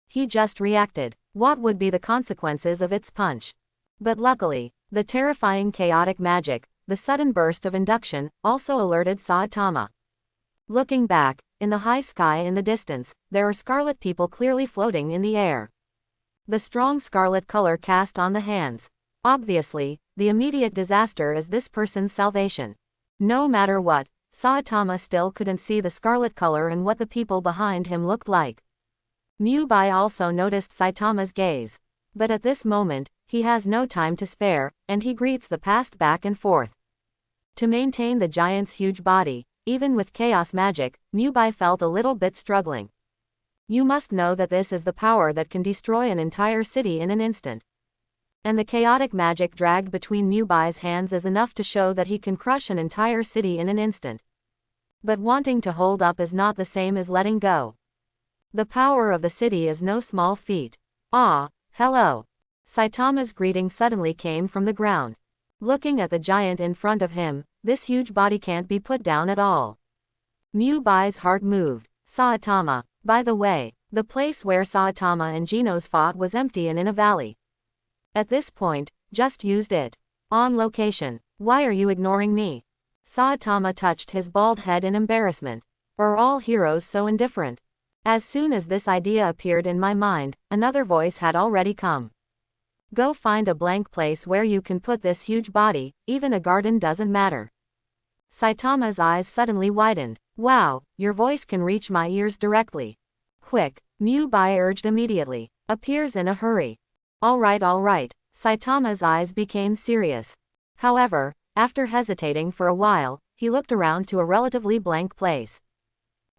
He just reacted. What would be the consequences of its punch? But luckily, the terrifying chaotic magic, the sudden burst of induction, also alerted Saitama. Looking back, in the high sky in the distance, there are scarlet people clearly floating in the air. The strong scarlet color cast on the hands. Obviously, the immediate disaster is this person's salvation. No matter what, Saitama still couldn't see the scarlet color and what the people behind him looked like. Muai also noticed Saitama's gaze. But at this moment, he has no time to spare, and he greets the past back and forth. To maintain the giant's huge body, even with chaos magic, Muai felt a little bit struggling. You must know that this is the power that can destroy an entire city in an instant. And the chaotic magic dragged between Muai's hands is enough to show that he can crush an entire city in an instant. But wanting to hold up is not the same as letting go. The power of the city is no small feat. Ah, hello. Saitama's greeting suddenly came from the ground. Looking at the giant in front of him, this huge body can't be put down at all. Muai's heart moved. Saitama. By the way, the place where Saitama and Genos fought was empty and in a valley. At this point, just used it. On location. Why are you ignoring me? Saitama touched his bald head in embarrassment. Are all heroes so indifferent? As soon as this idea appeared in my mind, another voice had already come. Go find a blank place where you can put this huge body, even a garden doesn't matter. Saitama's eyes suddenly widened. Wow, your voice can reach my ears directly. Quick, Muai urged immediately. Appears in a hurry. All right. Saitama's eyes became serious. However, after hesitating for a while, he looked around to a relatively blank place.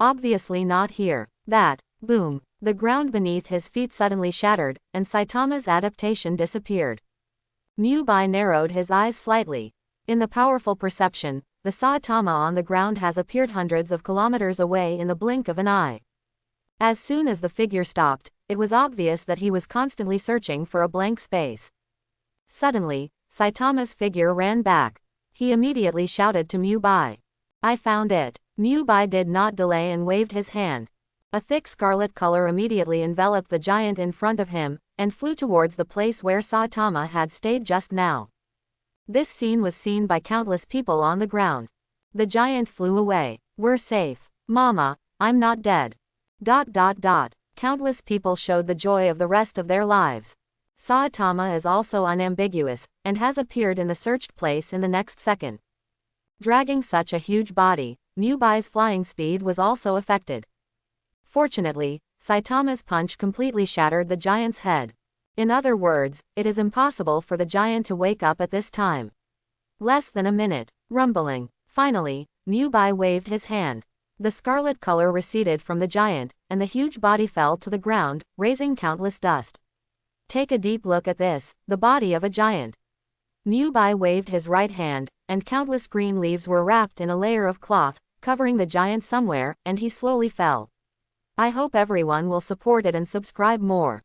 Obviously not here. That, boom, the ground beneath his feet suddenly shattered, and Saitama's adaptation disappeared. Muai narrowed his eyes slightly. In the powerful perception, the Saitama on the ground has appeared hundreds of kilometers away in the blink of an eye. As soon as the figure stopped, it was obvious that he was constantly searching for a blank space. Suddenly, Saitama's figure ran back. He immediately shouted to Muai. I found it. Muai did not delay and waved his hand. A thick scarlet color immediately enveloped the giant in front of him, and flew towards the place where Saitama had stayed just now. This scene was seen by countless people on the ground. The giant flew away. We're safe. Mama, I'm not dead. ... Countless people showed the joy of the rest of their lives. Saitama is also unambiguous, and has appeared in the searched place in the next second. Dragging such a huge body, Muai's flying speed was also affected. Fortunately, Saitama's punch completely shattered the giant's head. In other words, it is impossible for the giant to wake up at this time. Less than a minute. Rumbling. Finally, Muai waved his hand. The scarlet color receded from the giant, and the huge body fell to the ground, raising countless dust. Take a deep look at this, the body of a giant. Muai waved his right hand, and countless green leaves were wrapped in a layer of cloth, covering the giant somewhere, and he slowly fell. I hope everyone will support it and subscribe more.